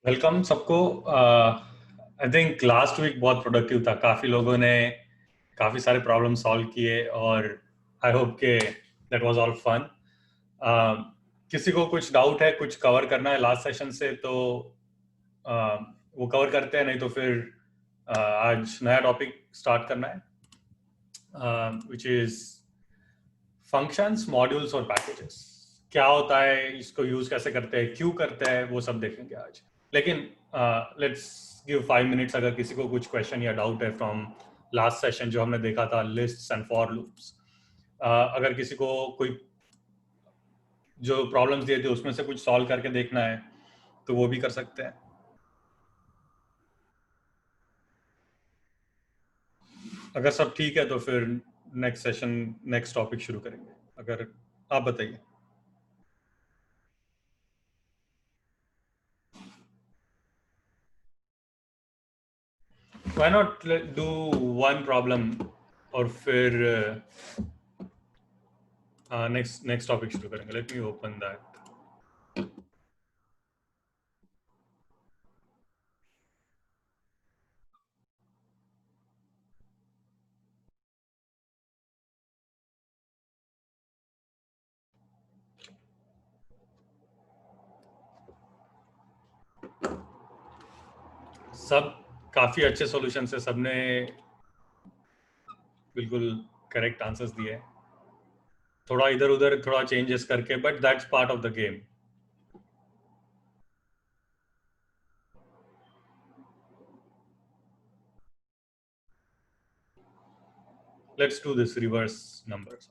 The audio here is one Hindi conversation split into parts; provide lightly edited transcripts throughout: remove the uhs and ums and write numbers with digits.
वेलकम सबको। आई थिंक लास्ट वीक बहुत प्रोडक्टिव था। काफ़ी लोगों ने काफ़ी सारे प्रॉब्लम सॉल्व किए और आई होप के दैट वाज ऑल फन। किसी को कुछ डाउट है, कुछ कवर करना है लास्ट सेशन से तो uh, वो कवर करते हैं, नहीं तो फिर आज नया टॉपिक स्टार्ट करना है विच इज़ फंक्शंस, मॉड्यूल्स और पैकेजेस। क्या होता है, इसको यूज कैसे करते हैं, क्यों करते हैं, वो सब देखेंगे आज। लेकिन लेट्स गिव 5 मिनट्स अगर किसी को कुछ क्वेश्चन या डाउट है फ्रॉम लास्ट सेशन जो हमने देखा था, लिस्ट्स एंड फॉर लूप्स। अगर किसी को कोई जो प्रॉब्लम्स दिए थे उसमें से कुछ सॉल्व करके देखना है तो वो भी कर सकते हैं। अगर सब ठीक है तो फिर नेक्स्ट सेशन, नेक्स्ट टॉपिक शुरू करेंगे। अगर आप बताइए। Why not do one problem और फिर नेक्स्ट टॉपिक शुरू करेंगे। Let me open that. सब काफी अच्छे सॉल्यूशन है, सबने बिल्कुल करेक्ट आंसर्स दिए। थोड़ा इधर उधर थोड़ा चेंजेस करके, but that's part of the game. Let's do this reverse numbers.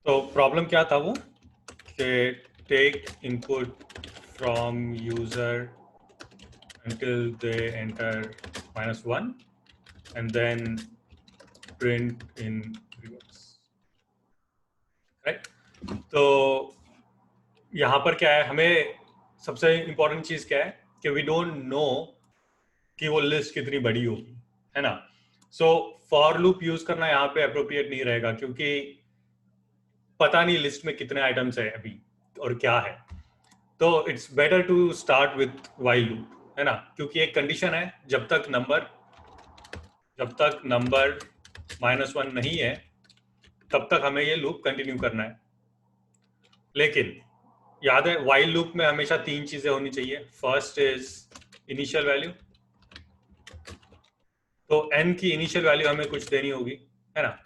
तो प्रॉब्लम क्या था वो कि take input from user until they enter -1 and then print in reverse, right. तो यहाँ पर क्या है, हमें सबसे इंपॉर्टेंट चीज क्या है कि वी डोंट नो कि वो लिस्ट कितनी बड़ी होगी, है ना। सो फॉर लूप यूज करना यहाँ पे अप्रोप्रिएट नहीं रहेगा क्योंकि पता नहीं लिस्ट में कितने आइटम्स है अभी और क्या है। तो it's better to start with while loop, है ना, क्योंकि एक कंडीशन है जब तक नंबर -1 नहीं है तब तक हमें ये लूप कंटिन्यू करना है। लेकिन याद है वाइल लूप में हमेशा 3 चीजें होनी चाहिए। फर्स्ट इज इनिशियल वैल्यू, तो n की इनिशियल वैल्यू हमें कुछ देनी होगी, है ना।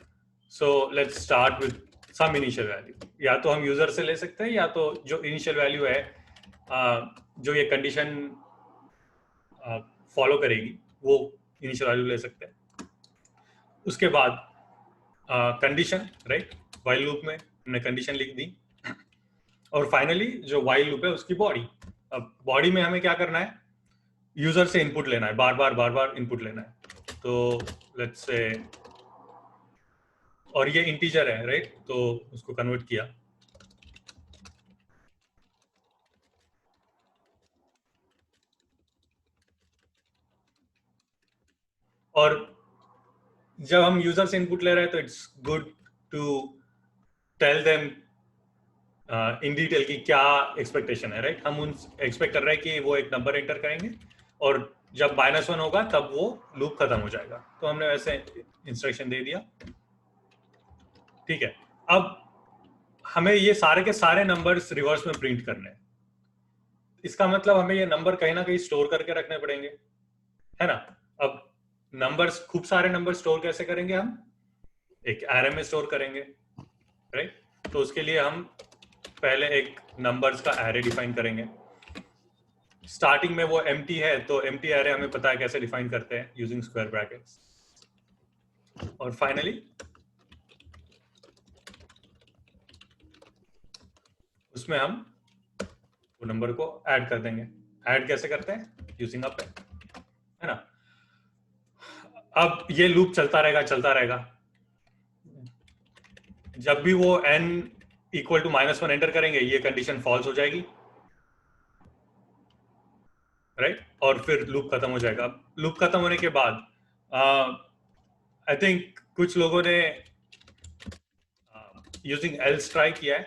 So let's start with some initial value. या तो हम यूजर से ले सकते हैं या तो जो इनिशियल वैल्यू है जो ये कंडीशन फॉलो करेगी वो इनिशियल वैल्यू ले सकते हैं। उसके बाद कंडीशन, राइट। वाइल लूप में हमने कंडीशन लिख दी और फाइनली जो वाइल लूप है उसकी बॉडी। अब बॉडी में हमें क्या करना है, यूजर से इनपुट लेना है, बार बार इनपुट लेना है। तो लेट्स से, और ये इंटीजर है, राइट, तो उसको कन्वर्ट किया। और जब हम यूजर से इनपुट ले रहे हैं तो it's good to tell them in detail की क्या एक्सपेक्टेशन है, राइट। हम उन एक्सपेक्ट कर रहे हैं कि वो एक नंबर एंटर करेंगे और जब -1 होगा तब वो लूप खत्म हो जाएगा। तो हमने वैसे इंस्ट्रक्शन दे दिया, ठीक है। अब हमें ये सारे के सारे नंबर्स रिवर्स में प्रिंट करने हैं। इसका मतलब हमें ये नंबर कहीं ना कहीं स्टोर करके रखने पड़ेंगे, है ना। अब नंबर्स, खूब सारे नंबर स्टोर कैसे करेंगे, हम एक एरे में स्टोर करेंगे, राइट। तो उसके लिए हम पहले एक नंबर्स का एरे डिफाइन करेंगे। स्टार्टिंग में वो एम्प्टी है तो एम्प्टी एरे हमें पता है कैसे डिफाइन करते हैं, यूजिंग स्क्वायर ब्रैकेट्स। और फाइनली उसमें हम वो नंबर को ऐड कर देंगे। ऐड कैसे करते हैं, यूजिंग अप, है ना। अब ये लूप चलता रहेगा। जब भी वो n इक्वल टू -1 एंटर करेंगे ये कंडीशन फॉल्स हो जाएगी, राइट। और फिर लूप खत्म हो जाएगा। लूप खत्म होने के बाद आई थिंक कुछ लोगों ने यूजिंग एल्स ट्राई किया है,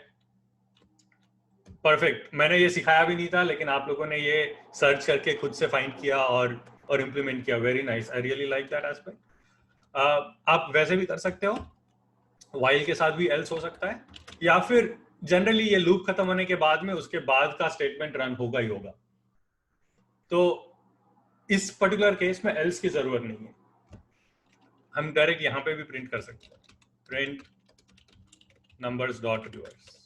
परफेक्ट। मैंने ये सिखाया भी नहीं था, लेकिन आप लोगों ने ये सर्च करके खुद से फाइंड किया और इम्प्लीमेंट किया। Very nice, I really like that aspect. आप वैसे भी कर सकते हो, वाइल के साथ भी एल्स हो सकता है, या फिर जनरली ये लूप खत्म होने के बाद में उसके बाद का स्टेटमेंट रन होगा ही होगा। तो इस पर्टिकुलर केस में एल्स की जरूरत नहीं है, हम डायरेक्ट यहां पे भी प्रिंट कर सकते हैं, print numbers dot reverse.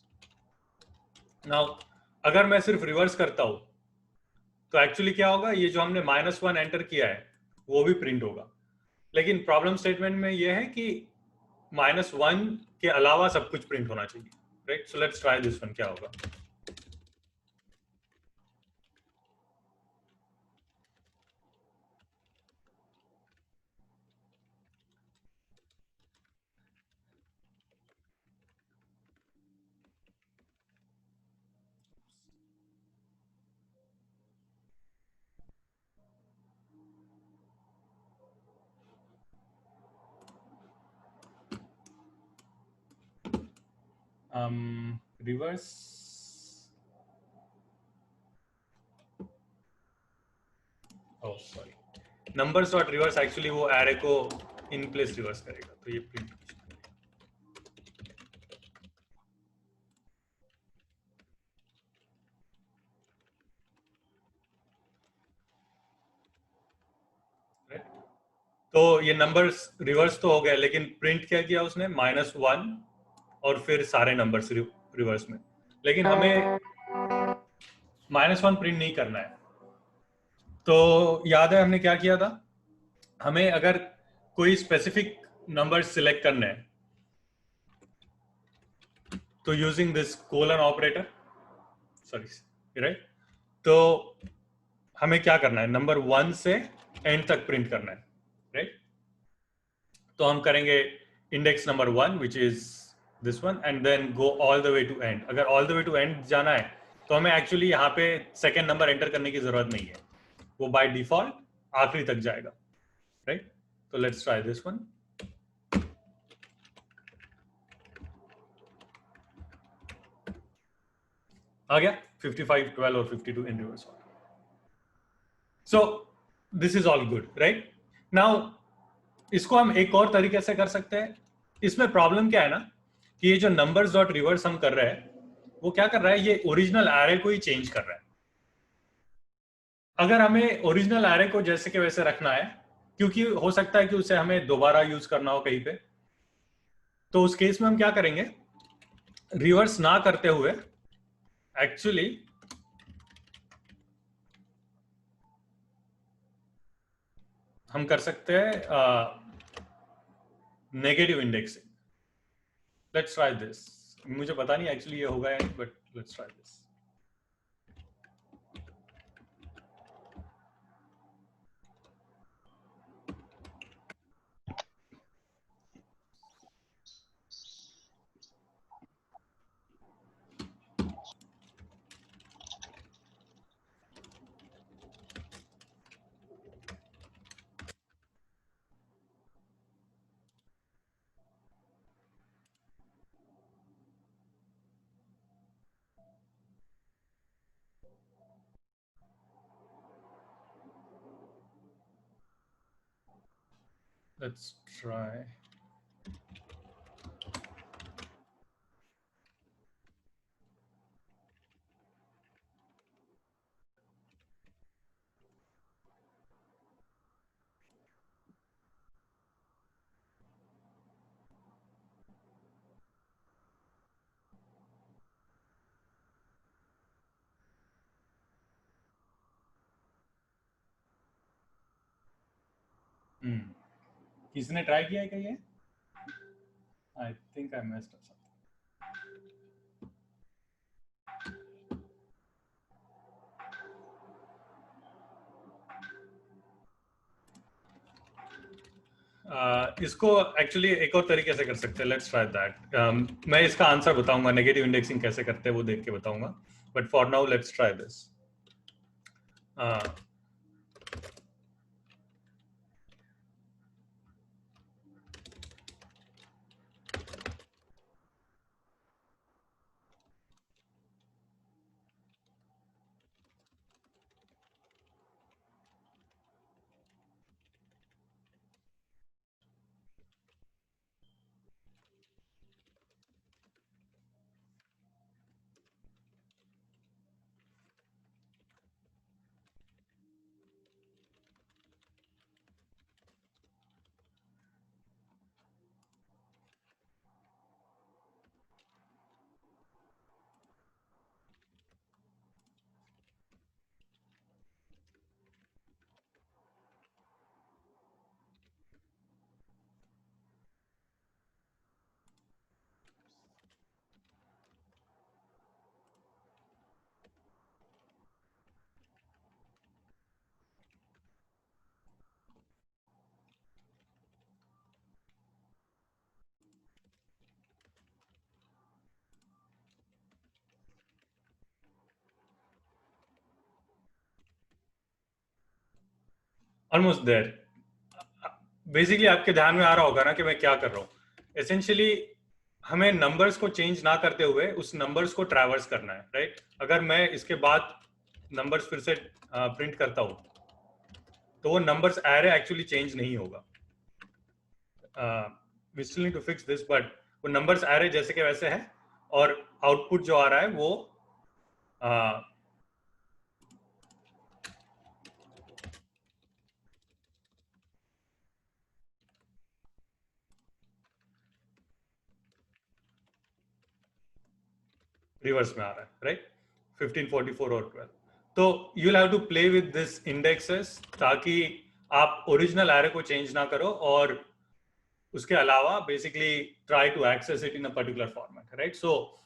Now अगर मैं सिर्फ रिवर्स करता हूं तो एक्चुअली क्या होगा, ये जो हमने -1 एंटर किया है वो भी प्रिंट होगा, लेकिन प्रॉब्लम स्टेटमेंट में ये है कि -1 के अलावा सब कुछ प्रिंट होना चाहिए, right? So let's try this one, क्या होगा। Reverse, oh sorry, numbers dot reverse actually वो एरे को इन प्लेस रिवर्स करेगा, तो ये प्रिंट तो ये नंबर्स रिवर्स तो हो गए, लेकिन प्रिंट क्या किया उसने, -1 और फिर सारे नंबर्स रिवर्स में। लेकिन हमें -1 प्रिंट नहीं करना है, तो याद है हमने क्या किया था, हमें अगर कोई स्पेसिफिक नंबर सिलेक्ट करना है तो using this colon operator, sorry right, तो हमें क्या करना है, नंबर 1 से एंड तक प्रिंट करना है, राइट? तो हम करेंगे index number 1 which is this one, and then go all the way to end. अगर all the way to end जाना है तो हमें एक्चुअली यहाँ पे सेकेंड नंबर एंटर करने की जरूरत नहीं है, वो बाय डिफॉल्ट आखिरी तक जाएगा, राइट? तो लेट्स ट्राई दिस वन। आ गया 55, 12 और 52 in reverse. So this is all good, right? Now इसको हम एक और तरीके से कर सकते हैं। इसमें प्रॉब्लम क्या है ना, कि ये जो नंबर्स डॉट रिवर्स हम कर रहे हैं, वो क्या कर रहा है, ये ओरिजिनल एरे को ही चेंज कर रहा है। अगर हमें ओरिजिनल एरे को जैसे के वैसे रखना है, क्योंकि हो सकता है कि उसे हमें दोबारा यूज करना हो कहीं पे, तो उस केस में हम क्या करेंगे, रिवर्स ना करते हुए एक्चुअली हम कर सकते हैं negative indexing. Let's try this. मुझे पता नहीं एक्चुअली ये होगा या नहीं, but let's try this. Let's try. किसने ट्राई किया है क्या ये? I think I messed up something. इसको एक्चुअली एक और तरीके से कर सकते हैं, लेट्स ट्राई दैट। मैं इसका आंसर बताऊंगा, नेगेटिव इंडेक्सिंग कैसे करते हैं वो देख के बताऊंगा, but for now let's try this. Almost there. Basically आपके ध्यान में आ रहा होगा ना कि मैं क्या कर रहा हूँ। एसेंशियली हमें नंबर्स को चेंज ना करते हुए उस नंबर्स को ट्रैवर्स करना है, राइट? अगर मैं इसके बाद नंबर्स फिर से प्रिंट करता हूँ तो वो नंबर्स एरे एक्चुअली चेंज नहीं होगा। We still need to fix this, but वो नंबर्स एरे जैसे के वैसे है और आउटपुट जो आ रहा है वो रिवर्स में आ रहा है, राइट? 15, 44 और 12। तो you will have to play with this indexes ताकि आप ओरिजिनल एरे को चेंज ना करो और उसके अलावा basically try to access it in a particular format, right? So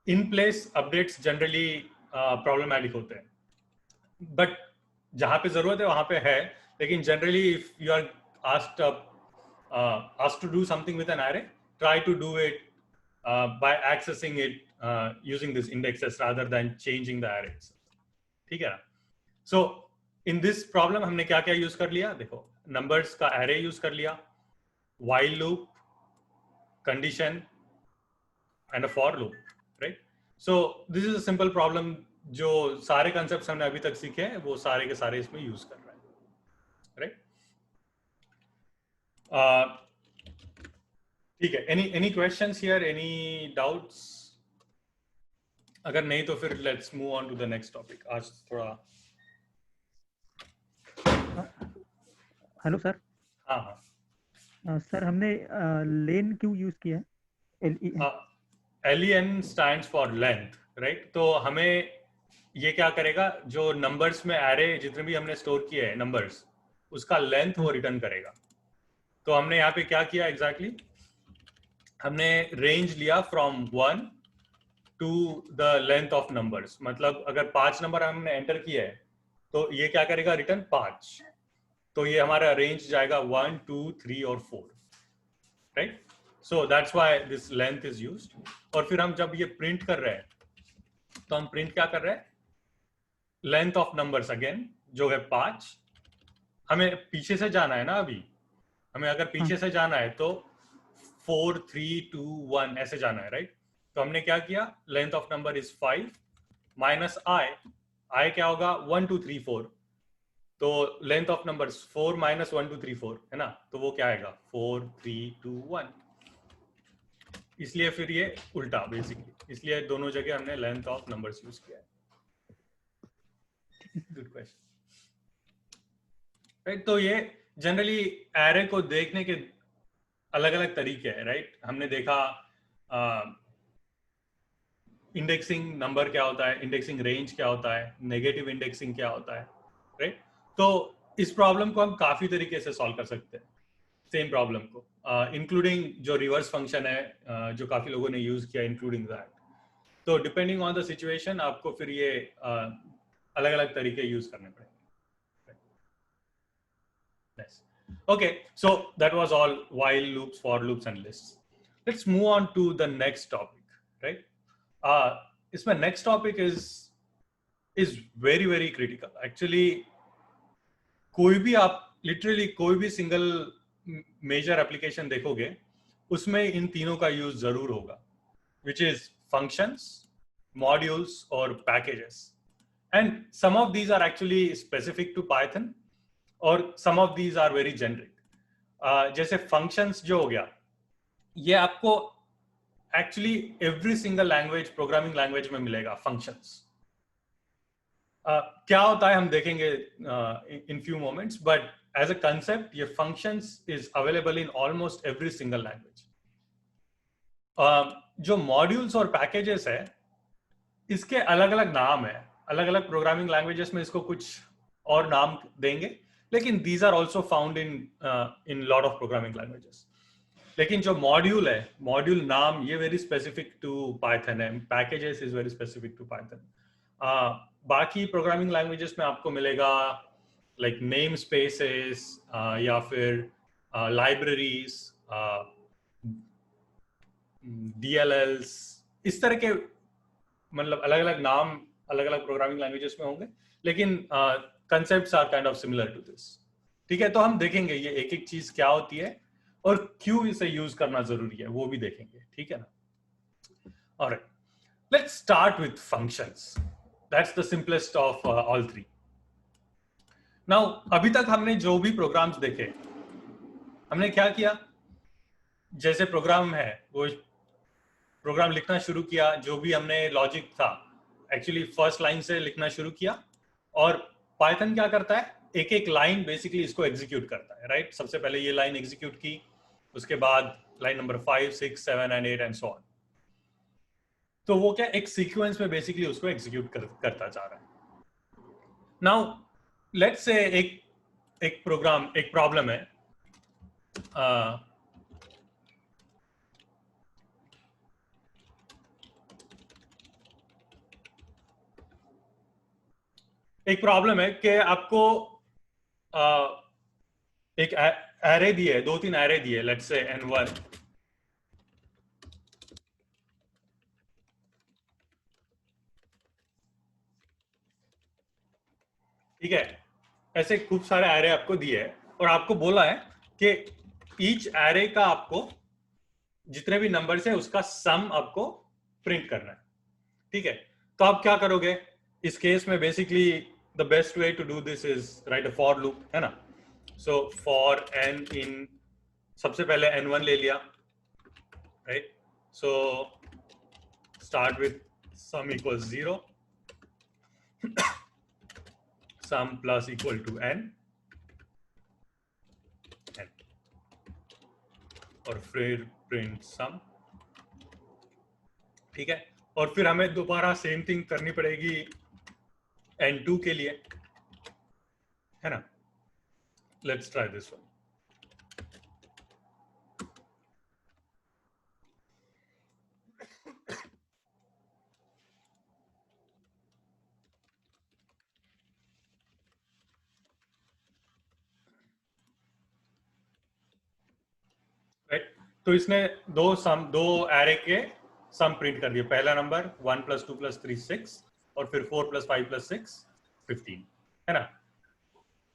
in place updates generally problematic होते हैं, बट जहां पे जरूरत है वहां पे है। लेकिन generally if you are asked to do something with an array, try to do it by accessing it using this indexes rather than changing the arrays. ठीक है ना? So in this problem हमने क्या क्या यूज कर लिया? देखो, numbers का array यूज कर लिया, while loop, condition and a for loop, right? So this is a simple problem जो सारे concepts हमने अभी तक सीखे हैं वो सारे के सारे इसमें यूज कर रहे हैं, right? ठीक है, any questions here, any doubts? अगर नहीं तो फिर let's move on to the next topic. आज थोड़ा हेलो सर। हाँ हाँ सर हमने लेन क्यों यूज किया है? LEN stands for length, right? तो हमें ये क्या करेगा, जो नंबर्स में एरे जितने भी हमने स्टोर किए हैं नंबर्स, उसका लेंथ वो रिटर्न करेगा। तो हमने यहाँ पे क्या किया एग्जैक्टली हमने रेंज लिया from 1 to the length of numbers. मतलब अगर 5 नंबर हमने एंटर किया है तो ये क्या करेगा, रिटर्न 5। तो ये हमारा रेंज जाएगा 1, 2, 3 और 4, right? So that's why this length is used. और फिर हम जब ये प्रिंट कर रहे हैं तो हम प्रिंट क्या कर रहे हैं, लेंथ ऑफ नंबर्स अगेन जो है 5। हमें पीछे से जाना है ना, अभी हमें अगर पीछे से जाना है तो 4, 3, 2, 1 ऐसे जाना है, राइट? तो हमने क्या किया, length of number is 5 minus I क्या होगा, 1, 2, 3, 4। तो लेंथ ऑफ नंबर्स 4 माइनस 1, 2, 3, 4 है ना, तो वो क्या आएगा 4, 3, 2, 1। इसलिए फिर ये उल्टा बेसिकली, इसलिए दोनों जगह हमने लेंथ ऑफ नंबर्स यूज किया है। Good question, right? तो ये जनरली एरे को देखने के अलग अलग तरीके हैं, राइट? हमने देखा इंडेक्सिंग नंबर क्या होता है, इंडेक्सिंग रेंज क्या होता है, नेगेटिव इंडेक्सिंग क्या होता है, राइट? तो इस प्रॉब्लम को हम काफी तरीके से सॉल्व कर सकते हैं, सेम प्रॉब्लम को, इंक्लूडिंग जो रिवर्स फंक्शन है जो काफी लोगों ने यूज किया, इंक्लूडिंग दैट। तो डिपेंडिंग ऑन द सिचुएशन आपको फिर ये अलग अलग तरीके यूज करने पड़ेंगे। Okay, so that was all while loops, for loops and lists. Let's move on to the next topic, right? इसमें next topic is very very critical actually। कोई भी आप लिटरली कोई भी सिंगल मेजर एप्लीकेशन देखोगे उसमें इन तीनों का यूज जरूर होगा, which is functions, modules और packages, and some of these are actually specific to Python और some of these are very generic। जैसे functions जो हो गया, ये आपको actually every single language, programming language में मिलेगा functions। क्या होता है हम देखेंगे in few moments, but as a concept ये functions is available in almost every single language. जो मॉड्यूल्स और पैकेजेस है इसके अलग अलग नाम है, अलग अलग प्रोग्रामिंग लैंग्वेजेस में इसको कुछ और नाम देंगे, लेकिन these are also found in lot of programming languages. लेकिन जो मॉड्यूल है, मॉड्यूल नाम ये वेरी स्पेसिफिक टू पाइथन है, packages is very specific to Python. बाकी प्रोग्रामिंग लैंग्वेजेस में आपको मिलेगा लाइक नेम स्पेसेस या फिर लाइब्रेरीज, DLLs, इस तरह के मतलब अलग अलग नाम अलग अलग प्रोग्रामिंग लैंग्वेजेस में होंगे, लेकिन concepts are kind of similar to this. ठीक है, तो हम देखेंगे ये एक एक चीज क्या होती है और क्यों इसे यूज करना जरूरी है, वो भी देखेंगे। ठीक है ना? Alright, let's start with functions. That's the simplest of all three. Now अभी तक हमने जो भी प्रोग्राम्स देखे, हमने क्या किया, जैसे प्रोग्राम है वो प्रोग्राम लिखना शुरू किया, जो भी हमने लॉजिक था एक्चुअली फर्स्ट लाइन से लिखना शुरू किया, और पाइथन क्या करता है, एक एक लाइन बेसिकली इसको एग्जीक्यूट करता है, राइट? सबसे पहले ये लाइन एग्जीक्यूट की, उसके बाद line number 5, 6, 7 and 8 and so on. तो वो क्या एक सीक्वेंस में बेसिकली उसको एग्जीक्यूट करता जा रहा है। नाउ लेट्स से एक प्रोग्राम, एक प्रॉब्लम है, एक प्रॉब्लम है कि आपको एक एरे दिए है, 2-3 एरे दिए, लेट्स से n1, ठीक है? ऐसे खूब सारे एरे आपको दिए है और आपको बोला है कि ईच एरे का आपको जितने भी नंबर्स है उसका सम आपको प्रिंट करना है। ठीक है, तो आप क्या करोगे इस केस में? Basically the best way to do this is write a for loop, है ना? सो फॉर n इन, सबसे पहले n1 ले लिया, right? So start with sum equals 0, sum plus equal to n, और फिर प्रिंट सम। ठीक है, और फिर हमें दोबारा सेम थिंग करनी पड़ेगी n2 के लिए, है ना? Let's try this one. Right, तो इसने दो एरे के सम प्रिंट कर दिए। पहला नंबर 1 + 2 + 3 6, और फिर 4 + 5 + 6 15, है ना?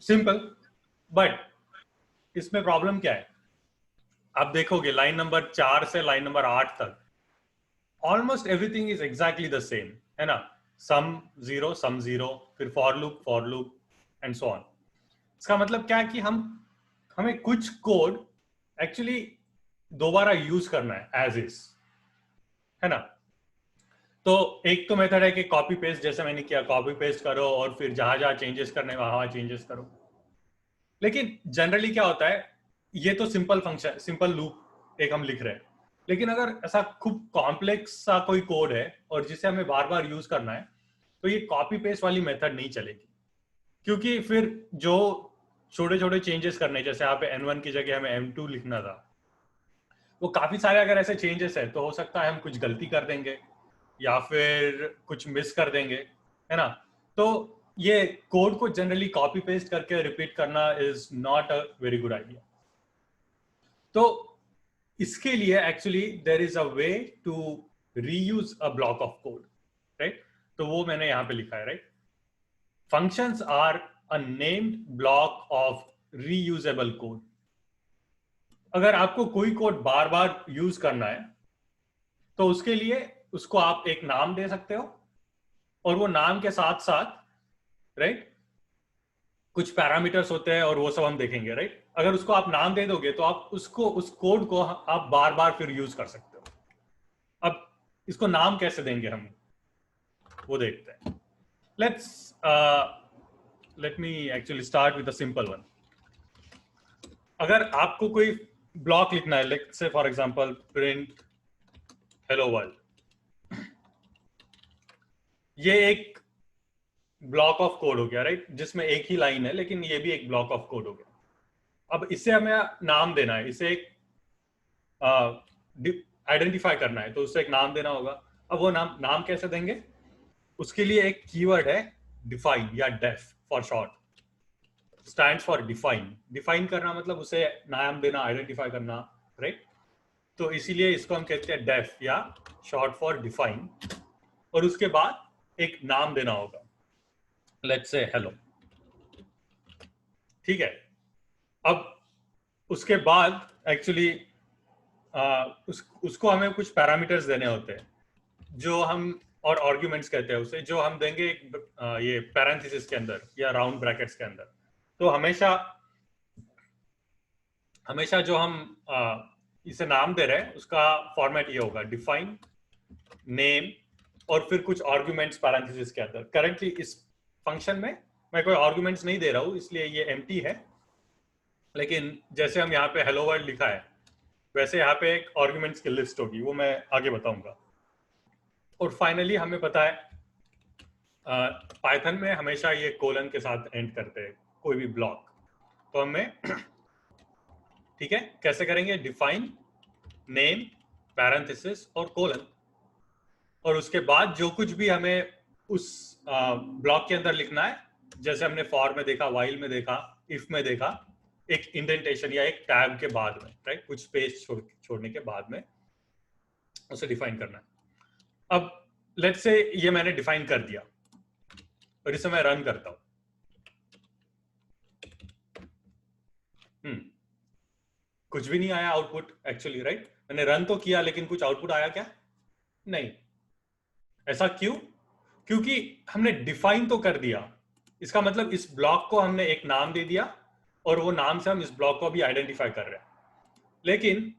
सिंपल, बट इसमें प्रॉब्लम क्या है? आप देखोगे लाइन नंबर 4 से लाइन नंबर 8 तक almost everything is exactly the same, है ना? सम 0, सम 0, फिर for loop and so on. इसका मतलब क्या है कि हमें कुछ कोड एक्चुअली दोबारा यूज करना है एज इज, है ना? तो एक तो मेथड है कि कॉपी पेस्ट, जैसे मैंने किया, कॉपी पेस्ट करो और फिर जहां जहां चेंजेस करने वहां चेंजेस करो। लेकिन जनरली क्या होता है, ये तो सिंपल फंक्शन, सिंपल लूप एक हम लिख रहे हैं, लेकिन अगर ऐसा खूब कॉम्प्लेक्स सा कोई कोड है और जिसे हमें बार बार यूज करना है, तो ये कॉपी पेस्ट वाली मेथड नहीं चलेगी, क्योंकि फिर जो छोटे छोटे चेंजेस करने, जैसे यहाँ पे n1 की जगह हमें m2 लिखना था, वो काफी सारे अगर ऐसे चेंजेस है तो हो सकता है हम कुछ गलती कर देंगे या फिर कुछ मिस कर देंगे, है ना? तो ये कोड को जनरली कॉपी पेस्ट करके रिपीट करना is not a very good idea. तो इसके लिए actually there is a way to reuse a block of code, right? तो वो मैंने यहां पे लिखा है, right? Functions are a named block of reusable code. अगर आपको कोई कोड बार बार यूज करना है तो उसके लिए उसको आप एक नाम दे सकते हो, और वो नाम के साथ साथ, राइट, कुछ पैरामीटर्स होते हैं और वो सब हम देखेंगे, राइट? अगर उसको आप नाम दे दोगे तो आप उसको, उस कोड को आप बार बार फिर यूज कर सकते हो। अब इसको नाम कैसे देंगे हम, वो देखते हैं। Let me actually start with a simple one. अगर आपको कोई ब्लॉक लिखना है, let's say for example print hello world, ये एक ब्लॉक ऑफ कोड हो गया, राइट? जिसमें एक ही लाइन है, लेकिन ये भी एक ब्लॉक ऑफ कोड हो गया। अब इसे हमें नाम देना है, इसे एक आइडेंटिफाई करना है, तो उससे एक नाम देना होगा। अब वो नाम कैसे देंगे? उसके लिए एक कीवर्ड है डिफाइन, या def for short, stands for define. Define करना मतलब उसे नाम देना, आइडेंटिफाई करना, राइट? तो इसीलिए इसको हम कहते हैं डेफ, या शॉर्ट फॉर डिफाइन। और उसके बाद एक नाम देना होगा, लेट्स से हेलो, ठीक है। अब उसके बाद एक्चुअली उसको हमें कुछ पैरामीटर्स देने होते हैं जो हम, और आर्ग्यूमेंट्स कहते हैं उसे, जो हम देंगे ये पैरेंथेसिस के अंदर या राउंड ब्रैकेट्स के अंदर। तो हमेशा हमेशा जो हम इसे नाम दे रहे हैं उसका फॉर्मेट ये होगा, डिफाइन नेम और फिर कुछ आर्ग्यूमेंट्स पैरेंथेसिस के अंदर। करेंटली इस फंक्शन में मैं कोई आर्ग्यूमेंट्स नहीं दे रहा हूं, इसलिए ये एम्प्टी है, लेकिन जैसे हम यहाँ पे हेलो वर्ल्ड लिखा है वैसे यहाँ पे एक आर्ग्यूमेंट्स की लिस्ट होगी, वो मैं आगे बताऊंगा। और फाइनली हमें पता है पाइथन में हमेशा ये कोलन के साथ एंड करते हैं कोई भी ब्लॉक। तो हमें ठीक है कैसे करेंगे, डिफाइन नेम पैरेंथेसिस और कोलन, और उसके बाद जो कुछ भी हमें उस ब्लॉक के अंदर लिखना है, जैसे हमने फॉर में देखा, वाइल में देखा, इफ में देखा, एक इंडेंटेशन या एक टैब के बाद में, राइट, कुछ स्पेस छोड़ने के बाद में उसे डिफाइन करना है। अब लेट्स से ये मैंने डिफाइन कर दिया और इसे मैं रन करता हूं। कुछ भी नहीं आया आउटपुट एक्चुअली, राइट। मैंने रन तो किया लेकिन कुछ आउटपुट आया क्या? नहीं। ऐसा क्यों? क्योंकि हमने डिफाइन तो कर दिया, इसका मतलब इस ब्लॉक को हमने एक नाम दे दिया और वो नाम से हम इस ब्लॉक को भी आइडेंटिफाई कर रहे हैं, लेकिन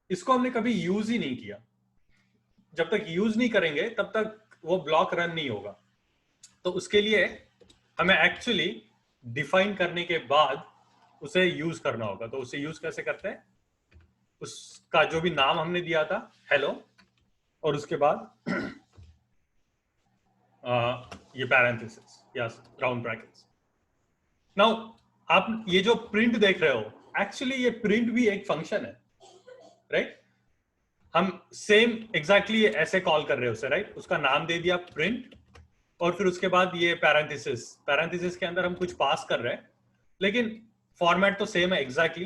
इसको हमने कभी यूज ही नहीं किया। जब तक यूज नहीं करेंगे तब तक वो ब्लॉक रन नहीं होगा। तो उसके लिए हमें एक्चुअली डिफाइन करने के बाद उसे यूज करना होगा। तो उसे यूज कैसे करते हैं, उसका जो भी नाम हमने दिया था हेलो, और उसके बाद ये पैरेंथेसिस या राउंड ब्रैकेट्स। नाउ आप ये जो प्रिंट देख रहे हो, एक्चुअली ये प्रिंट भी एक फंक्शन है, राइट। हम सेम एग्जैक्टली ऐसे कॉल कर रहे हो उसे, राइट। उसका नाम दे दिया प्रिंट और फिर उसके बाद ये पैरेंथेसिस के अंदर हम कुछ पास कर रहे हैं, लेकिन फॉर्मेट तो सेम है एग्जैक्टली।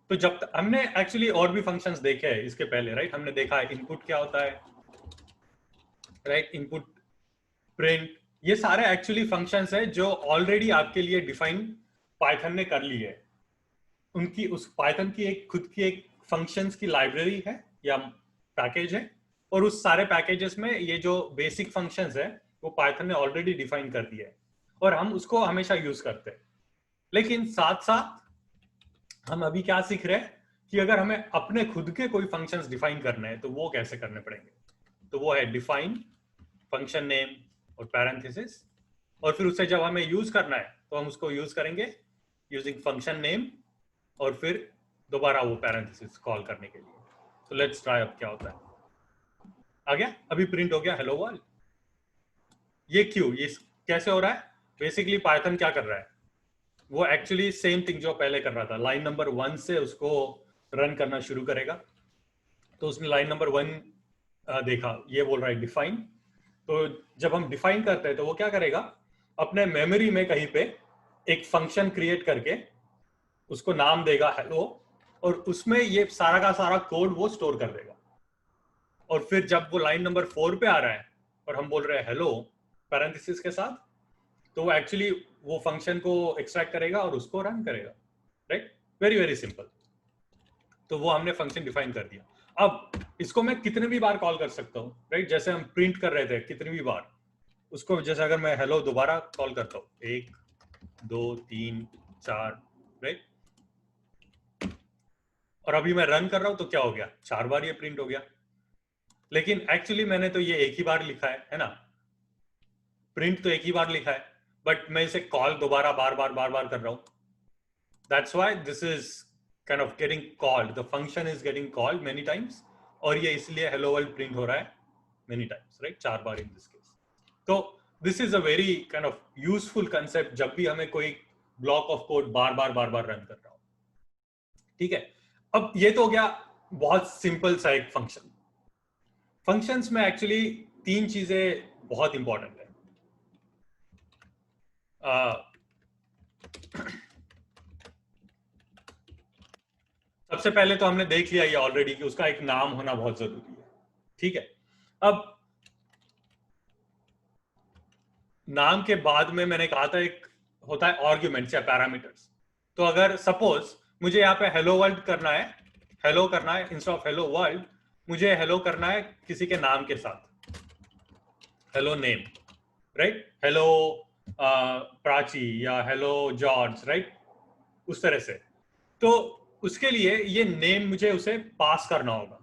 तो जब हमने एक्चुअली और भी फंक्शंस देखे हैं इसके पहले, राइट। हमने देखा है इनपुट क्या होता है, राइट, इनपुट, प्रिंट, ये सारे एक्चुअली फंक्शंस है जो ऑलरेडी आपके लिए डिफाइन पाइथन ने कर ली है। उनकी उस पाइथन की एक खुद की एक फंक्शंस की लाइब्रेरी है या पैकेज है, और उस सारे पैकेजेस में ये जो बेसिक फंक्शंस है वो पाइथन ने ऑलरेडी डिफाइन कर दिया है और हम उसको हमेशा यूज करते हैं। लेकिन साथ साथ हम अभी क्या सीख रहे हैं कि अगर हमें अपने खुद के कोई फंक्शंस डिफाइन करने हैं तो वो कैसे करने पड़ेंगे। तो वो है डिफाइन फंक्शन नेम और पैरेंथेसिस, और फिर उसे जब हमें यूज करना है तो हम उसको यूज करेंगे यूजिंग फंक्शन नेम और फिर दोबारा वो पैरेंथेसिस कॉल करने के लिए। तो लेट्स ट्राई अब क्या होता है। आ गया, अभी प्रिंट हो गया हेलो वर्ल्ड। ये क्यों, ये कैसे हो रहा है? बेसिकली पाइथन क्या कर रहा है, वो एक्चुअली सेम थिंग जो पहले कर रहा था, लाइन नंबर 1 से उसको रन करना शुरू करेगा। तो उसने लाइन नंबर 1 देखा, ये बोल रहा है डिफाइन। तो जब हम डिफाइन करते हैं तो वो क्या करेगा, अपने मेमोरी में कहीं पे एक फंक्शन क्रिएट करके उसको नाम देगा हेलो, और उसमें ये सारा का सारा कोड वो स्टोर कर देगा। और फिर जब वो लाइन नंबर 4 पे आ रहा है और हम बोल रहे हैं हेलो पैरेंथेसिस के साथ, तो वो एक्चुअली वो फंक्शन को एक्सट्रैक्ट करेगा और उसको रन करेगा, राइट। Very very simple. तो वो हमने फंक्शन डिफाइन कर दिया। अब इसको मैं कितने भी बार कॉल कर सकता हूँ, राइट। जैसे हम प्रिंट कर रहे थे कितनी भी बार उसको, जैसे अगर मैं हेलो दोबारा कॉल करता हूँ 1 2 3 4, राइट, और अभी मैं रन कर रहा हूं तो क्या हो गया, 4 बार ये प्रिंट हो गया। लेकिन एक्चुअली मैंने तो ये एक ही बार लिखा है ना, प्रिंट तो एक ही बार लिखा है, बट मैं इसे कॉल दोबारा बार बार कर रहा हूं। That's why this is kind of getting called, the function is getting called many times, और ये इसलिए हेलो वर्ल्ड प्रिंट हो रहा है मेनी टाइम्स, राइट, 4 बार इन दिस केस। तो this is a very kind of useful concept जब भी हमें कोई ब्लॉक ऑफ कोड बार बार रन कर रहा हो, ठीक है। अब ये तो हो गया बहुत सिंपल सा एक फंक्शन। फंक्शंस में एक्चुअली 3 चीजें बहुत इंपॉर्टेंट है। सबसे पहले तो हमने देख लिया ये ऑलरेडी कि उसका एक नाम होना बहुत जरूरी है, ठीक है। अब नाम के बाद में मैंने कहा था एक होता है आर्ग्यूमेंट्स या पैरामीटर्स। तो अगर सपोज मुझे यहाँ पे हेलो वर्ल्ड करना है, हेलो करना है इंस्टेड ऑफ हेलो वर्ल्ड, मुझे हेलो करना है किसी के नाम के साथ, hello name, right, hello Prachi या हेलो जॉर्ज, राइट, उस तरह से। तो उसके लिए ये नेम मुझे उसे पास करना होगा,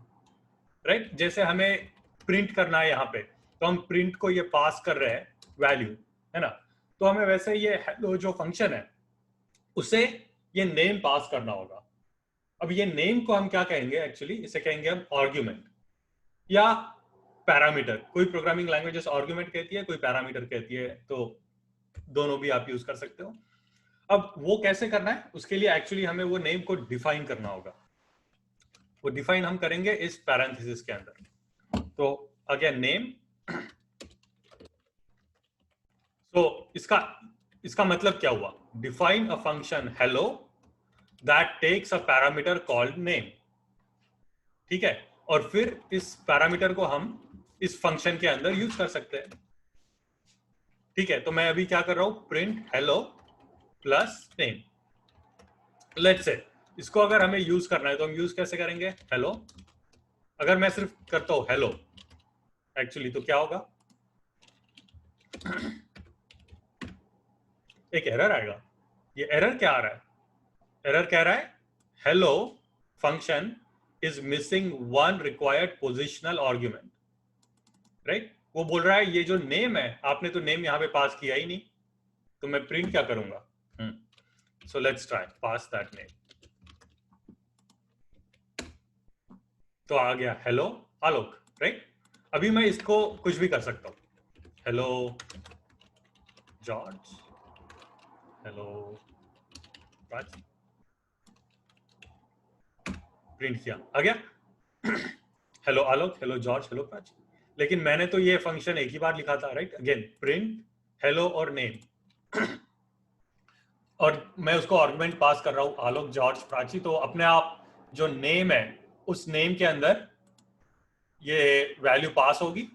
राइट। जैसे हमें प्रिंट करना है यहाँ पे, तो हम प्रिंट को ये पास कर रहे हैं वैल्यू, है ना। तो हमें वैसे ये हेलो जो फंक्शन है उसे ये नेम पास करना होगा। अब ये नेम को हम क्या कहेंगे, एक्चुअली इसे कहेंगे हम आर्ग्यूमेंट या पैरामीटर। कोई प्रोग्रामिंग लैंग्वेजेस आर्ग्यूमेंट कहती है, कोई पैरामीटर कहती है, तो दोनों भी आप यूज कर सकते हो। अब वो कैसे करना है, उसके लिए एक्चुअली हमें वो नेम को डिफाइन करना होगा। वो डिफाइन हम करेंगे इस पैरेंथेसिस के अंदर। तो अगेन नेम, तो इसका मतलब क्या हुआ, define a function hello that takes a parameter called name, ठीक है। और फिर इस पैरामीटर को हम इस फंक्शन के अंदर यूज कर सकते हैं, ठीक है। तो मैं अभी क्या कर रहा हूं, print hello plus name. Let's से इसको अगर हमें यूज करना है तो हम यूज कैसे करेंगे, हेलो। अगर मैं सिर्फ करता हूं हेलो एक्चुअली, तो क्या होगा, एक एरर आएगा। ये एरर क्या आ रहा है, एरर कह रहा है hello function is missing one required positional argument, right. वो बोल रहा है ये जो नेम है, आपने तो नेम यहां पे पास किया ही नहीं, तो मैं प्रिंट क्या करूंगा, so let's try pass that name. तो आ गया हेलो आलोक, राइट। अभी मैं इसको कुछ भी कर सकता हूं, hello George, hello Prachi, print किया, आ गया hello Alok, hello George, hello Prachi. लेकिन मैंने तो ये फंक्शन एक ही बार लिखा था, राइट। अगेन प्रिंट हेलो और नेम और मैं उसको आर्गुमेंट पास कर रहा हूं आलोक जॉर्ज प्राची। तो अपने आप जो नेम है उस नेम के अंदर ये वैल्यू पास होगी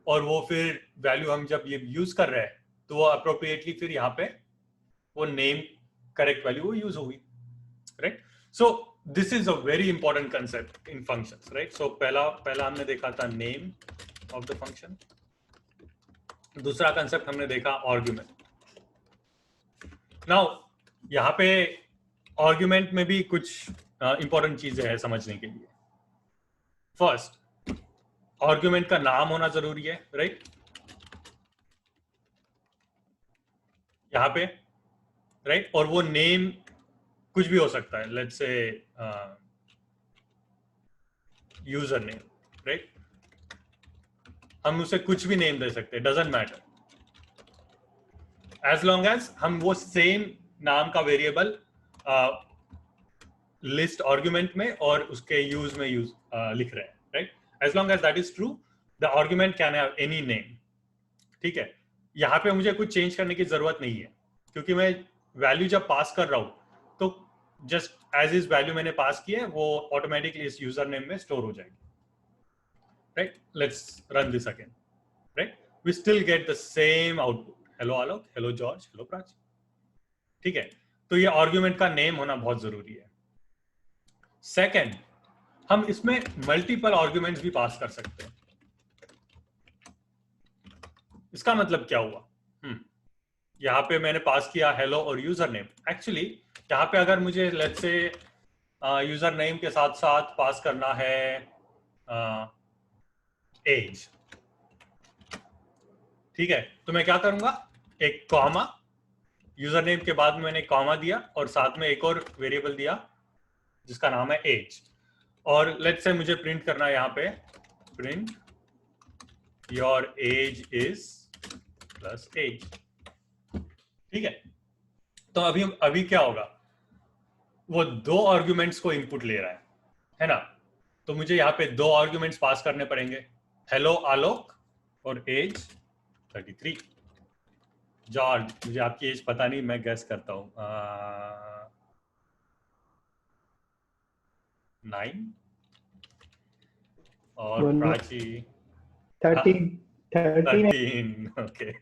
और वो फिर वैल्यू हम जब ये यूज कर रहे हैं तो वो अप्रोप्रिएटली फिर यहाँ पे वो नेम करेक्ट वैल्यू वो यूज होगी, right. So this is a very important concept in functions, right. सो पहला हमने देखा था नेम ऑफ द फंक्शन, दूसरा कंसेप्ट हमने देखा आर्ग्यूमेंट। नाउ यहाँ पे आर्ग्यूमेंट में भी कुछ इंपॉर्टेंट चीजें हैं समझने के लिए। फर्स्ट, आर्ग्यूमेंट का नाम होना जरूरी है, राइट। यहाँ पे राइट, और वो नेम कुछ भी हो सकता है, let's say user name, right. हम उसे कुछ भी नेम दे सकते हैं, doesn't matter, as long as हम वो सेम नाम का वेरिएबल लिस्ट आर्ग्यूमेंट में और उसके यूज में लिख रहे हैं, right. As long as that is true, the argument can have any name, ठीक है। यहाँ पे मुझे कुछ चेंज करने की जरूरत नहीं है, क्योंकि मैं वैल्यू जब पास कर रहा हूं तो जस्ट एज इज वैल्यू मैंने पास की है वो ऑटोमेटिकली इस यूजर नेम में स्टोर हो जाएगी, right. Let's run this again, right. We still get the same output, hello Alok, hello George, hello Prachi, ठीक है। तो ये आर्ग्यूमेंट का नेम होना बहुत जरूरी है। सेकेंड, हम इसमें मल्टीपल आर्ग्यूमेंट्स भी पास कर सकते हैं। इसका मतलब क्या हुआ, यहाँ पे मैंने पास किया हेलो और यूजर नेम। एक्चुअली यहाँ पे अगर मुझे लेट्स से यूजर नेम के साथ साथ पास करना है एज, ठीक है, तो मैं क्या करूंगा, एक कॉमा, यूजर नेम के बाद में मैंने कॉमा दिया और साथ में एक और वेरिएबल दिया जिसका नाम है एज। और लेट्स से मुझे प्रिंट करना है यहाँ पे, print your age is plus age, ठीक है। तो अभी क्या होगा, वो दो आर्ग्यूमेंट्स को इनपुट ले रहा है ना। तो मुझे यहाँ पे दो आर्ग्यूमेंट्स पास करने पड़ेंगे, हेलो आलोक और एज 33। जॉर्ज, मुझे आपकी एज पता नहीं, मैं गैस करता हूँ 9, और Prachi 13 13, okay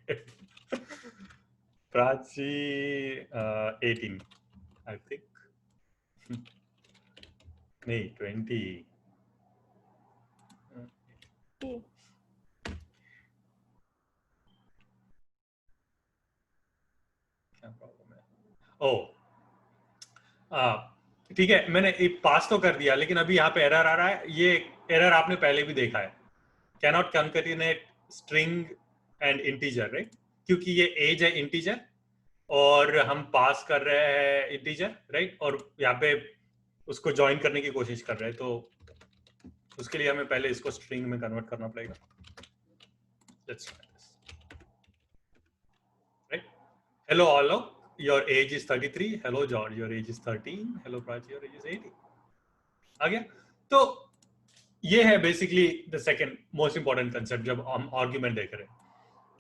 Prachi 18 I think, नहीं 20। क्या प्रॉब्लम है? ओ ठीक है, मैंने एक पास तो कर दिया, लेकिन अभी यहाँ पे एरर आ रहा है। ये एरर आपने पहले भी देखा है, cannot concatenate string and integer, right? क्योंकि ये एज है इंटीजर और हम पास कर रहे हैं इंटीजर, राइट? और यहाँ पे उसको ज्वाइन करने की कोशिश कर रहे हैं, तो उसके लिए हमें पहले इसको स्ट्रिंग में कन्वर्ट करना पड़ेगा। Let's try this. Right? Hello Alok, your age is 33. Hello George, your age is 13. Hello Prachi, your age is 80. आ गया? तो ये है basically the second most important concept जब हम आर्ग्यूमेंट देख रहे हैं।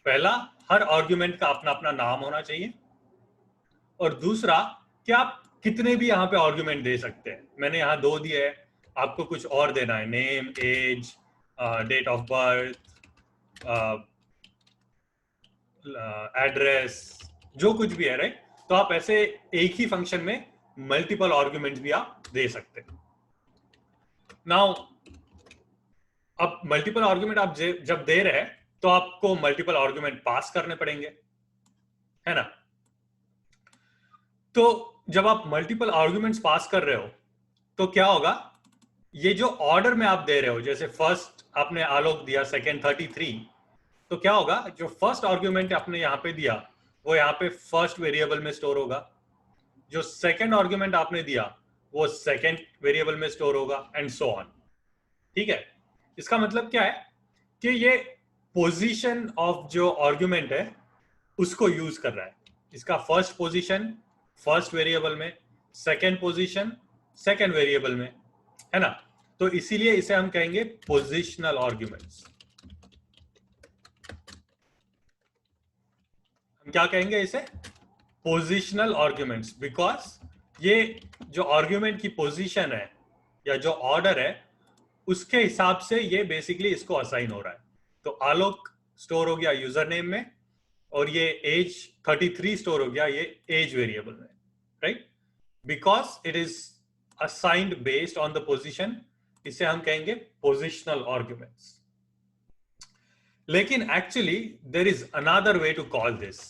पहला, हर आर्ग्यूमेंट का अपना अपना नाम होना चाहिए, और दूसरा कि आप कितने भी यहाँ पे आर्ग्यूमेंट दे सकते हैं। मैंने यहाँ 2 दिए हैं, आपको कुछ और देना है, name, age, date of birth, address, जो कुछ भी है, राइट? तो आप ऐसे एक ही फंक्शन में मल्टीपल आर्ग्यूमेंट्स भी आप दे सकते हैं। नाउ अब मल्टीपल आर्ग्यूमेंट आप जब दे रहे हैं तो आपको मल्टीपल आर्ग्यूमेंट पास करने पड़ेंगे, है ना? तो जब आप मल्टीपल आर्ग्यूमेंट्स पास कर रहे हो तो क्या होगा, ये जो ऑर्डर में आप दे रहे हो, जैसे फर्स्ट आपने आलोक दिया, सेकंड 33, तो क्या होगा, जो फर्स्ट आर्ग्यूमेंट आपने यहाँ पे दिया वो यहाँ पे फर्स्ट वेरिएबल में स्टोर होगा, जो सेकंड आर्ग्यूमेंट आपने दिया वो सेकंड वेरिएबल में स्टोर होगा, एंड सो ऑन। ठीक है? इसका मतलब क्या है कि ये पोजीशन ऑफ जो आर्ग्यूमेंट है उसको यूज कर रहा है। इसका फर्स्ट पोजीशन फर्स्ट वेरिएबल में, सेकंड पोजीशन सेकंड वेरिएबल में, है ना? तो इसीलिए इसे हम कहेंगे पोजिशनल आर्ग्यूमेंट्स। हम क्या कहेंगे इसे? पोजिशनल आर्ग्यूमेंट्स, बिकॉज ये जो आर्ग्यूमेंट की पोजीशन है या जो ऑर्डर है उसके हिसाब से ये बेसिकली इसको असाइन हो रहा है। तो आलोक स्टोर हो गया यूजर नेम में, और ये एज 33 स्टोर हो गया ये एज वेरिएबल में, right? Because it is assigned based on the position, इसे हम कहेंगे पोजिशनल आर्ग्यूमेंट्स। लेकिन actually there is another way to call this.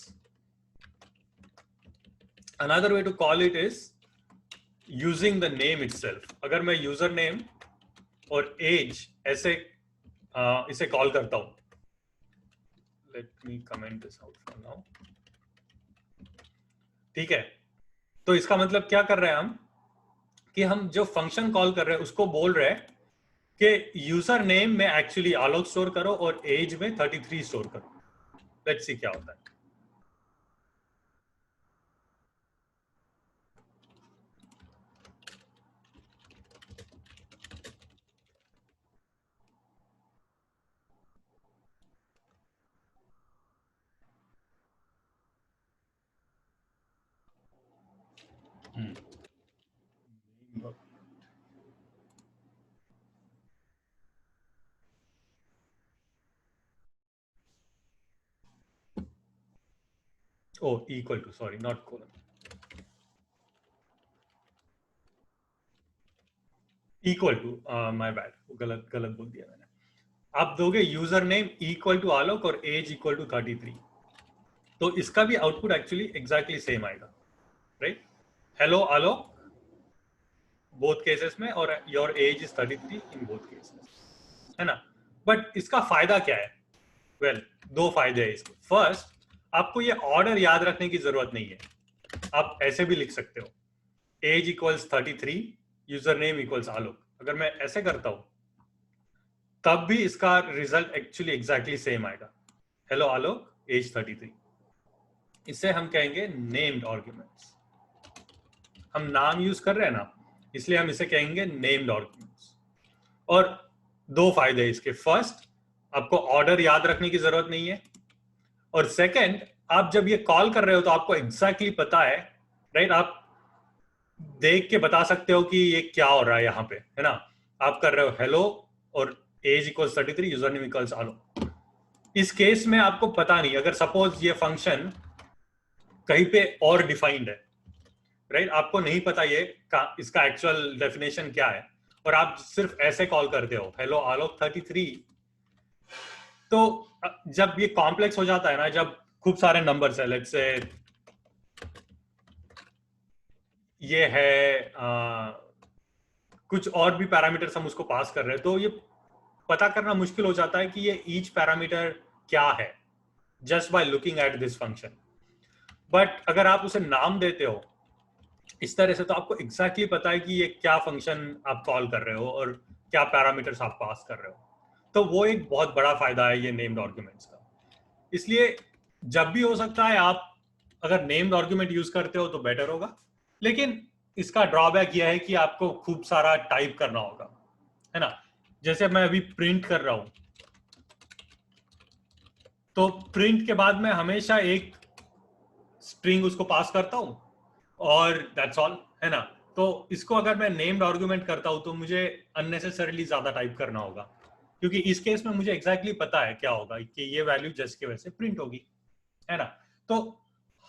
Another way to call it is using the name itself. अगर मैं यूजर नेम और एज ऐसे इसे कॉल करता हूं, let me comment this out for now. ठीक है? तो इसका मतलब क्या कर रहे हैं हम, कि हम जो फंक्शन कॉल कर रहे हैं उसको बोल रहे हैं कि यूजर नेम में एक्चुअली आलोक स्टोर करो और एज में 33 स्टोर करो। लेट्स सी क्या होता है। Oh, equal to, sorry, not colon. Equal to, my bad, गलत गलत बोल दिया मैंने। आप दोगे user name equal to Alok और एज इक्वल टू 33, तो इसका भी आउटपुट एक्चुअली एग्जैक्टली सेम आएगा, right? Hello Alok both cases में, और your age is 33 in both cases, है ना? बट इसका फायदा क्या है? वेल, 2 फायदे हैं इसके। फर्स्ट, आपको ये ऑर्डर याद रखने की जरूरत नहीं है, आप ऐसे भी लिख सकते हो, age equals 33, user name equals Alok. अगर मैं ऐसे करता हूं तब भी इसका रिजल्ट एक्चुअली एग्जैक्टली सेम आएगा, हेलो आलोक एज 33। इसे हम कहेंगे नेम्ड आर्ग्यूमेंट्स। हम नाम यूज कर रहे हैं ना, इसलिए हम इसे कहेंगे नेम्ड आर्ग्यूमेंट्स। और 2 फायदे इसके। फर्स्ट, आपको ऑर्डर याद रखने की जरूरत नहीं है, और सेकंड, आप जब ये कॉल कर रहे हो तो आपको एग्जैक्टली पता है, राइट? आप देख के बता सकते हो कि ये क्या हो रहा है यहाँ पे, है ना? आप कर रहे हो हेलो और age equals 33, user name equals Alok. इस केस में आपको पता नहीं, अगर सपोज ये फंक्शन कहीं पे और डिफाइंड है, राइट? आपको नहीं पता ये इसका एक्चुअल डेफिनेशन क्या है, और आप सिर्फ ऐसे कॉल करते हो हेलो आलोक 33। तो जब ये कॉम्प्लेक्स हो जाता है ना, जब खूब सारे नंबर्स है, लेट्स से ये है कुछ और भी पैरामीटर्स हम उसको पास कर रहे हैं, तो ये पता करना मुश्किल हो जाता है कि ये ईच पैरामीटर क्या है just by looking at this function. But अगर आप उसे नाम देते हो इस तरह से, तो आपको एग्जैक्टली पता है कि ये क्या फंक्शन आप कॉल कर रहे हो और क्या पैरामीटर्स आप पास कर रहे हो। तो वो एक बहुत बड़ा फायदा है ये नेम्ड आर्गुमेंट्स का। इसलिए जब भी हो सकता है आप अगर नेम्ड आर्गुमेंट यूज करते हो तो बेटर होगा, लेकिन इसका ड्रॉबैक यह है कि आपको खूब सारा टाइप करना होगा, है ना? जैसे मैं अभी प्रिंट कर रहा हूं, तो प्रिंट के बाद मैं हमेशा एक स्ट्रिंग उसको पास करता हूं और दैट्स ऑल, है ना? तो इसको अगर मैं नेम्ड आर्गुमेंट करता हूं तो मुझे अननेसेसरीली ज्यादा टाइप करना होगा, क्योंकि इस केस में मुझे एग्जैक्टली पता है क्या होगा कि ये वैल्यू जस्ट के वैसे प्रिंट होगी, है ना? तो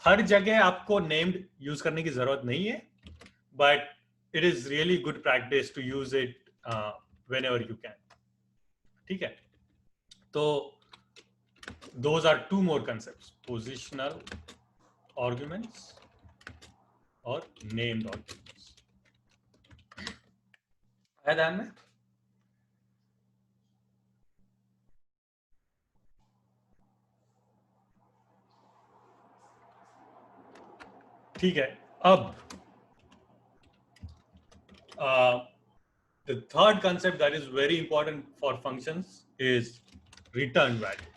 हर जगह आपको नेम्ड यूज करने की जरूरत नहीं है, but it is really good practice to use it whenever you can. ठीक है, तो those are two more concepts, positional arguments और named arguments। आया ध्यान में? ठीक है, अब the third concept that is very important for functions is return value।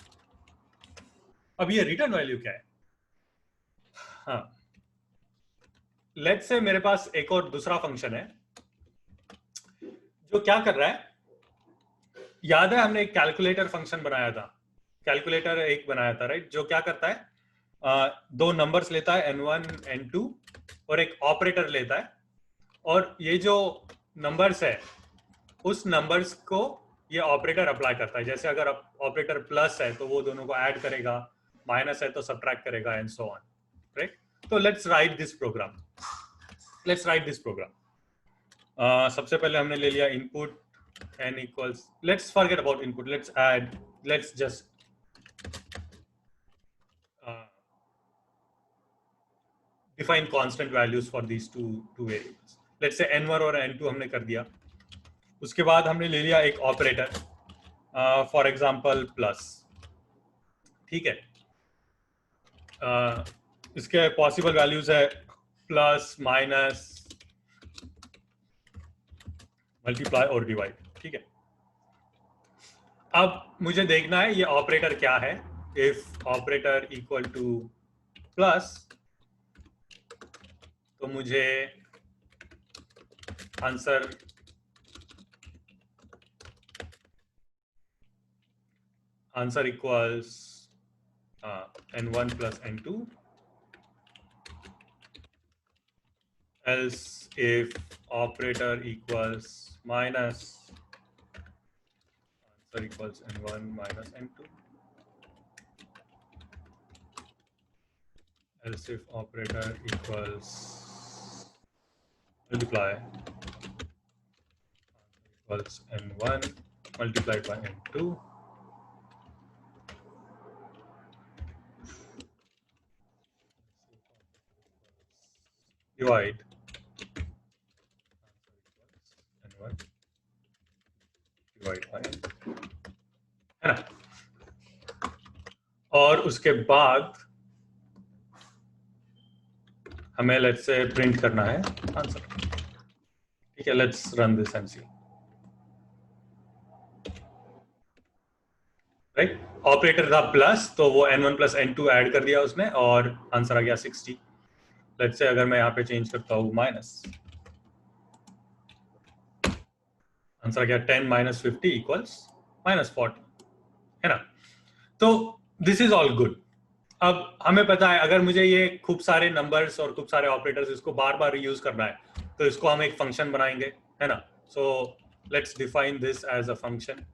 अब ये return value क्या है? हाँ, लेट्स से मेरे पास एक और दूसरा फंक्शन है जो क्या कर रहा है। याद है हमने एक कैलकुलेटर फंक्शन बनाया था, कैलकुलेटर एक बनाया था, राइट? जो क्या करता है, दो नंबर्स लेता है n1 n2 और एक ऑपरेटर लेता है, और ये जो नंबर्स है उस नंबर्स को ये ऑपरेटर अप्लाई करता है। जैसे अगर ऑपरेटर प्लस है तो वो दोनों को ऐड करेगा, माइनस है तो सब्ट्रैक्ट करेगा, एंड सो ऑन, राइट? तो लेट्स राइट दिस प्रोग्राम। सबसे पहले हमने ले लिया input n equals, let's forget about input, let's just define constant values for these two variables। let's say n1 और n2 हमने कर दिया। उसके बाद हमने ले लिया एक ऑपरेटर, फॉर एग्जांपल प्लस। ठीक है, इसके पॉसिबल वैल्यूज है प्लस, माइनस, मल्टीप्लाई और डिवाइड। ठीक है, अब मुझे देखना है ये ऑपरेटर क्या है। If operator equal two plus तो मुझे answer equals n1 plus n2, else if operator equals minus, answer equals n1 minus n2, else if operator equals multiply, equals n1 multiplied by n2, divide, n1 divide by n2, है ना? और उसके बाद हमें लेट्स से प्रिंट करना है आंसर। ठीक है, let's run this and see, right? Operator था प्लस, तो वो n1 प्लस n2 ऐड कर दिया उसने और आंसर आ गया 60। लेट्स से अगर मैं यहाँ पे चेंज करता हूँ माइनस, आंसर आ गया 10 माइनस 50 इक्वल्स माइनस 40, है ना? तो दिस इज ऑल गुड। अब हमें पता है अगर मुझे ये खूब सारे नंबर्स और खूब सारे ऑपरेटर्स इसको बार बार यूज करना है तो इसको हम एक फंक्शन बनाएंगे, है ना? So let's define this as a function.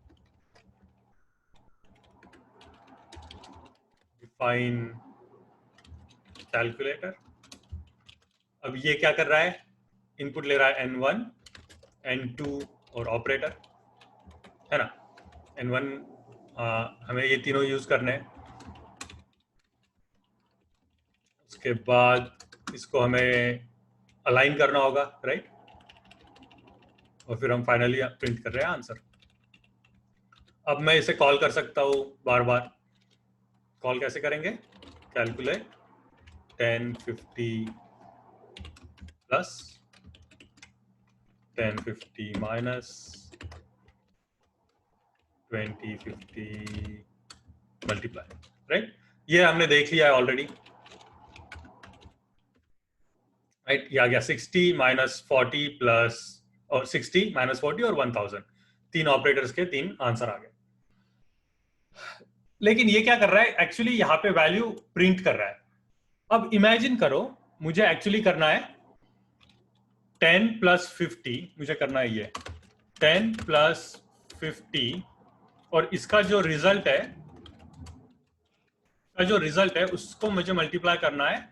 Define calculator. अब ये क्या कर रहा है, इनपुट ले रहा है n1, n2 और ऑपरेटर, है ना। n1 हमें ये तीनों यूज करने हैं। उसके बाद इसको हमें अलाइन करना होगा, राइट। और फिर हम फाइनली प्रिंट कर रहे हैं आंसर। अब मैं इसे कॉल कर सकता हूँ बार बार। कॉल कैसे करेंगे, calculate 1050 plus 1050 minus 2050 multiply, right. ये हमने देख लिया है ऑलरेडी, राइट। ये आ गया 60 माइनस 40 प्लस, और 60 माइनस 40 और 1000, तीन ऑपरेटर्स के तीन आंसर आ गए। लेकिन ये क्या कर रहा है, एक्चुअली यहाँ पे वैल्यू प्रिंट कर रहा है। अब इमेजिन करो मुझे एक्चुअली करना है 10 प्लस 50, मुझे करना है ये 10 प्लस 50, और इसका जो रिजल्ट है उसको मुझे मल्टीप्लाई करना है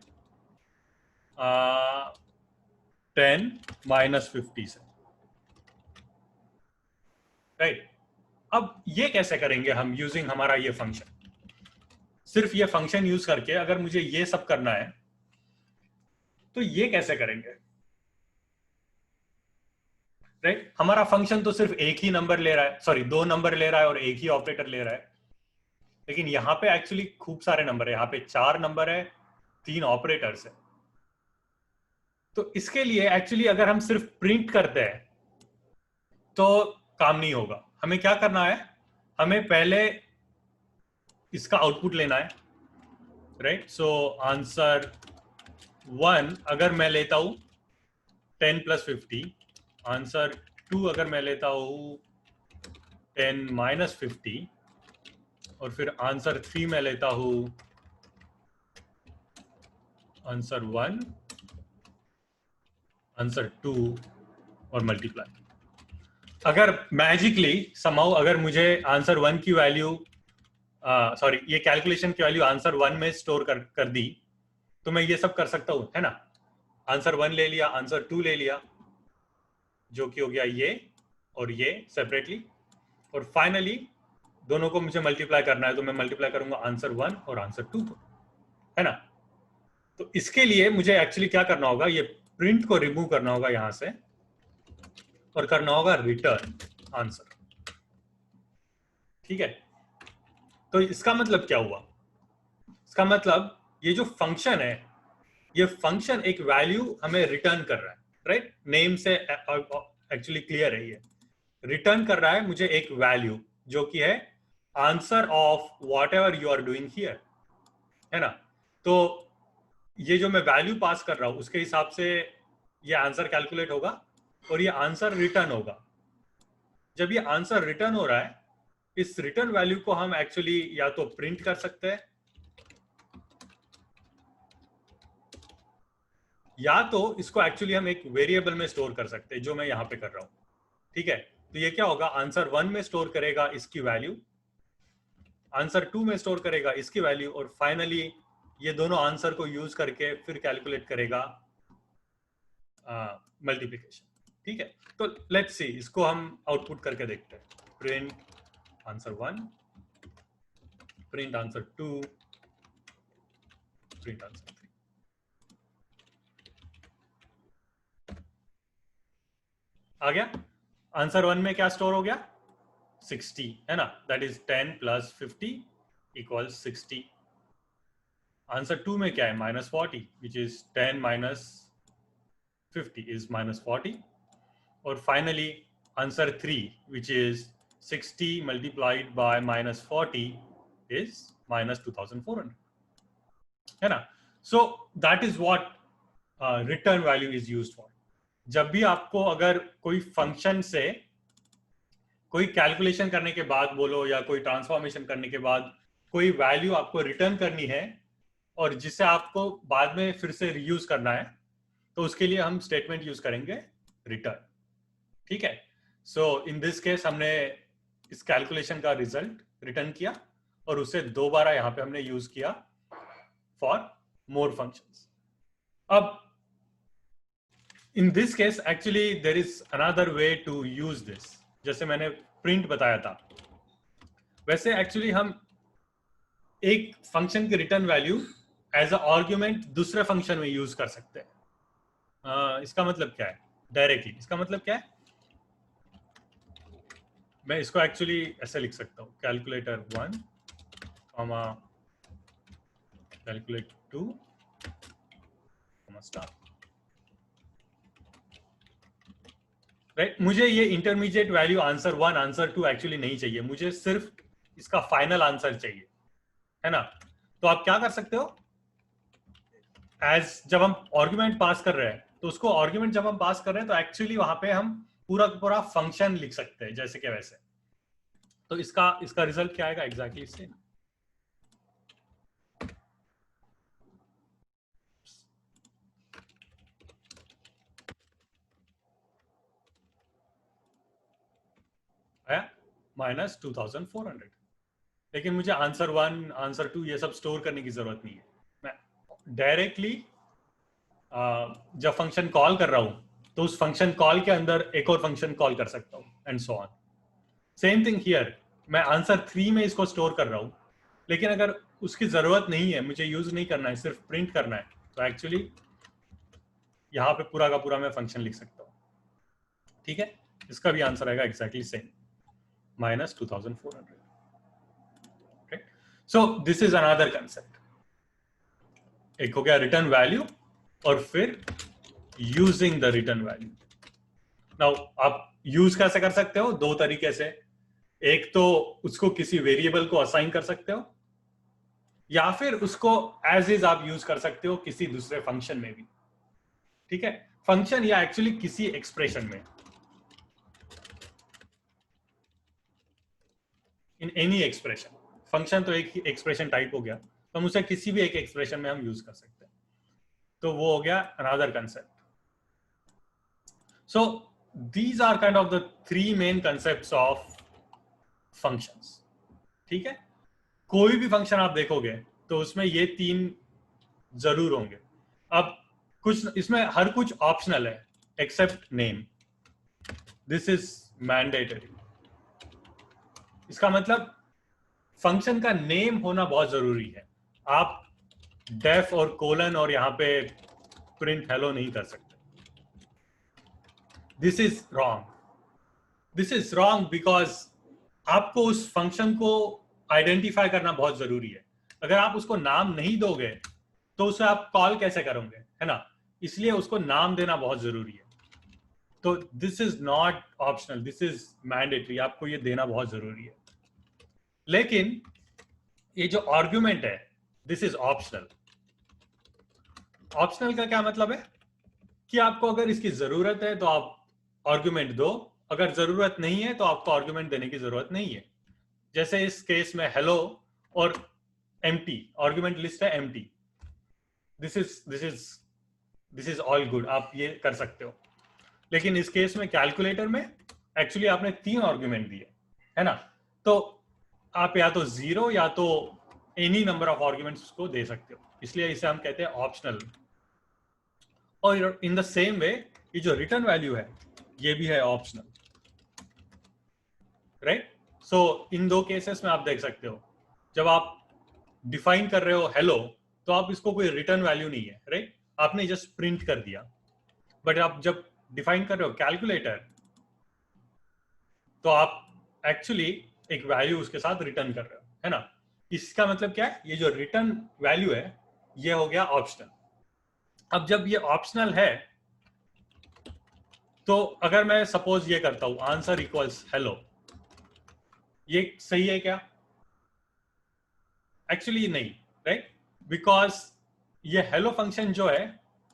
10 माइनस 50 से, राइट। अब ये कैसे करेंगे हम, यूजिंग हमारा ये फंक्शन। सिर्फ ये फंक्शन यूज करके अगर मुझे ये सब करना है तो ये कैसे करेंगे, राइट। हमारा फंक्शन तो सिर्फ एक ही नंबर ले रहा है, सॉरी 2 नंबर ले रहा है और एक ही ऑपरेटर ले रहा है। लेकिन यहाँ पे एक्चुअली खूब सारे नंबर है, यहाँ पे 4 नंबर है, 3 ऑपरेटर्स है। तो इसके लिए एक्चुअली अगर हम सिर्फ प्रिंट करते हैं तो काम नहीं होगा। हमें क्या करना है, हमें पहले इसका आउटपुट लेना है, राइट। सो आंसर 1 अगर मैं लेता हूं 10 प्लस 50, आंसर 2 अगर मैं लेता हूं 10 माइनस 50, और फिर आंसर 3 मैं लेता हूं आंसर 1, आंसर 2 और मल्टीप्लाई। अगर मैजिकली समहाउ अगर मुझे आंसर 1 की वैल्यू, सॉरी ये कैलकुलेशन की वैल्यू आंसर 1 में स्टोर कर दी, तो मैं ये सब कर सकता हूं, है ना। आंसर 1 ले लिया, आंसर 2 ले लिया, जो कि हो गया ये और ये सेपरेटली, और फाइनली दोनों को मुझे मल्टीप्लाई करना है, तो मैं मल्टीप्लाई करूंगा आंसर 1 और आंसर 2 को, है ना। तो इसके लिए मुझे एक्चुअली क्या करना होगा, ये प्रिंट को रिमूव करना होगा यहां से और करना होगा रिटर्न आंसर, ठीक है। तो इसका मतलब क्या हुआ, इसका मतलब ये जो फंक्शन है, ये फंक्शन एक वैल्यू हमें रिटर्न कर रहा है, राइट। नेम से एक्चुअली क्लियर है, ये रिटर्न कर रहा है मुझे एक वैल्यू जो कि है answer of whatever you are doing here, है ना। तो ये जो मैं वैल्यू पास कर रहा हूं उसके हिसाब से ये आंसर कैलकुलेट होगा और ये आंसर रिटर्न होगा। जब ये आंसर रिटर्न हो रहा है, इस रिटर्न वैल्यू को हम एक्चुअली या तो प्रिंट कर सकते हैं या तो इसको एक्चुअली हम एक वेरिएबल में स्टोर कर सकते हैं, जो मैं यहां पे कर रहा हूं, ठीक है। तो ये क्या होगा, आंसर 1 में स्टोर करेगा इसकी वैल्यू, आंसर 2 में स्टोर करेगा इसकी वैल्यू, और फाइनली ये दोनों आंसर को यूज करके फिर कैलकुलेट करेगा मल्टीप्लिकेशन, ठीक है। तो लेट्स सी, इसको हम आउटपुट करके देखते हैं। Print answer 1, print answer 2, print answer 3। आ गया। आंसर 1 में क्या स्टोर हो गया, 60, है ना। That is 10 plus 50 equals 60। Answer 2 में क्या है, -40, विच इज 10 माइनस 50 is -40, और finally answer 3 which is 60 multiplied by -40 is -2400, है ना। So that is what return value is used for. जब भी आपको अगर कोई फंक्शन से कोई कैलकुलेशन करने के बाद बोलो या कोई ट्रांसफॉर्मेशन करने के बाद कोई वैल्यू आपको रिटर्न करनी है और जिसे आपको बाद में फिर से रीयूज करना है, तो उसके लिए हम स्टेटमेंट यूज करेंगे रिटर्न, ठीक है। सो इन दिस केस हमने इस कैलकुलेशन का रिजल्ट रिटर्न किया और उसे दोबारा यहाँ पे हमने यूज किया फॉर more functions. अब in this case actually there is another way to use this. जैसे मैंने print बताया था, वैसे actually हम एक फंक्शन की return value as a argument दूसरे फंक्शन में यूज कर सकते हैं. इसका मतलब क्या है डायरेक्टली? इसका मतलब क्या है, मैं इसको एक्चुअली ऐसे लिख सकता हूँ, calculator 1 comma calculate 2 comma star. Right, मुझे ये intermediate value answer 1 answer 2 actually नहीं चाहिए, मुझे सिर्फ इसका फाइनल आंसर चाहिए, है ना. तो आप क्या कर सकते हो, एज जब हम आर्गुमेंट पास कर रहे हैं तो उसको आर्गुमेंट जब हम पास कर रहे हैं तो एक्चुअली वहां पे हम पूरा पूरा फंक्शन लिख सकते हैं जैसे कि वैसे. तो इसका रिजल्ट क्या आएगा एग्जैक्टली इससे. आया -2400. लेकिन मुझे आंसर 1 आंसर 2 ये सब स्टोर करने की जरूरत नहीं है. मैं डायरेक्टली जब फंक्शन कॉल कर रहा हूं तो उस फंक्शन कॉल के अंदर एक और फंक्शन कॉल कर सकता हूं and so on. Same thing here, मैं आंसर 3 में इसको स्टोर कर रहा हूं, लेकिन अगर उसकी जरूरत नहीं है, मुझे यूज नहीं करना है, सिर्फ प्रिंट करना है, तो एक्चुअली यहां पे पूरा का पूरा मैं फंक्शन लिख सकता हूं. ठीक है, इसका भी आंसर आएगा exactly same, -2400. So this is another concept. एक हो गया रिटर्न वैल्यू और फिर using the return value. Now आप यूज कैसे कर सकते हो, दो तरीके से. एक तो उसको किसी वेरिएबल को असाइन कर सकते हो, या फिर उसको एज इज आप यूज कर सकते हो किसी दूसरे फंक्शन में भी. ठीक है, फंक्शन या एक्चुअली किसी एक्सप्रेशन में, इन एनी एक्सप्रेशन. फंक्शन तो एक एक्सप्रेशन टाइप हो गया, तो हम उसे किसी भी एक एक्सप्रेशन में हम यूज कर सकते हैं. तो वो हो गया another concept. So these are kind of the three main concepts of functions. ठीक है, कोई भी फंक्शन आप देखोगे तो उसमें ये 3 जरूर होंगे. अब कुछ इसमें हर कुछ ऑप्शनल है except name. This is mandatory. इसका मतलब फंक्शन का नेम होना बहुत जरूरी है. आप डेफ और कोलन और यहां पे प्रिंट हेलो नहीं कर सकते. This is wrong. This is wrong because आपको उस फंक्शन को आइडेंटिफाई करना बहुत जरूरी है. अगर आप उसको नाम नहीं दोगे तो उसे आप कॉल कैसे करोगे, है ना. इसलिए उसको नाम देना बहुत जरूरी है. तो this is not optional, this is mandatory. आपको ये देना बहुत जरूरी है. लेकिन ये जो आर्ग्यूमेंट है दिस इज ऑप्शनल. ऑप्शनल का क्या मतलब है कि आपको अगर इसकी जरूरत है तो आप आर्ग्यूमेंट दो, अगर जरूरत नहीं है तो आपको आर्ग्यूमेंट देने की जरूरत नहीं है. जैसे इस केस में हेलो और एम्प्टी, आर्ग्यूमेंट लिस्ट है empty. This is all good, आप ये कर सकते हो. लेकिन इस केस में कैलकुलेटर में एक्चुअली आपने 3 आर्ग्यूमेंट दिए, है ना. तो आप या तो 0 या तो एनी नंबर ऑफ आर्ग्यूमेंट्स को दे सकते हो, इसलिए इसे हम कहते हैं ऑप्शनल. और इन द सेम वे ये जो रिटर्न वैल्यू है ये भी है ऑप्शनल. राइट. सो इन 2 केसेस में आप देख सकते हो, जब आप डिफाइन कर रहे हो हेलो तो आप इसको कोई रिटर्न वैल्यू नहीं है, राइट. आपने जस्ट प्रिंट कर दिया. बट आप जब डिफाइन कर रहे हो कैलकुलेटर तो आप एक्चुअली एक वैल्यू उसके साथ रिटर्न कर रहे हो, है ना. इसका मतलब क्या है, ये जो रिटर्न वैल्यू है ये हो गया ऑप्शनल. अब जब ये ऑप्शनल है तो अगर मैं सपोज ये करता हूं आंसर इक्वल्स हेलो, ये सही है क्या? एक्चुअली नहीं, राइट. बिकॉज ये हेलो फंक्शन जो है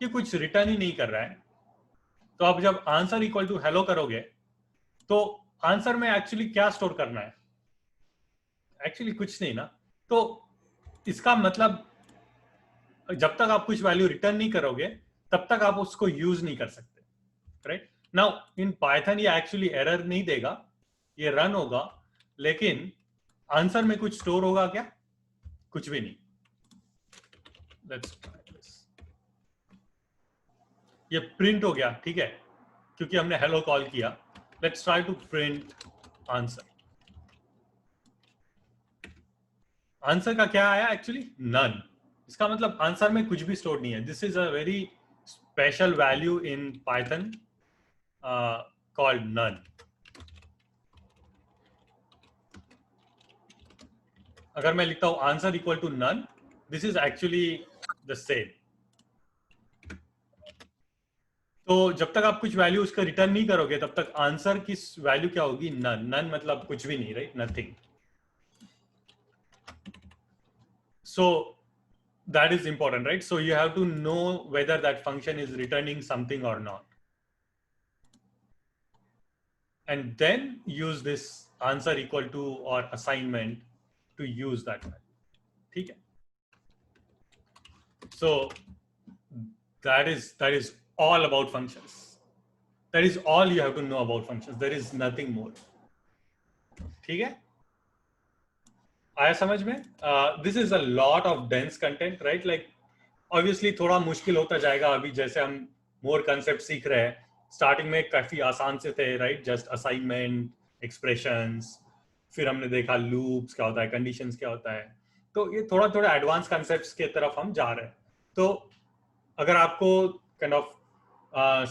ये कुछ रिटर्न ही नहीं कर रहा है. तो अब जब आंसर इक्वल टू हेलो करोगे तो आंसर में एक्चुअली क्या स्टोर करना है? एक्चुअली कुछ नहीं ना. तो इसका मतलब जब तक आप कुछ वैल्यू रिटर्न नहीं करोगे तब तक आप उसको यूज नहीं कर सकते, राइट. नाउ इन पाइथन ये एक्चुअली एरर नहीं देगा, ये रन होगा, लेकिन आंसर में कुछ स्टोर होगा क्या? कुछ भी नहीं. लेट्स ये प्रिंट हो गया, ठीक है, क्योंकि हमने हेलो कॉल किया. Let's try to print answer. Answer का क्या आया एक्चुअली? नन. इसका मतलब आंसर में कुछ भी स्टोर नहीं है. This is a very special value in Python called none. अगर मैं लिखता हूं answer equal to none, this is actually the same. तो जब तक आप कुछ वैल्यू उसका रिटर्न नहीं करोगे तब तक आंसर की वैल्यू क्या होगी? नन. नन मतलब कुछ भी नहीं, right? Nothing. So that is important, right? So you have to know whether that function is returning something or not, and then use this answer equal to or assignment to use that value. ठीक है? So that is all about functions. That is all you have to know about functions. There is nothing more. ठीक है? आया समझ में? This is a lot of dense content, right? Like obviously थोड़ा मुश्किल होता जाएगा अभी जैसे हम more concept सीख रहे हैं. स्टार्टिंग में काफी आसान से थे, राइट? जस्ट असाइनमेंट, एक्सप्रेशंस, फिर हमने देखा लूप्स क्या होता है, कंडीशंस क्या होता है. तो ये थोड़ा थोड़ा एडवांस कॉन्सेप्ट्स के तरफ हम जा रहे हैं. तो अगर आपको काइंड ऑफ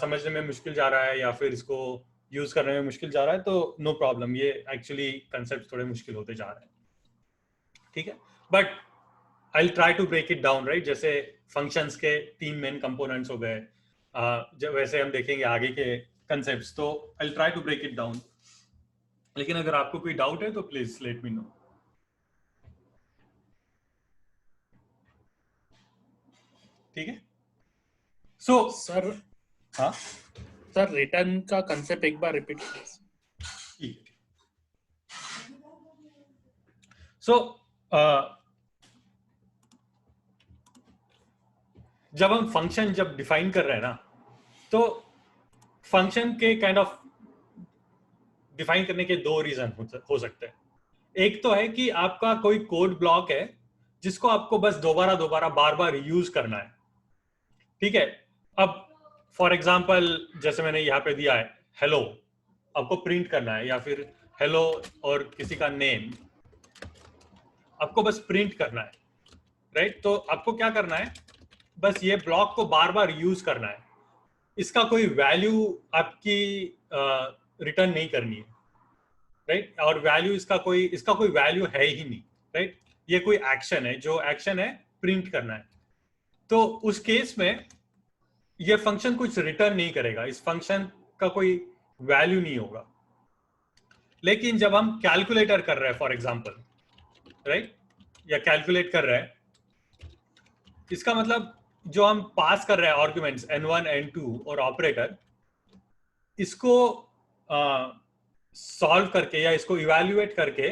समझने में मुश्किल जा रहा है या फिर इसको यूज करने में मुश्किल जा रहा है तो नो प्रॉब्लम. ये एक्चुअली कॉन्सेप्ट थोड़े मुश्किल होते जा रहे हैं, ठीक है? But I try to break it down, right? जैसे फंक्शंस के 3 मेन कंपोनेंट्स हो गए, जब वैसे हम देखेंगे आगे के कंसेप्ट्स. तो I try to break it down. लेकिन अगर आपको कोई डाउट है तो प्लीज लेट मी नो. ठीक है? सो सर हाँ सर रिटर्न का कंसेप्ट एक बार रिपीट कीजिए. ठीक. सो जब हम फंक्शन जब डिफाइन कर रहे हैं ना, तो फंक्शन के काइंड ऑफ डिफाइन करने के 2 रीजन हो सकते हैं. एक तो है कि आपका कोई कोड ब्लॉक है जिसको आपको बस दोबारा दोबारा बार बार यूज करना है, ठीक है? अब फॉर एग्जांपल जैसे मैंने यहाँ पे दिया है हेलो, आपको प्रिंट करना है, या फिर हेलो और किसी का नेम आपको बस प्रिंट करना है, राइट? तो आपको क्या करना है? बस ये ब्लॉक को बार बार यूज करना है. इसका कोई वैल्यू आपकी रिटर्न नहीं करनी है, राइट? और वैल्यू इसका कोई वैल्यू है ही नहीं, राइट? ये कोई एक्शन है, जो एक्शन है प्रिंट करना है. तो उस केस में ये फंक्शन कुछ रिटर्न नहीं करेगा, इस फंक्शन का कोई वैल्यू नहीं होगा. लेकिन जब हम कैलकुलेटर कर रहे हैं फॉर एग्जांपल, राइट, या कैलकुलेट कर रहे हैं, इसका मतलब जो हम पास कर रहे हैं आर्गुमेंट्स n1 n2 और ऑपरेटर, इसको सॉल्व करके या इसको इवैल्यूएट करके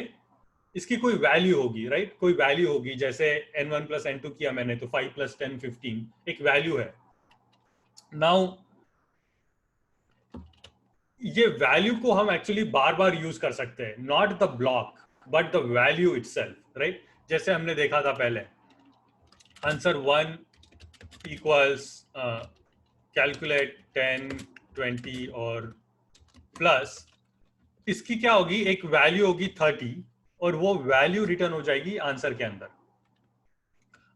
इसकी कोई वैल्यू होगी, राइट? कोई वैल्यू होगी. जैसे n1 प्लस n2 किया मैंने तो 5 प्लस 10 15 एक वैल्यू है. नाउ ये वैल्यू को हम एक्चुअली बार बार यूज कर सकते हैं, not the block but the value itself, right? जैसे हमने देखा था पहले, आंसर 1 इक्वल्स कैलकुलेट 10 20 और प्लस इसकी क्या होगी, एक वैल्यू होगी 30 और वो वैल्यू रिटर्न हो जाएगी आंसर के अंदर.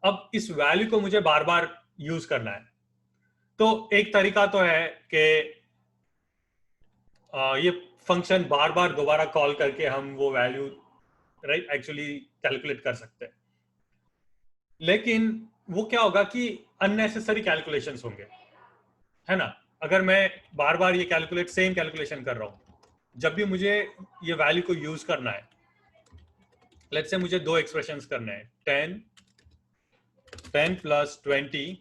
अब इस वैल्यू को मुझे बार बार यूज करना है. तो एक तरीका तो है कि ये फंक्शन बार बार दोबारा कॉल करके हम वो वैल्यू, राइट, एक्चुअली कैलकुलेट कर सकते हैं. लेकिन वो क्या होगा कि अननेसेसरी कैलकुलेशंस होंगे, है ना? अगर मैं बार बार ये सेम कैलकुलेशन कर रहा हूं, जब भी मुझे ये वैल्यू को यूज करना है, लेट्स से मुझे 2 एक्सप्रेशंस करने हैं, 10 प्लस 20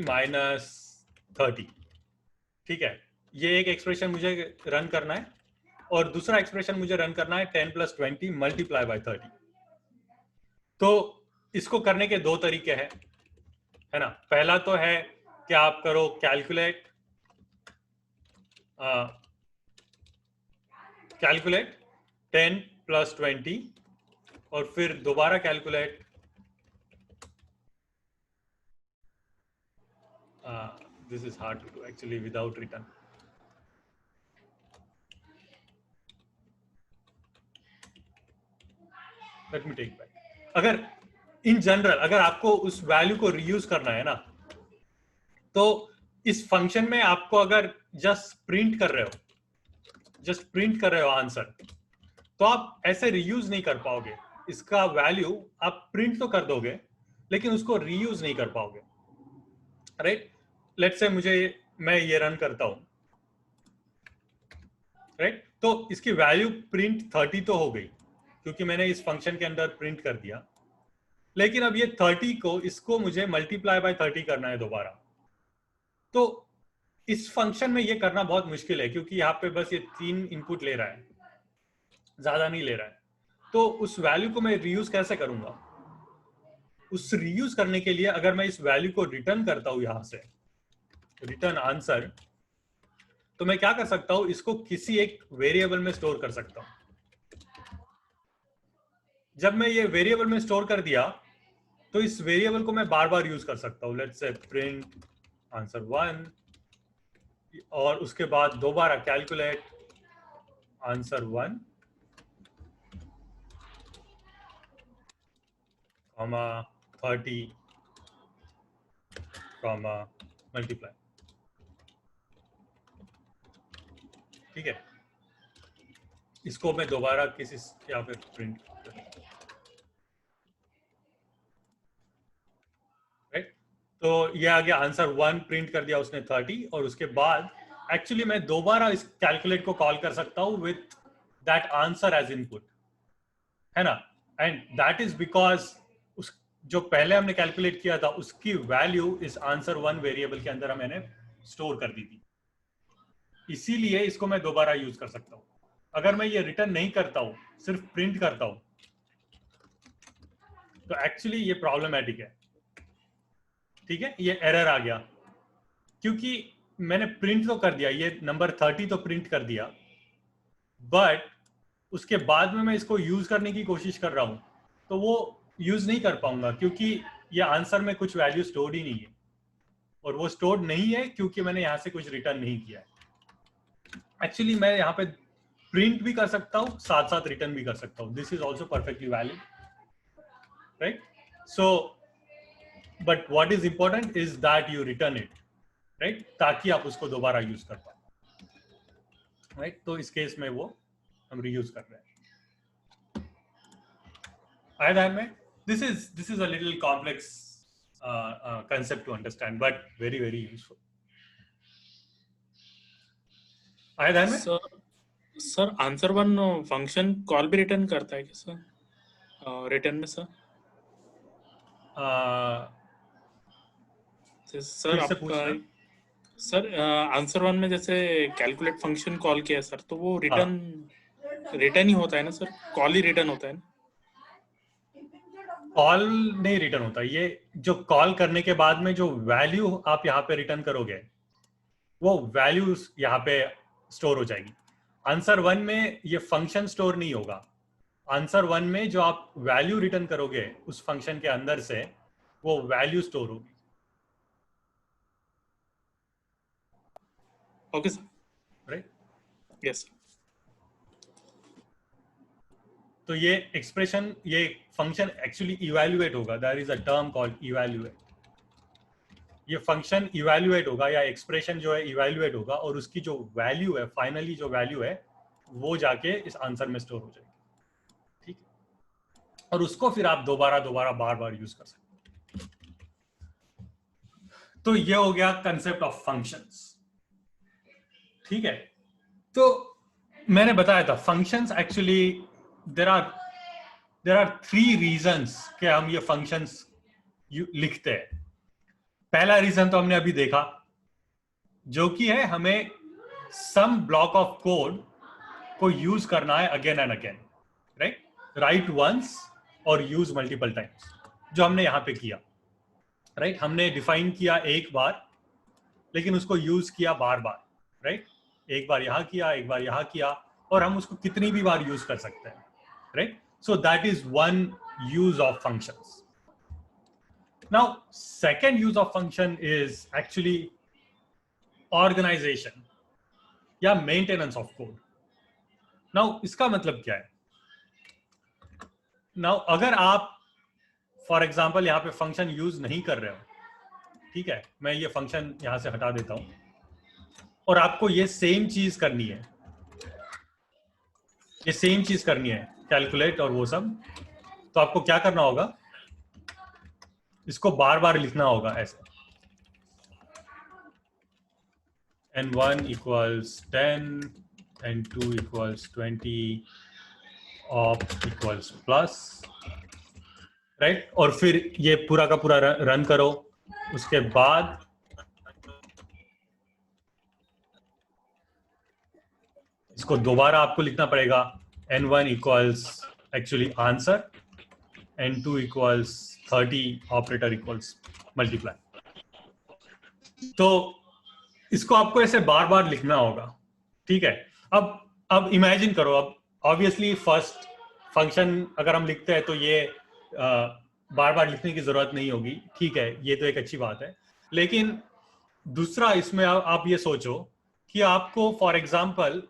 माइनस 30, ठीक है? ये एक एक्सप्रेशन मुझे रन करना है और दूसरा एक्सप्रेशन मुझे रन करना है 10 प्लस 20 मल्टीप्लाई बाय 30. तो इसको करने के 2 तरीके हैं, है ना? पहला तो है कि आप करो कैलकुलेट 10 प्लस 20 और फिर दोबारा calculate This is hard to do actually without return. Let me take back. अगर in general अगर आपको उस वैल्यू को रीयूज करना है ना, तो इस फंक्शन में आपको अगर जस्ट प्रिंट कर रहे हो आंसर, तो आप ऐसे रीयूज नहीं कर पाओगे. इसका वैल्यू आप प्रिंट तो कर दोगे लेकिन उसको रीयूज नहीं कर पाओगे. राइट, लेट्स से मैं ये रन करता हूं. राइट, तो इसकी वैल्यू प्रिंट 30 तो हो गई क्योंकि मैंने इस फंक्शन के अंदर प्रिंट कर दिया. लेकिन अब ये 30 को इसको मुझे मल्टीप्लाई बाय 30 करना है दोबारा. तो इस फंक्शन में ये करना बहुत मुश्किल है क्योंकि यहाँ पे बस ये 3 इनपुट ले रहा है, ज्यादा नहीं ले रहा है. तो उस वैल्यू को मैं रीयूज कैसे करूंगा? उस रीयूज करने के लिए अगर मैं इस वैल्यू को रिटर्न करता हूं, यहां से रिटर्न आंसर, तो मैं क्या कर सकता हूं, इसको किसी एक वेरिएबल में स्टोर कर सकता हूं. जब मैं ये वेरिएबल में स्टोर कर दिया तो इस वेरिएबल को मैं बार बार यूज कर सकता हूं. लेट्स से प्रिंट आंसर 1 और उसके बाद दोबारा calculate answer 1 comma 30 comma multiply. ठीक है, इसको मैं दोबारा किसी या फिर प्रिंट. राइट, तो ये आ गया आंसर 1 प्रिंट कर दिया उसने 30 और उसके बाद एक्चुअली मैं दोबारा इस कैलकुलेट को कॉल कर सकता हूं with that answer as input, है ना. एंड दैट इज बिकॉज उस जो पहले हमने कैलकुलेट किया था उसकी वैल्यू इस आंसर 1 वेरिएबल के अंदर मैंने स्टोर कर दी थी, इसीलिए इसको मैं दोबारा यूज कर सकता हूं. अगर मैं ये रिटर्न नहीं करता हूं, सिर्फ प्रिंट करता हूं, तो एक्चुअली ये प्रॉब्लमैटिक है. ठीक है, ये एरर आ गया क्योंकि मैंने प्रिंट तो कर दिया, ये नंबर 30 तो प्रिंट कर दिया, बट उसके बाद में मैं इसको यूज करने की कोशिश कर रहा हूं तो वो यूज नहीं कर पाऊंगा क्योंकि ये आंसर में कुछ वैल्यू स्टोर्ड ही नहीं है. और वो स्टोर्ड नहीं है क्योंकि मैंने यहां से कुछ रिटर्न नहीं किया है. एक्चुअली मैं यहाँ पे प्रिंट भी कर सकता हूँ, साथ साथ रिटर्न भी कर सकता हूँ. This is also perfectly valid. Right, so but what is important is that you return it, right, ताकि आप उसको दोबारा यूज कर पाए. राइट, तो इस केस में वो हम रीयूज कर रहे हैं. आया ध्यान में? This is a little complex concept to understand but very very useful. आया ध्यान में? सर आंसर 1 फंक्शन कॉल भी रिटर्न करता है क्या सर रिटर्न में? सर सर आपका सर आंसर 1 में जैसे कैलकुलेट फंक्शन कॉल किया सर, तो वो रिटर्न ही होता है ना सर? कॉल ही रिटर्न होता है ना? कॉल नहीं रिटर्न होता. ये जो कॉल करने के बाद में जो वैल्यू आप यहाँ पे रिटर्न करोगे वो वैल्यू यहाँ पे स्टोर हो जाएगी. आंसर 1 में ये फंक्शन स्टोर नहीं होगा. आंसर 1 में जो आप वैल्यू रिटर्न करोगे उस फंक्शन के अंदर से वो वैल्यू स्टोर होगी. Okay sir. Right, yes. तो ये एक्सप्रेशन, ये फंक्शन एक्चुअली इवैल्यूएट होगा. There is a term called evaluate. ये फंक्शन इवैल्यूएट होगा या एक्सप्रेशन जो है इवैल्यूएट होगा और उसकी जो वैल्यू है, फाइनली जो वैल्यू है वो जाके इस आंसर में स्टोर हो जाएगी. ठीक है, और उसको फिर आप दोबारा बार बार यूज कर सकते हैं. तो ये हो गया कंसेप्ट ऑफ फंक्शंस. ठीक है, तो मैंने बताया था functions actually there are 3 reasons कि हम ये functions लिखते हैं. पहला रीजन तो हमने अभी देखा, जो कि है हमें some block of code को यूज करना है again and again, right? Write once और use multiple times, जो हमने यहां पे किया. right? हमने डिफाइन किया एक बार लेकिन उसको यूज किया बार बार. right? एक बार यहां किया, एक बार यहां किया, और हम उसको कितनी भी बार यूज कर सकते हैं. Right? So that is one use of functions. Now, second use of function is actually organization या maintenance of code. Now, इसका मतलब क्या है? Now, अगर आप फॉर एग्जाम्पल यहाँ पे फंक्शन यूज नहीं कर रहे हो, ठीक है, मैं ये फंक्शन यहां से हटा देता हूं, और आपको ये सेम चीज करनी है, ये सेम चीज करनी है, कैलकुलेट और वो सब, तो आपको क्या करना होगा? इसको बार बार लिखना होगा ऐसे, n1 equals 10, n2 equals 20, op equals plus, right? और फिर ये पूरा का पूरा रन करो, उसके बाद इसको दोबारा आपको लिखना पड़ेगा, n1 equals actually answer, n2 equals 30, operator equals multiply. तो इसको आपको ऐसे बार बार लिखना होगा, ठीक है? अब इमेजिन करो, अब ऑब्वियसली फर्स्ट फंक्शन अगर हम लिखते हैं तो ये बार बार लिखने की जरूरत नहीं होगी, ठीक है, ये तो एक अच्छी बात है। लेकिन दूसरा इसमें आप ये सोचो कि आपको फॉर एग्जांपल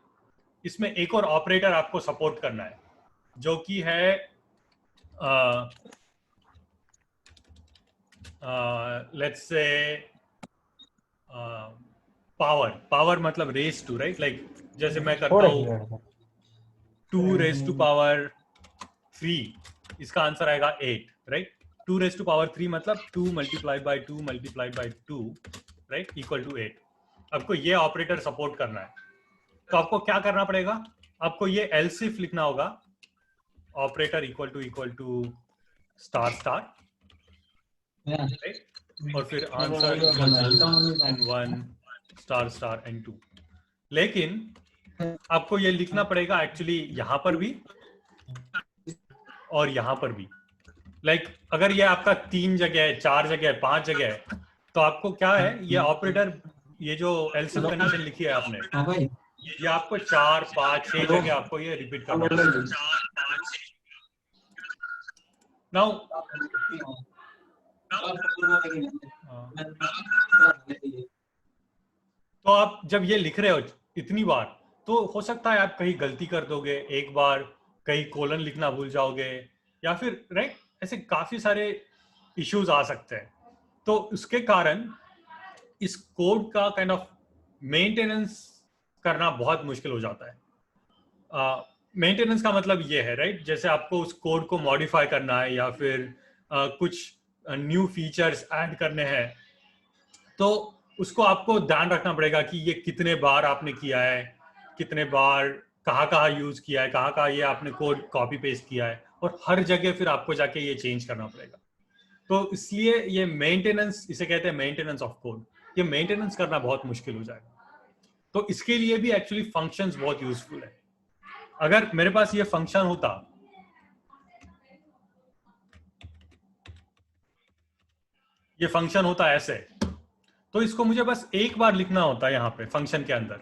इसमें एक और ऑपरेटर आपको सपोर्ट करना है, जो कि है लेट्स से पावर मतलब रेस टू, राइट? लाइक जैसे मैं करता हूँ 2 raised to power 3, इसका आंसर आएगा 8, राइट? 2 raised to power 3 मतलब 2 multiplied by 2 multiplied by 2, राइट, इक्वल टू 8। आपको ये ऑपरेटर सपोर्ट करना है, तो आपको क्या करना पड़ेगा? आपको ये else if लिखना होगा, operator equal to star star, right? और फिर answer n1 star star n2। लेकिन आपको ये लिखना पड़ेगा एक्चुअली यहाँ पर भी और यहाँ पर भी। लाइक अगर ये आपका 3 जगह है, 4 जगह है, 5 जगह है, तो आपको क्या है, ये ऑपरेटर, ये जो एल्स इफ कंडीशन लिखी है आपने, ये आपको 4, 5, 6 जगह आपको ये रिपीट करना पड़ेगा। नाउ तो आप जब ये लिख रहे हो इतनी बार, तो हो सकता है आप कहीं गलती कर दोगे, एक बार कहीं कोलन लिखना भूल जाओगे, या फिर राइट, ऐसे काफी सारे इश्यूज आ सकते हैं। तो उसके कारण इस कोड का काइंड ऑफ मेंटेनेंस करना बहुत मुश्किल हो जाता है। मेंटेनेंस का मतलब ये है, राइट, जैसे आपको उस कोड को मॉडिफाई करना है या फिर कुछ न्यू फीचर्स ऐड करने हैं, तो उसको आपको ध्यान रखना पड़ेगा कि ये कितने बार आपने किया है, कितने बार कहाँ यूज किया है, कहाँ ये आपने कोड कॉपी पेस्ट किया है, और हर जगह फिर आपको जाके ये चेंज करना पड़ेगा। तो इसलिए ये मेंटेनेंस, इसे कहते हैं मेंटेनेंस ऑफ कोड, ये मेंटेनेंस करना बहुत मुश्किल हो जाएगा। तो इसके लिए भी एक्चुअली फंक्शंस बहुत यूजफुल है। अगर मेरे पास ये फंक्शन होता, ये फंक्शन होता ऐसे, तो इसको मुझे बस एक बार लिखना होता है यहाँ पे फंक्शन के अंदर,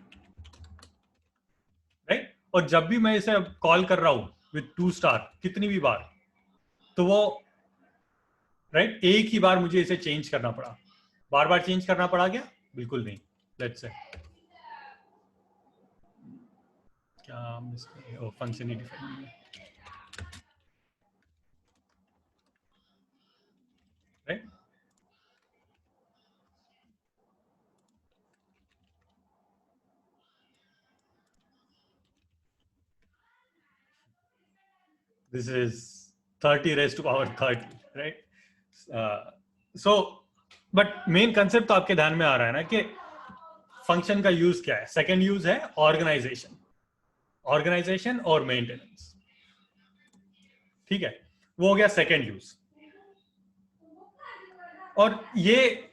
राइट? और जब भी मैं इसे कॉल कर रहा हूं विद 2 स्टार कितनी भी बार, तो वो राइट एक ही बार मुझे इसे चेंज करना पड़ा। बार बार चेंज करना पड़ा क्या? बिल्कुल नहीं। लेट्स से क्या फंक्शन ही डिफाइन नहीं है, right? This is 30 raised to power 30, right? So, but main concept तो आपके ध्यान में आ रहा है ना कि फंक्शन का यूज क्या है। सेकेंड यूज है ऑर्गेनाइजेशन, ऑर्गेनाइजेशन और मेंटेनेंस, ठीक है, वो हो गया सेकेंड यूज। और ये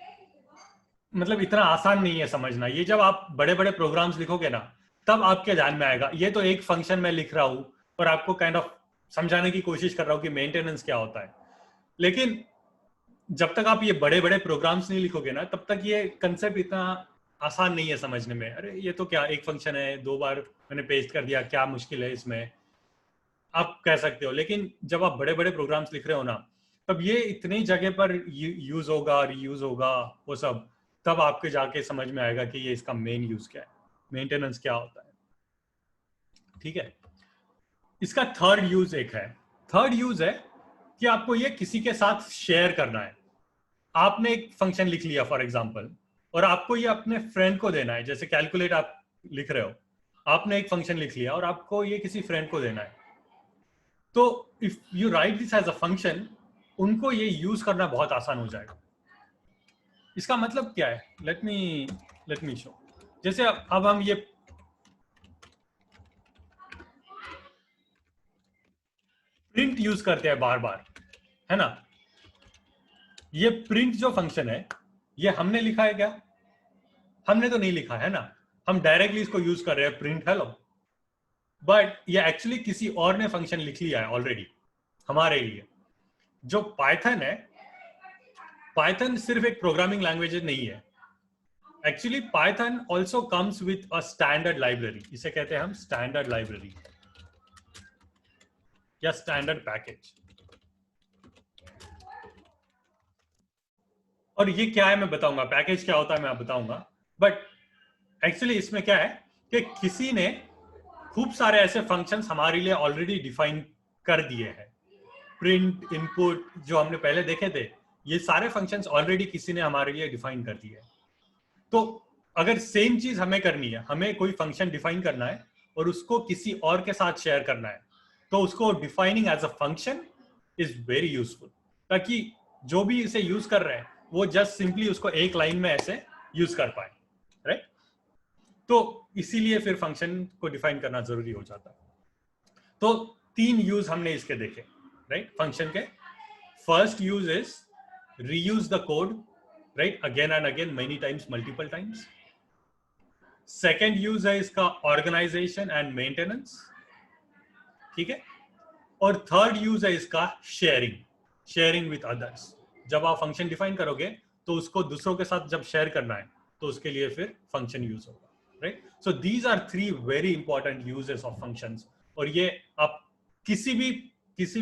मतलब इतना आसान नहीं है समझना, ये जब आप बड़े बड़े प्रोग्राम्स लिखोगे ना, तब आपके ध्यान में आएगा। ये तो एक फंक्शन में लिख रहा हूं और आपको काइंड ऑफ समझाने की कोशिश कर रहा हूं कि मेंटेनेंस क्या होता है, लेकिन जब तक आप ये बड़े बड़े प्रोग्राम्स नहीं लिखोगे ना, तब तक ये कंसेप्ट इतना आसान नहीं है समझने में। अरे ये तो क्या, एक फंक्शन है, 2 बार मैंने पेस्ट कर दिया, क्या मुश्किल है इसमें, आप कह सकते हो। लेकिन जब आप बड़े बड़े प्रोग्राम्स लिख रहे हो ना, तब ये इतनी जगह पर यूज होगा, रीयूज होगा, वो सब, तब आपके जाके समझ में आएगा कि ये इसका मेन यूज क्या है, मेंटेनेंस क्या होता है। ठीक है, इसका थर्ड यूज एक है, थर्ड यूज है कि आपको ये किसी के साथ शेयर करना है। आपने एक फंक्शन लिख लिया फॉर एग्जांपल, और आपको ये अपने फ्रेंड को देना है, जैसे कैलकुलेट आप लिख रहे हो, आपने एक फंक्शन लिख लिया और आपको ये किसी फ्रेंड को देना है। तो if you write this as a function, उनको ये यूज करना बहुत आसान हो जाएगा। इसका मतलब क्या है, लेट मी शो। जैसे अब हम ये प्रिंट यूज करते हैं बार बार, है ना। ये प्रिंट जो फंक्शन है, ये हमने लिखा है क्या? हमने तो नहीं लिखा है ना, हम डायरेक्टली इसको यूज कर रहे हैं, प्रिंट हेलो। बट ये एक्चुअली किसी और ने फंक्शन लिख लिया है ऑलरेडी हमारे लिए। जो पाइथन है, पाइथन सिर्फ एक प्रोग्रामिंग लैंग्वेज नहीं है। Actually Python also comes with a standard library, इसे कहते हैं हम स्टैंडर्ड लाइब्रेरी या स्टैंडर्ड पैकेज। और ये क्या है मैं बताऊंगा, पैकेज क्या होता है मैं बताऊंगा। बट एक्चुअली इसमें क्या है कि किसी ने खूब सारे ऐसे फंक्शंस हमारे लिए ऑलरेडी डिफाइन कर दिए हैं। प्रिंट, इनपुट जो हमने पहले देखे थे, ये सारे फंक्शंस ऑलरेडी किसी ने हमारे लिए डिफाइन कर दिए हैं। तो अगर सेम चीज हमें करनी है, हमें कोई फंक्शन डिफाइन करना है और उसको किसी और के साथ शेयर करना है, तो उसको defining as a function is very useful, ताकि जो भी इसे यूज कर रहे हैं वो जस्ट सिंपली उसको एक लाइन में ऐसे यूज कर पाए, राइट। तो इसीलिए फिर फंक्शन को डिफाइन करना जरूरी हो जाता है। तो 3 यूज हमने इसके देखे, राइट, फंक्शन के। First use is reuse the code, right, again and again, many times, multiple times. Second use है इसका ऑर्गेनाइजेशन एंड मेंटेनेंस, ठीक है। और थर्ड यूज है इसका शेयरिंग, शेयरिंग विथ अदर्स। जब आप फंक्शन डिफाइन करोगे तो उसको दूसरों के साथ जब शेयर करना है तो उसके लिए फिर फंक्शन यूज होगा, right. So these are 3 very important uses of functions. और ये आप किसी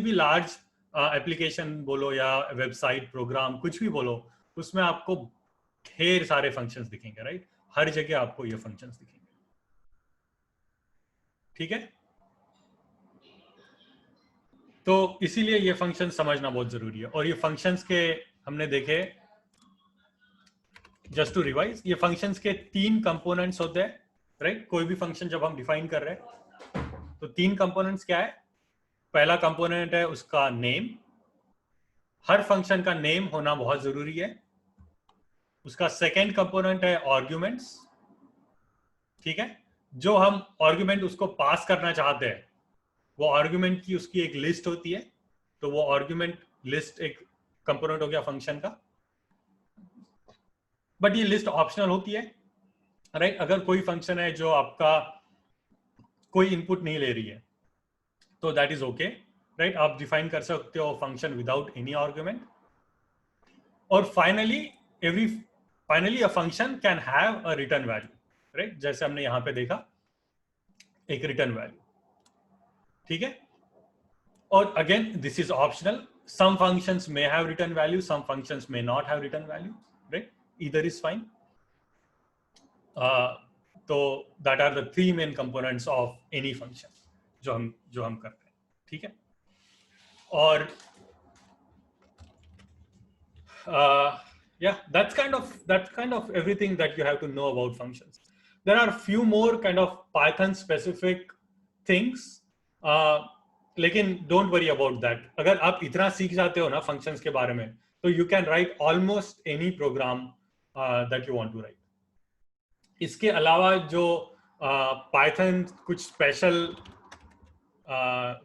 भी लार्ज एप्लीकेशन बोलो या वेबसाइट, प्रोग्राम, कुछ भी बोलो, उसमें आपको ढेर सारे फंक्शंस दिखेंगे, राइट। हर जगह आपको ये फंक्शंस दिखेंगे, ठीक है। तो इसीलिए ये फंक्शन समझना बहुत जरूरी है। और ये फंक्शंस के हमने देखे, जस्ट टू रिवाइज, ये फंक्शंस के 3 कंपोनेंट्स होते हैं, राइट। कोई भी फंक्शन जब हम डिफाइन कर रहे हैं तो 3 कंपोनेंट्स क्या है। पहला कंपोनेंट है उसका नेम, हर फंक्शन का नेम होना बहुत जरूरी है। उसका सेकेंड कंपोनेंट है आर्ग्यूमेंट्स, ठीक है। जो हम आर्ग्यूमेंट उसको पास करना चाहते हैं, वो आर्ग्यूमेंट की उसकी एक लिस्ट होती है, तो वो आर्ग्यूमेंट लिस्ट एक कंपोनेंट हो गया फंक्शन का। बट ये लिस्ट ऑप्शनल होती है, राइट। अगर कोई फंक्शन है जो आपका कोई इनपुट नहीं ले रही है तो दैट इज ओके, राइट। आप डिफाइन कर सकते हो फंक्शन विदाउट एनी आर्ग्यूमेंट। और finally a function can have a return value, right, जैसे हमने यहां पे देखा, एक रिटर्न वैल्यू, ठीक है। और again this is optional, some functions may have return value, some functions may not have return value, right, either is fine. So that are the 3 main components of any function जो हम करते हैं, ठीक है। और yeah, that's kind of everything that you have to know about functions. There are few more kind of Python specific things, लेकिन डोंट वरी अबाउट दैट। अगर आप इतना सीख जाते हो ना फंक्शंस के बारे में, तो you can write almost any program that you want to write. इसके अलावा जो पाइथन कुछ स्पेशल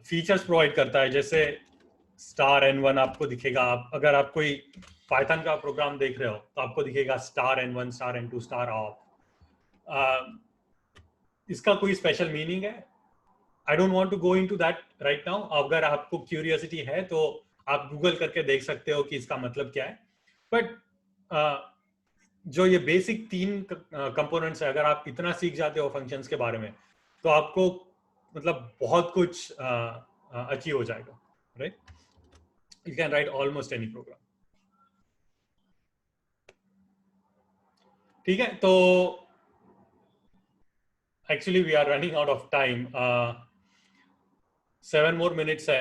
फीचर्स प्रोवाइड करता है, जैसे *n1 आपको दिखेगा। अगर आप कोई पाइथन का प्रोग्राम देख रहे हो तो आपको दिखेगा *n1, *n2, *off। इसका कोई स्पेशल मीनिंग है? I don't want to go into that right now. अगर आपको क्यूरियोसिटी है तो आप गूगल करके देख सकते हो कि इसका मतलब क्या है। बट जो ये बेसिक 3 कंपोनेंट्स है, अगर आप इतना सीख जाते हो फंक्शंस के बारे में, तो आपको मतलब बहुत कुछ अचीव हो जाएगा, right. You can write almost any program. ठीक है, तो actually we are running out of time. 7 more minutes है.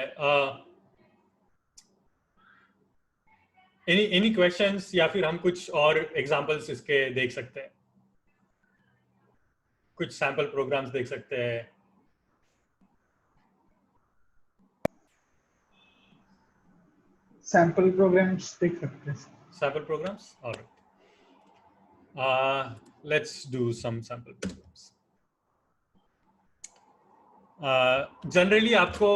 Any questions, या फिर हम कुछ और examples इसके देख सकते हैं, कुछ sample programs देख सकते हैं. सैंपल प्रोग्राम्स देख सकते हैं. Sample programs? All right. Let's do some sample programs. Generally आपको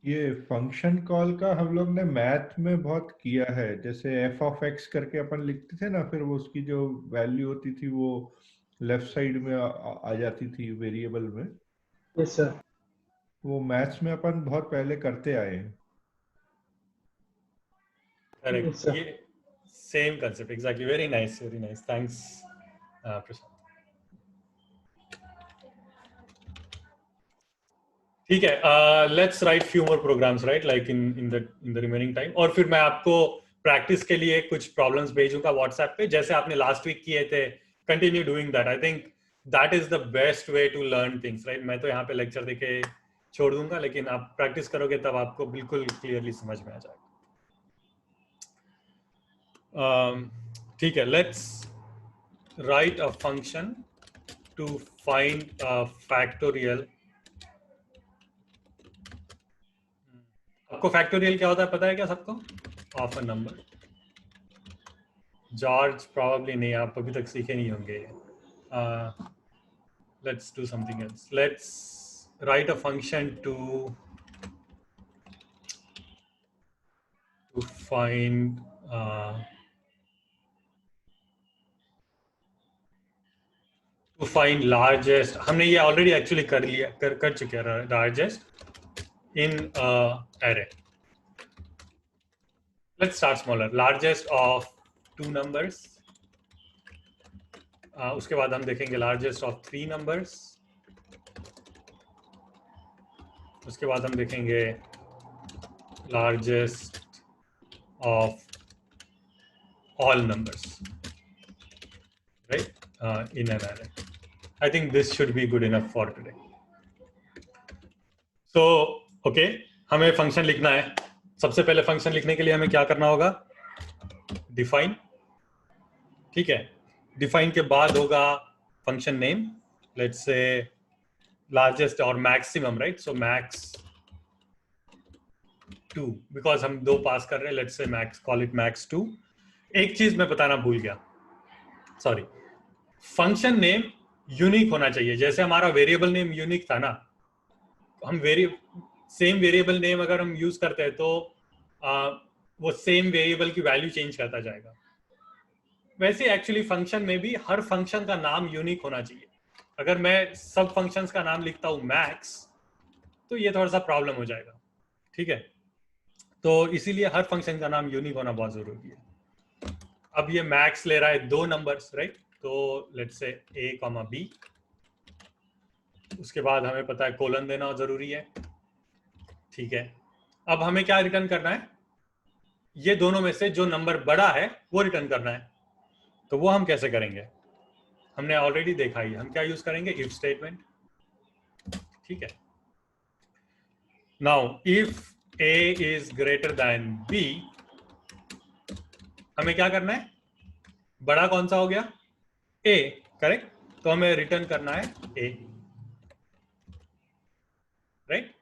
ये फंक्शन कॉल का हम लोग ने मैथ में बहुत किया है. जैसे एफ ऑफ एक्स करके अपन लिखते थे ना, फिर वो उसकी जो वैल्यू होती थी वो लेफ्ट साइड में आ जाती थी वेरिएबल में. Yes sir. वो मैथ्स में अपन बहुत पहले करते आए हैं. correct. Yes, sir. ये same concept exactly. Very nice, thanks Prashant. ठीक है, let's write few more programs, right, like in the remaining time. और फिर मैं आपको प्रैक्टिस के लिए कुछ प्रॉब्लम्स भेजूंगा व्हाट्सएप पे, जैसे आपने लास्ट वीक किए थे. Continue doing that. I think that is the best way to learn things, right. मैं तो यहाँ पे लेक्चर देके छोड़ दूंगा, लेकिन आप प्रैक्टिस करोगे तब आपको बिल्कुल क्लियरली समझ में आ जाएगा. ठीक है, let's write a function to find a factorial. आपको फैक्टोरियल क्या होता है पता है क्या सबको? Of a number. George probably नहीं, आप अभी तक सीखे नहीं होंगे. Let's do something else. Let's write a function to find largest. हमने ये ऑलरेडी एक्चुअली कर चुके हैं. Largest in array. Let's start smaller. Largest of 2 numbers. उसके बाद हम देखेंगे largest of 3 numbers. उसके बाद हम देखेंगे largest of all numbers, right, in an array. I think this should be good enough for today. So okay, हमें फंक्शन लिखना है. सबसे पहले फंक्शन लिखने के लिए हमें क्या करना होगा? डिफाइन. ठीक है, डिफाइन के बाद होगा function name. Let's say largest और maximum, right. So max 2, because हम 2 पास कर रहे हैं. Let's say max, call it max 2. एक चीज मैं बताना भूल गया, सॉरी. फंक्शन नेम यूनिक होना चाहिए. जैसे हमारा वेरिएबल नेम यूनिक था ना, हम सेम वेरिएबल नेम अगर हम यूज करते हैं तो वो सेम वेरिएबल की वैल्यू चेंज करता जाएगा. वैसे एक्चुअली फंक्शन में भी हर फंक्शन का नाम यूनिक होना चाहिए. अगर मैं सब फंक्शंस का नाम लिखता हूं मैक्स, तो ये थोड़ा सा प्रॉब्लम हो जाएगा. ठीक है, तो इसीलिए हर फंक्शन का नाम यूनिक होना बहुत जरूरी है. अब ये मैक्स ले रहा है 2 नंबर्स, राइट. तो लेट्स से a, b. उसके बाद हमें पता है कोलन देना जरूरी है. ठीक है, अब हमें क्या रिटर्न करना है? ये दोनों में से जो नंबर बड़ा है वो रिटर्न करना है. तो वो हम कैसे करेंगे? हमने ऑलरेडी देखा ही. हम क्या यूज करेंगे? If statement. ठीक है, now if a is greater than b, हमें क्या करना है? बड़ा कौन सा हो गया? a, correct. तो हमें रिटर्न करना है a, right.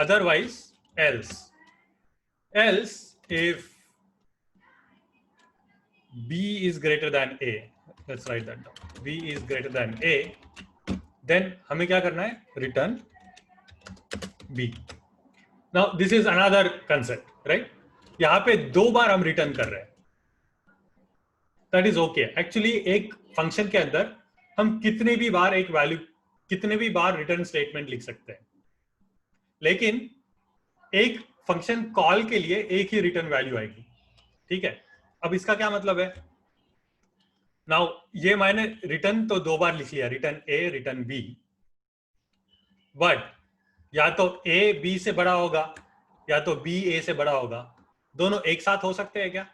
Otherwise, else if b is greater than a, let's write that down. b is greater than a, then हमें क्या करना है? Return b. Now this is another concept, right? यहाँ पे 2 बार हम रिटर्न कर रहे हैं. That is okay. Actually एक फंक्शन के अंदर हम कितने भी बार एक वैल्यू, कितने भी बार रिटर्न स्टेटमेंट लिख सकते हैं, लेकिन एक फंक्शन कॉल के लिए एक ही रिटर्न वैल्यू आएगी. ठीक है, अब इसका क्या मतलब है? नाउ ये मैंने रिटर्न तो 2 बार लिख लिया, return a return b, but या तो ए बी से बड़ा होगा या तो बी ए से बड़ा होगा। दोनों एक साथ हो सकते हैं क्या?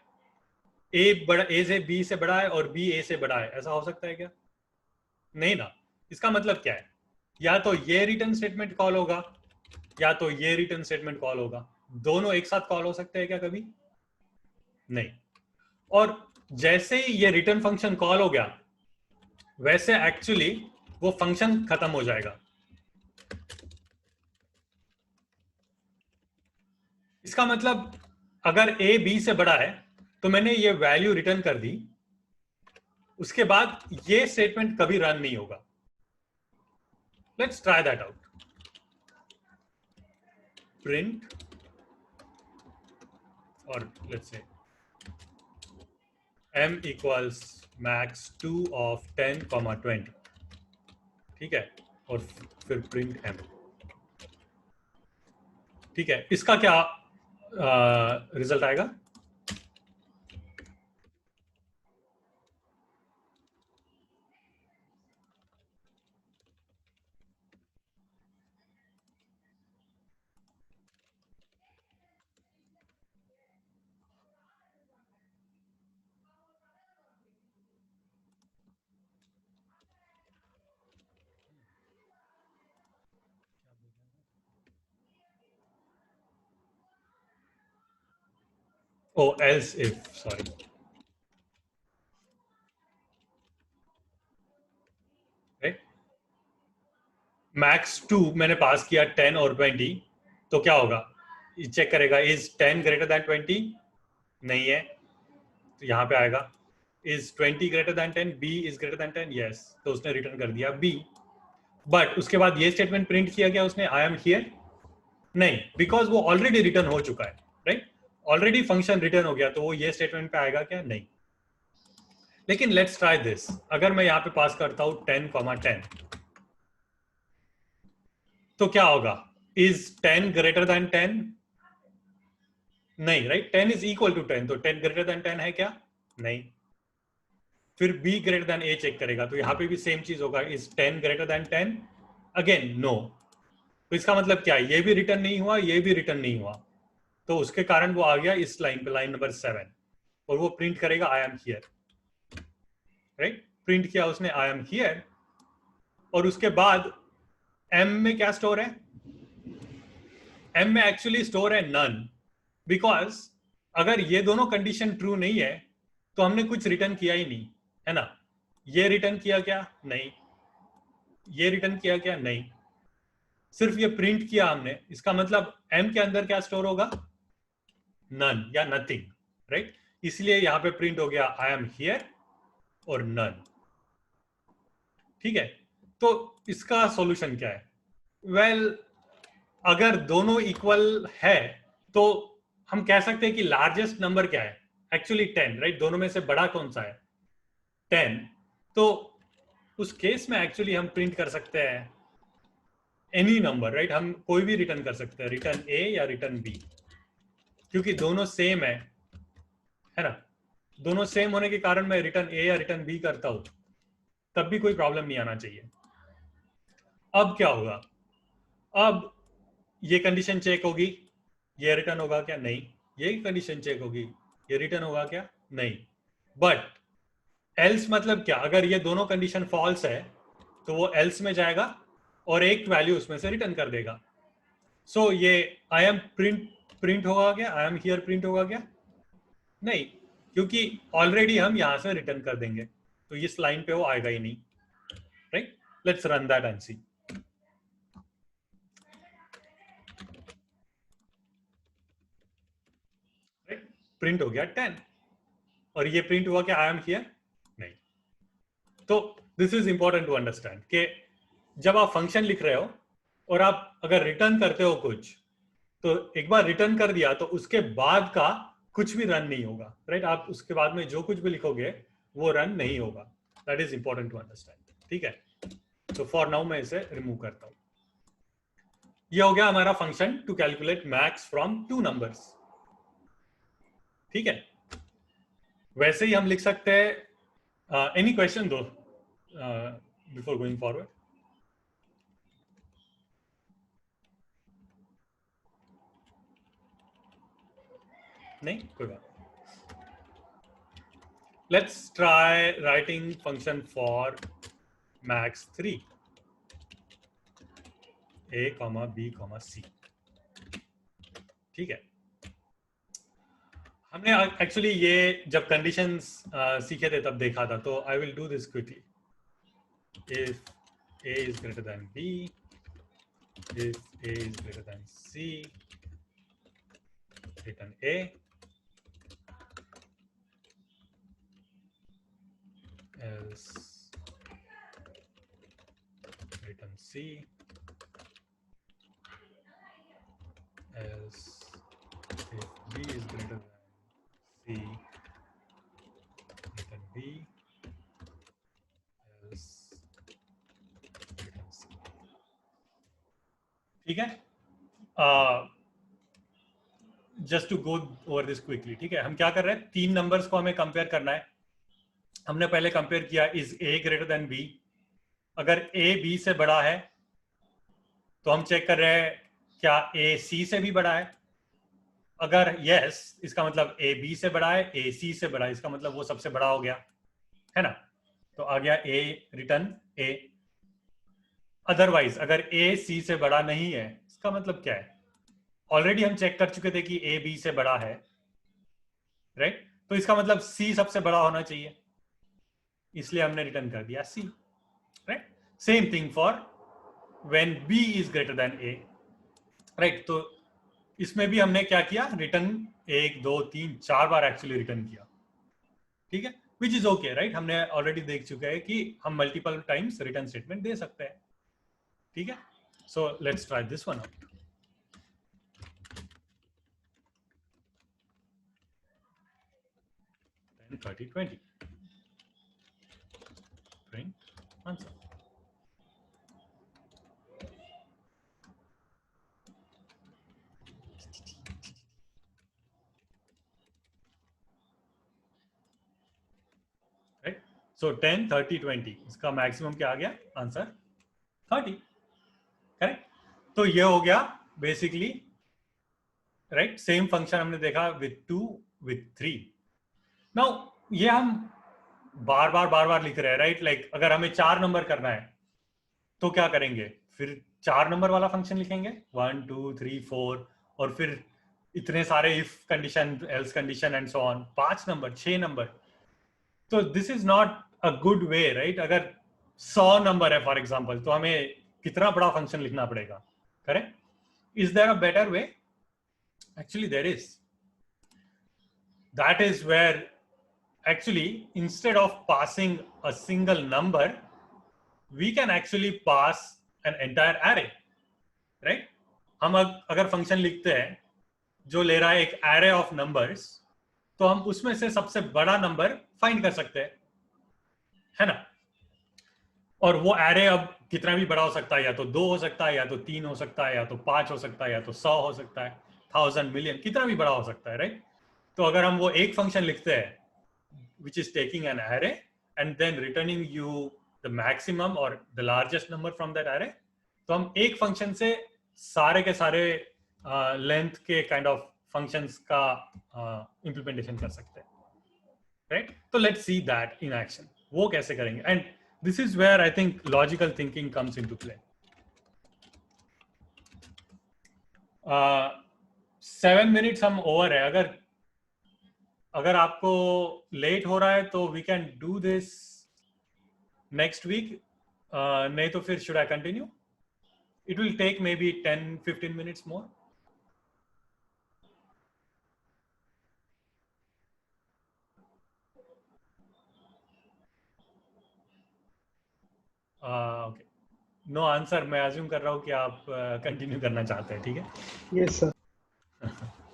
ए से बी से बड़ा है और बी ए से बड़ा है, ऐसा हो सकता है क्या? नहीं ना। इसका मतलब क्या है? या तो ये रिटर्न स्टेटमेंट कॉल होगा या तो ये रिटर्न स्टेटमेंट कॉल होगा। दोनों एक साथ कॉल हो सकते हैं क्या कभी? नहीं। और जैसे ही ये रिटर्न फंक्शन कॉल हो गया वैसे एक्चुअली वो फंक्शन खत्म हो जाएगा। इसका मतलब अगर a b से बड़ा है तो मैंने ये वैल्यू रिटर्न कर दी, उसके बाद ये स्टेटमेंट कभी रन नहीं होगा। Let's try that out. Print और let's say m equals max 2 of 10, 20, ठीक है, और फिर प्रिंट m, ठीक है। इसका क्या रिजल्ट आएगा? Oh, else if, sorry. Right? Max 2 मैंने पास किया 10 और 20, तो क्या होगा? ये चेक करेगा इज 10 ग्रेटर देन 20, नहीं है तो यहाँ पे आएगा is 20 greater than 10, b is greater than 10, yes, तो उसने रिटर्न कर दिया b। बट उसके बाद ये स्टेटमेंट प्रिंट किया गया उसने आई एम हियर? नहीं, बिकॉज वो ऑलरेडी रिटर्न हो चुका है, राइट? ऑलरेडी फंक्शन रिटर्न हो गया, तो वो ये स्टेटमेंट पे आएगा क्या? नहीं। लेकिन लेट्स ट्राई दिस। अगर मैं यहाँ पे पास करता हूं 10, 10, तो क्या होगा? Is 10 greater than 10? नहीं, राइट? 10 इज इक्वल टू 10, तो 10 ग्रेटर देन 10 है क्या? नहीं। फिर b greater than a check करेगा, तो यहाँ पे भी सेम चीज होगा, is 10 greater than 10? Again no. तो इसका मतलब क्या है? ये भी रिटर्न नहीं हुआ, ये भी रिटर्न नहीं हुआ, तो उसके कारण वो आ गया इस लाइन पे, लाइन नंबर 7, और वो प्रिंट करेगा आई एम हियर, राइट? प्रिंट किया उसने आई एम हियर, और उसके बाद m में क्या स्टोर है? m में एक्चुअली स्टोर है नन, बिकॉज अगर ये दोनों कंडीशन ट्रू नहीं है तो हमने कुछ रिटर्न किया ही नहीं, है ना? ये रिटर्न किया क्या? नहीं। ये रिटर्न किया क्या? नहीं। सिर्फ ये प्रिंट किया हमने, इसका मतलब m के अंदर क्या स्टोर होगा? नन या नथिंग, राइट? इसलिए यहां पे प्रिंट हो गया आई एम हियर और नन, ठीक है। तो इसका सॉल्यूशन क्या है? वेल, अगर दोनों इक्वल है तो हम कह सकते हैं कि लार्जेस्ट नंबर क्या है? Actually 10, right? दोनों में से बड़ा कौन सा है? 10। तो उस केस में एक्चुअली हम प्रिंट कर सकते हैं एनी नंबर, राइट? हम कोई भी रिटर्न कर सकते हैं, रिटर्न ए या रिटर्न बी, क्योंकि दोनों सेम है ना? दोनों सेम होने के कारण मैं रिटर्न ए या रिटर्न बी करता हूं, तब भी कोई प्रॉब्लम नहीं आना चाहिए। अब क्या होगा? अब ये कंडीशन चेक होगी, ये रिटर्न होगा क्या? नहीं। ये कंडीशन चेक होगी, ये रिटर्न होगा क्या? नहीं। बट एल्स मतलब क्या? अगर ये दोनों कंडीशन फॉल्स है तो वो एल्स में जाएगा और एक वैल्यू उसमें से रिटर्न कर देगा। सो ये आई एम प्रिंट होगा क्या? आई एम हियर प्रिंट होगा क्या? नहीं, क्योंकि ऑलरेडी हम यहां से रिटर्न कर देंगे, तो इस लाइन पे वो आएगा ही नहीं, right? Let's run that and see. Right? Print हो गया 10, और ये प्रिंट हुआ क्या? I am here? नहीं। तो this is important to understand कि जब आप फंक्शन लिख रहे हो और आप अगर रिटर्न करते हो कुछ, तो एक बार रिटर्न कर दिया तो उसके बाद का कुछ भी रन नहीं होगा, राइट? आप उसके बाद में जो कुछ भी लिखोगे वो रन नहीं होगा। That is important to understand, ठीक है? तो फॉर नाउ मैं इसे रिमूव करता हूं। ये हो गया हमारा function to calculate max from 2 numbers, ठीक है? वैसे ही हम लिख सकते हैं Any question though before going forward? नहीं कोई बात. Let's try writing function for max 3 a, b, c. ठीक है. हमने एक्चुअली ये जब कंडीशंस सीखे थे तब देखा था, तो I will do this quickly. If a is greater than b, if a is greater than c, return a. Else return c. Else if b is greater than c, return b. Else return c. ठीक है. Just to go over this quickly. ठीक है, हम क्या कर रहे हैं, 3 नंबर्स को हमें कंपेयर करना है. हमने पहले कंपेयर किया is a greater than b. अगर a b से बड़ा है तो हम चेक कर रहे हैं क्या a c से भी बड़ा है. अगर yes, इसका मतलब a b से बड़ा है, a c से बड़ा है, इसका मतलब वो सबसे बड़ा हो गया, है ना. तो आ गया a रिटर्न a. अदरवाइज अगर a c से बड़ा नहीं है, इसका मतलब क्या है, ऑलरेडी हम चेक कर चुके थे कि a b से बड़ा है, राइट. तो इसका मतलब c सबसे बड़ा होना चाहिए, इसलिए हमने रिटर्न कर दिया c, right. Same thing for when b is greater than a, right. तो इसमें भी हमने क्या किया, रिटर्न 1 2 3 4 बार एक्चुअली रिटर्न किया. ठीक है, विच इज ओके, राइट. हमने ऑलरेडी देख चुके हैं कि हम मल्टीपल टाइम्स रिटर्न स्टेटमेंट दे सकते हैं. ठीक है, so let's try this one out. And 30 20 print answer. Right, so 10 30 20 इसका मैक्सिमम क्या आ गया, आंसर 30. करेक्ट. तो ये हो गया बेसिकली, राइट. सेम फंक्शन हमने देखा विथ 2 विथ 3. नाउ ये हम बार बार लिख रहे हैं, राइट. लाइक अगर हमें 4 नंबर करना है तो क्या करेंगे, फिर 4 नंबर वाला फंक्शन लिखेंगे 1 2 3 4, और फिर इतने सारे if condition, else condition and so on, 5 number 6 number. तो this is not a good way, right. अगर 100 नंबर है फॉर एग्जांपल, तो हमें कितना बड़ा फंक्शन लिखना पड़ेगा, correct. Is there a better way? Actually there is. That is where actually instead of passing a single number, we can actually pass an entire array, right. हम अगर फंक्शन लिखते हैं जो ले रहा है एक array of numbers, तो हम उसमें से सबसे बड़ा नंबर फाइंड कर सकते हैं, है ना. और वो array अब कितना भी बड़ा हो सकता है, या तो 2 हो सकता है, या तो 3 हो सकता है, या तो 5 हो सकता है, या तो 100 हो सकता है, 1000 मिलियन, कितना भी बड़ा हो सकता है, राइट. तो अगर हम वो एक फंक्शन लिखते हैं which is taking an array and then returning you the maximum or the largest number from that array, तो हम एक फंक्शन से सारे के सारे लेंथ के काइंड ऑफ फंक्शंस का इंप्लीमेंटेशन कर सकते हैं, राइट. तो let's see that in action. वो कैसे करेंगे, and this is where I think logical thinking comes into play. 7 minutes हम ओवर है. अगर आपको लेट हो रहा है तो we can do this next week, नहीं तो फिर should I continue? It will take maybe 10-15 minutes more. Okay, no answer. मैं अज्यूम कर रहा हूँ कि आप कंटिन्यू करना चाहते हैं. ठीक है, यस सर.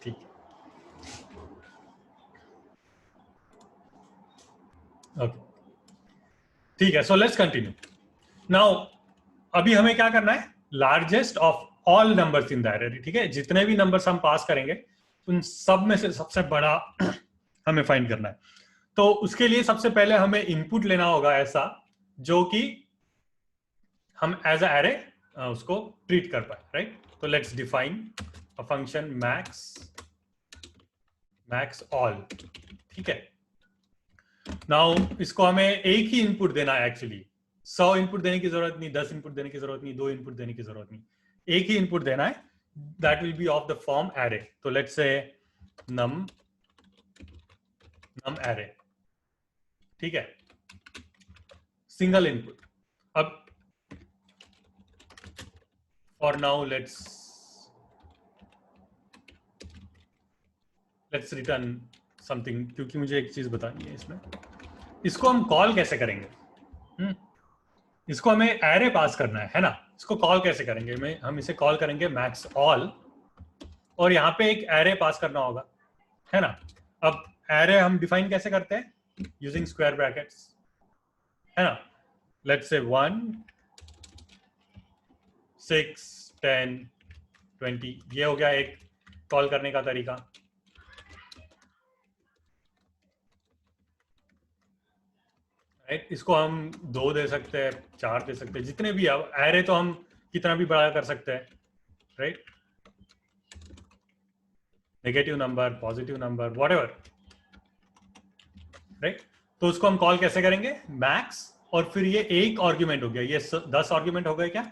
ठीक है, ओके, ठीक है. So let's continue now. अभी हमें क्या करना है, largest of all numbers in the array. ठीक है, जितने भी नंबर्स हम पास करेंगे उन सब में से सबसे बड़ा हमें फाइंड करना है. तो उसके लिए सबसे पहले हमें इनपुट लेना होगा ऐसा जो कि हम एज अ एरे उसको ट्रीट कर पाए, राइट? तो let's define a function max all, ठीक है। नाउ इसको हमें एक ही इनपुट देना है एक्चुअली, 100 इनपुट देने की जरूरत नहीं, 10 इनपुट देने की जरूरत नहीं, 2 इनपुट देने की जरूरत नहीं, एक ही इनपुट देना है, that will be of the form array. तो लेट्स से नम एरे, ठीक है, सिंगल इनपुट। अब for now let's return something, क्योंकि मुझे एक चीज बतानी है इसमें। इसको हम कॉल कैसे करेंगे? इसको हमें एरे पास करना है ना। इसको कॉल कैसे करेंगे? हम इसे कॉल करेंगे मैक्स ऑल, और यहाँ पे एक एरे पास करना होगा, है ना। अब एरे हम डिफाइन कैसे करते हैं? यूजिंग स्क्वायर ब्रैकेट्स, है ना। लेट्स से 1 6 10 20, ये हो गया एक कॉल करने का तरीका। राइट, इसको हम 2 दे सकते हैं, 4 दे सकते हैं, जितने भी। अब एरे तो हम कितना भी बड़ा कर सकते हैं, right. Negative number, positive number, whatever, right. तो उसको हम कॉल कैसे करेंगे? मैक्स, और फिर ये एक आर्ग्यूमेंट हो गया। ये 10 आर्ग्यूमेंट हो गए क्या?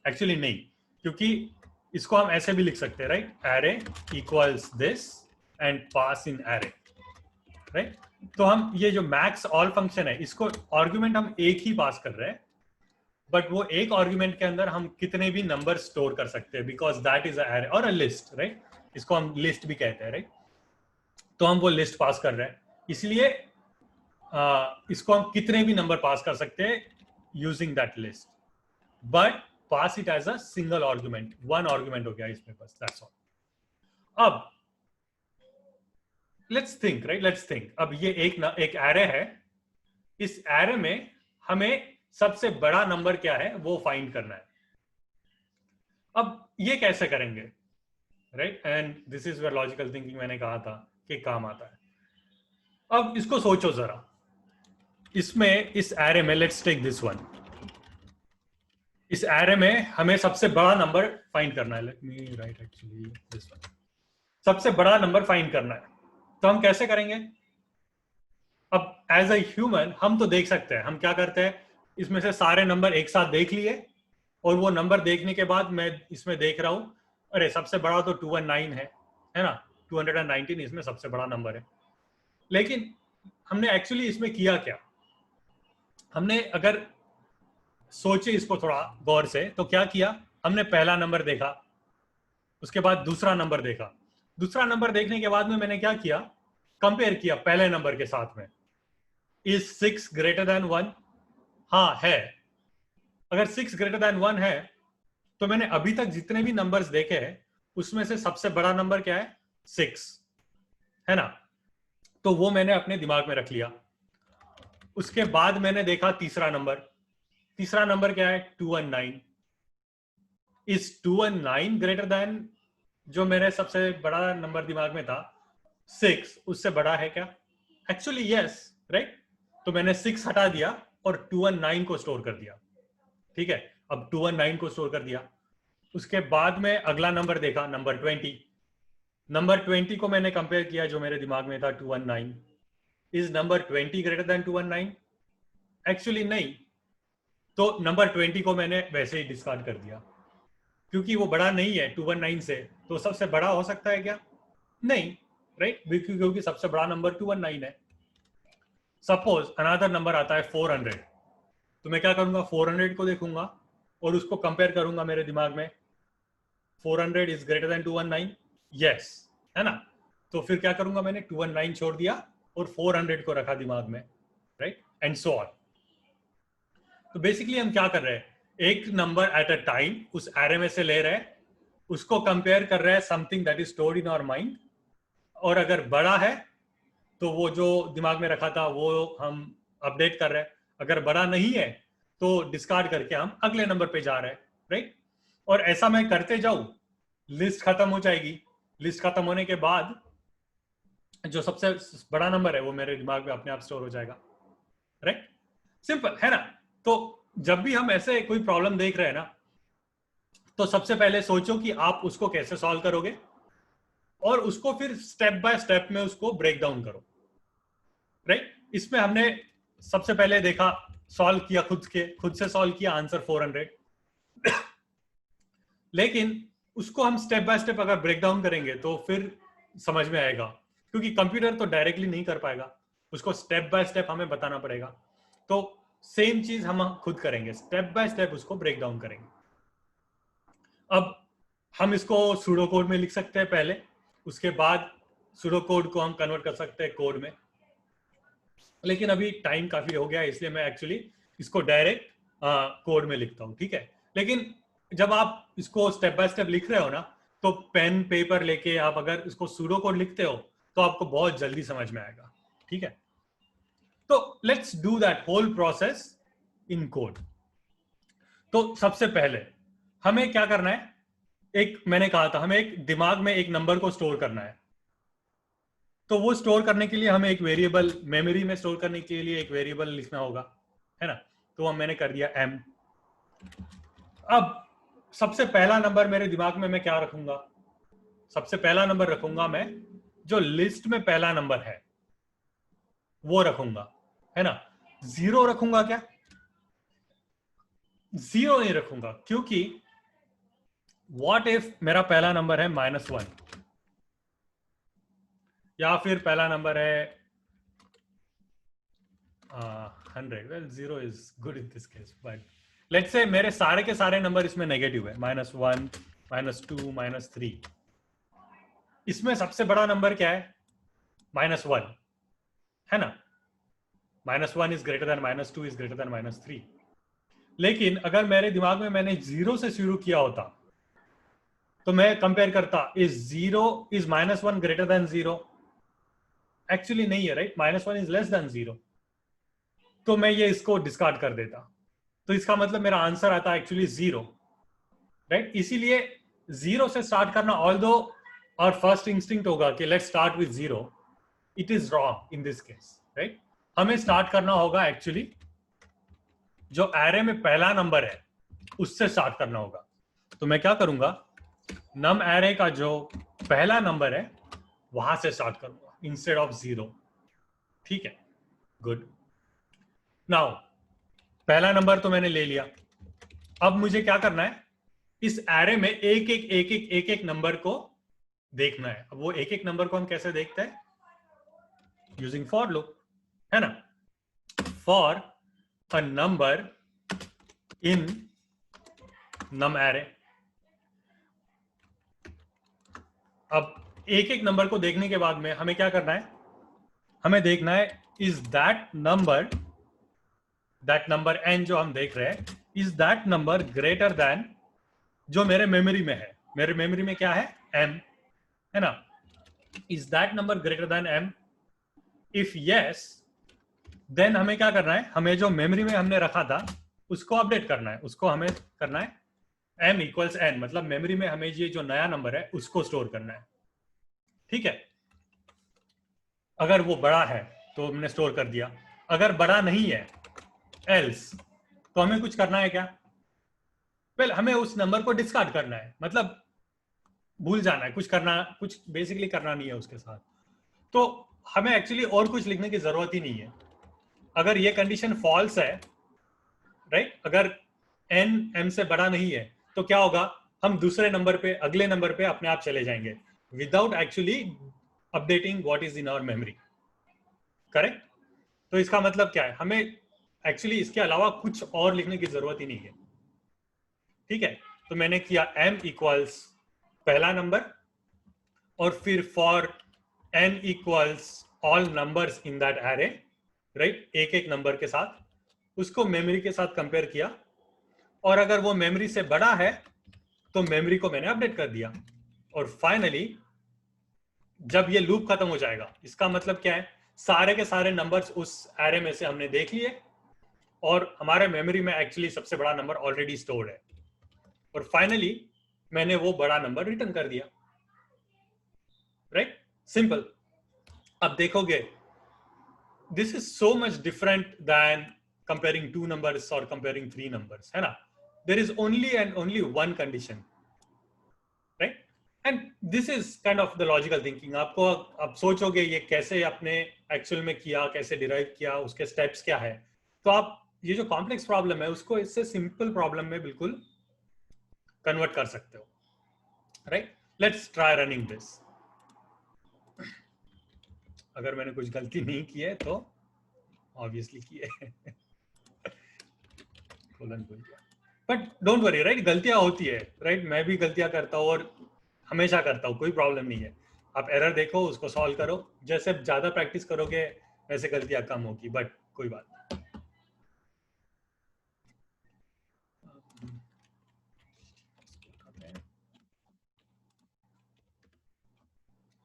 एक्चुअली नहीं, क्योंकि इसको हम ऐसे भी लिख सकते हैं, right. Array equals this and pass in array, right. तो हम ये जो मैक्स ऑल फंक्शन है, इसको आर्ग्यूमेंट हम एक ही पास कर रहे हैं, बट वो एक आर्ग्यूमेंट के अंदर हम कितने भी नंबर स्टोर कर सकते हैं, because that is a array और अ लिस्ट, राइट। इसको हम लिस्ट भी कहते हैं, राइट। तो हम वो लिस्ट पास कर रहे हैं, इसलिए इसको हम कितने भी नंबर पास कर सकते हैं using that list, but pass it as a single argument. 1 argument हो गया इसमें, बस, दैट्स ऑल। अब let's think, right, let's think. अब ये एक एरे है, इस एरे में हमें सबसे बड़ा नंबर क्या है वो फाइंड करना है। अब ये कैसे करेंगे, right? And this is where logical thinking मैंने कहा था कि काम आता है। अब इसको सोचो जरा, इसमें इस एरे में, लेट्स टेक दिस वन, इस एरे में हमें सबसे बड़ा नंबर फाइंड करना है। Let me right actually this one, सबसे बड़ा नंबर फाइंड करना है। तो हम कैसे करेंगे? अब एज अ ह्यूमन हम तो देख सकते हैं, हम क्या करते हैं, इसमें से सारे नंबर एक साथ देख लिए, और वो नंबर देखने के बाद मैं इसमें देख रहा हूं, अरे सबसे बड़ा तो 219 है ना, 219 इसमें सबसे बड़ा नंबर है। लेकिन हमने एक्चुअली इसमें किया क्या? हमने अगर सोचे इसको थोड़ा गौर से, तो क्या किया हमने? पहला नंबर देखा, उसके बाद दूसरा नंबर देखा, दूसरा नंबर देखने के बाद में मैंने क्या किया? कंपेयर किया पहले नंबर के साथ में। Is 6 greater than 1? हाँ है। अगर 6 ग्रेटर देन 1 है, तो मैंने अभी तक जितने भी नंबर्स देखे हैं उसमें से सबसे बड़ा नंबर क्या है? 6, है ना। तो वो मैंने अपने दिमाग में रख लिया। उसके बाद मैंने देखा तीसरा नंबर, तीसरा नंबर क्या है? 219। इज 219 ग्रेटर देन जो मेरे सबसे बड़ा नंबर दिमाग में था 6, उससे बड़ा है क्या? Actually yes, right. तो मैंने 6 हटा दिया और 219 को स्टोर कर दिया, ठीक है। अब 219 को स्टोर कर दिया, उसके बाद में अगला नंबर देखा, नंबर 20। नंबर 20 को मैंने कंपेयर किया जो मेरे दिमाग में था 219। Is number 20 greater than 219? Actually नहीं। तो नंबर 20 को मैंने वैसे ही डिस्कार्ड कर दिया, क्योंकि वो बड़ा नहीं है 219 से। तो सबसे बड़ा हो सकता है क्या? नहीं, राइट, क्योंकि सबसे बड़ा नंबर 219 है। सपोज अनदर नंबर आता है 400, तो मैं क्या करूंगा? 400 को देखूंगा और उसको कंपेयर करूंगा मेरे दिमाग में। 400 इज ग्रेटर देन 219? यस, है ना। तो फिर क्या करूंगा? मैंने 219 छोड़ दिया और 400 को रखा दिमाग में, राइट, एंड सो ऑन। तो बेसिकली हम क्या कर रहे हैं? एक नंबर एट अ टाइम उस एरे में से ले रहे हैं, उसको कंपेयर कर रहे हैं something that is stored in our mind, और अगर बड़ा है तो वो जो दिमाग में रखा था वो हम अपडेट कर रहे हैं, अगर बड़ा नहीं है तो डिस्कार्ड करके हम अगले नंबर पे जा रहे हैं, राइट। और ऐसा मैं करते जाऊं, लिस्ट खत्म हो जाएगी। लिस्ट खत्म होने के बाद जो सबसे बड़ा नंबर है वो मेरे दिमाग में अपने आप स्टोर हो जाएगा, राइट? सिंपल है ना? तो जब भी हम ऐसे कोई प्रॉब्लम देख रहे हैं ना, तो सबसे पहले सोचो कि आप उसको कैसे सॉल्व करोगे और उसको फिर स्टेप बाय स्टेप में उसको ब्रेक डाउन करो, राइट? इसमें हमने सबसे पहले देखा, सॉल्व किया, खुद से सॉल्व किया, आंसर 400। लेकिन उसको हम स्टेप बाय स्टेप अगर ब्रेक डाउन करेंगे तो फिर समझ में आएगा, क्योंकि कंप्यूटर तो डायरेक्टली नहीं कर पाएगा, उसको स्टेप बाय स्टेप हमें बताना पड़ेगा। तो सेम चीज हम खुद करेंगे, स्टेप बाय स्टेप उसको ब्रेक डाउन करेंगे। अब हम इसको सूडो कोड में लिख सकते हैं पहले, उसके बाद सूडो कोड को हम कन्वर्ट कर सकते हैं कोड में, लेकिन अभी टाइम काफी हो गया इसलिए मैं एक्चुअली इसको डायरेक्ट कोड में लिखता हूं, ठीक है? लेकिन जब आप इसको स्टेप बाय स्टेप लिख रहे हो ना, तो पेन पेपर लेके आप अगर इसको सूडो कोड लिखते हो तो आपको बहुत जल्दी समझ में आएगा, ठीक है? तो let's do that whole process in code. तो सबसे पहले हमें क्या करना है, मैंने कहा था हमें एक दिमाग में एक नंबर को स्टोर करना है। तो वो स्टोर करने के लिए हमें एक वेरिएबल, मेमोरी में स्टोर करने के लिए एक वेरिएबल लिखना होगा, है ना? तो मैंने कर दिया m। अब सबसे पहला नंबर मेरे दिमाग में मैं क्या रखूंगा? सबसे पहला नंबर रखूंगा मैं जो लिस्ट में पहला नंबर है वो रखूंगा, है ना? 0 रखूंगा क्या? 0 नहीं रखूंगा, क्योंकि व्हाट इफ मेरा पहला नंबर है -1, या फिर पहला नंबर है 100। Well 0 is good in this case, but let's say मेरे सारे के सारे नंबर इसमें नेगेटिव है, -1, -2, -3। इसमें सबसे बड़ा नंबर क्या है? -1, है ना? -1 is greater than -2 is greater than -3। लेकिन अगर मेरे दिमाग में मैंने 0 से शुरू किया होता तो मैं कंपेयर करता, इज -1 ग्रेटर देन 0? एक्चुअली नहीं है, राइट? -1 is less than 0। तो मैं ये इसको डिस्कार्ड कर देता, तो इसका मतलब मेरा आंसर आता है एक्चुअली 0, राइट? इसीलिए 0 से स्टार्ट करना, ऑल्दो और फर्स्ट इंस्टिंक्ट होगा कि let's start with 0, it is wrong in this case, right? हमें स्टार्ट करना होगा एक्चुअली जो एरे में पहला नंबर है उससे स्टार्ट करना होगा। तो मैं क्या करूंगा, नम एरे का जो पहला नंबर है वहां से स्टार्ट करूंगा इंस्टेड ऑफ 0, ठीक है? गुड। नाउ पहला नंबर तो मैंने ले लिया, अब मुझे क्या करना है, इस एरे में एक एक नंबर को देखना है। अब वो एक नंबर को हम कैसे देखते हैं? यूजिंग फॉर लूप, है ना? For a number in num array. अब एक नंबर को देखने के बाद में हमें क्या करना है? हमें देखना है इज दैट नंबर n जो हम देख रहे हैं, is that number greater then जो मेरे मेमोरी में है। मेरे मेमोरी में क्या है? m, है ना? Is that number greater than m? If yes, then हमें क्या करना है, हमें जो मेमोरी में हमने रखा था उसको अपडेट करना है। उसको हमें करना है m इक्वल्स n, मतलब मेमोरी में हमें ये जो नया नंबर है उसको स्टोर करना है, ठीक है? अगर वो बड़ा है तो हमने स्टोर कर दिया, अगर बड़ा नहीं है एल्स, तो हमें कुछ करना है क्या? वेल हमें उस नंबर को डिस्कार्ड करना है, मतलब भूल जाना है, कुछ बेसिकली करना नहीं है उसके साथ। तो हमें एक्चुअली और कुछ लिखने की जरूरत ही नहीं है। अगर ये कंडीशन फॉल्स है, राइट, अगर n m से बड़ा नहीं है, तो क्या होगा, हम दूसरे नंबर पे, अगले नंबर पे अपने आप चले जाएंगे without actually updating what is in our memory, correct? तो इसका मतलब क्या है, हमें एक्चुअली इसके अलावा कुछ और लिखने की जरूरत ही नहीं है, ठीक है? तो मैंने किया m इक्वल्स पहला नंबर और फिर for n equals all numbers in that array, right, एक नंबर के साथ उसको मेमोरी के साथ कंपेयर किया, और अगर वो मेमोरी से बड़ा है तो मेमोरी को मैंने अपडेट कर दिया। और फाइनली जब ये लूप खत्म हो जाएगा, इसका मतलब क्या है, सारे के सारे नंबर्स उस एरे में से हमने देख लिए और हमारे मेमोरी में एक्चुअली सबसे बड़ा नंबर ऑलरेडी स्टोर्ड है, और फाइनली मैंने वो बड़ा नंबर रिटर्न कर दिया, राइट? सिंपल। अब देखोगे this is so much different than comparing 2 numbers or comparing 3 numbers, है ना? There is only and only one condition, right? And this is kind of the logical thinking. आपको आप सोचोगे ये कैसे आपने एक्चुअल में किया, कैसे डिराइव किया, उसके स्टेप्स क्या है, तो आप ये जो कॉम्प्लेक्स प्रॉब्लम है उसको इससे सिंपल प्रॉब्लम में बिल्कुल कन्वर्ट कर सकते हो, right? Let's try running this. अगर मैंने कुछ गलती नहीं की है तो ऑब्वियसली की है. But don't worry, right? गलतियां होती है, राइट? मैं भी गलतियां करता हूँ और हमेशा करता हूँ, कोई प्रॉब्लम नहीं है. आप एरर देखो, उसको सॉल्व करो, जैसे ज्यादा प्रैक्टिस करोगे वैसे गलतियां कम होगी, बट कोई बात नहीं.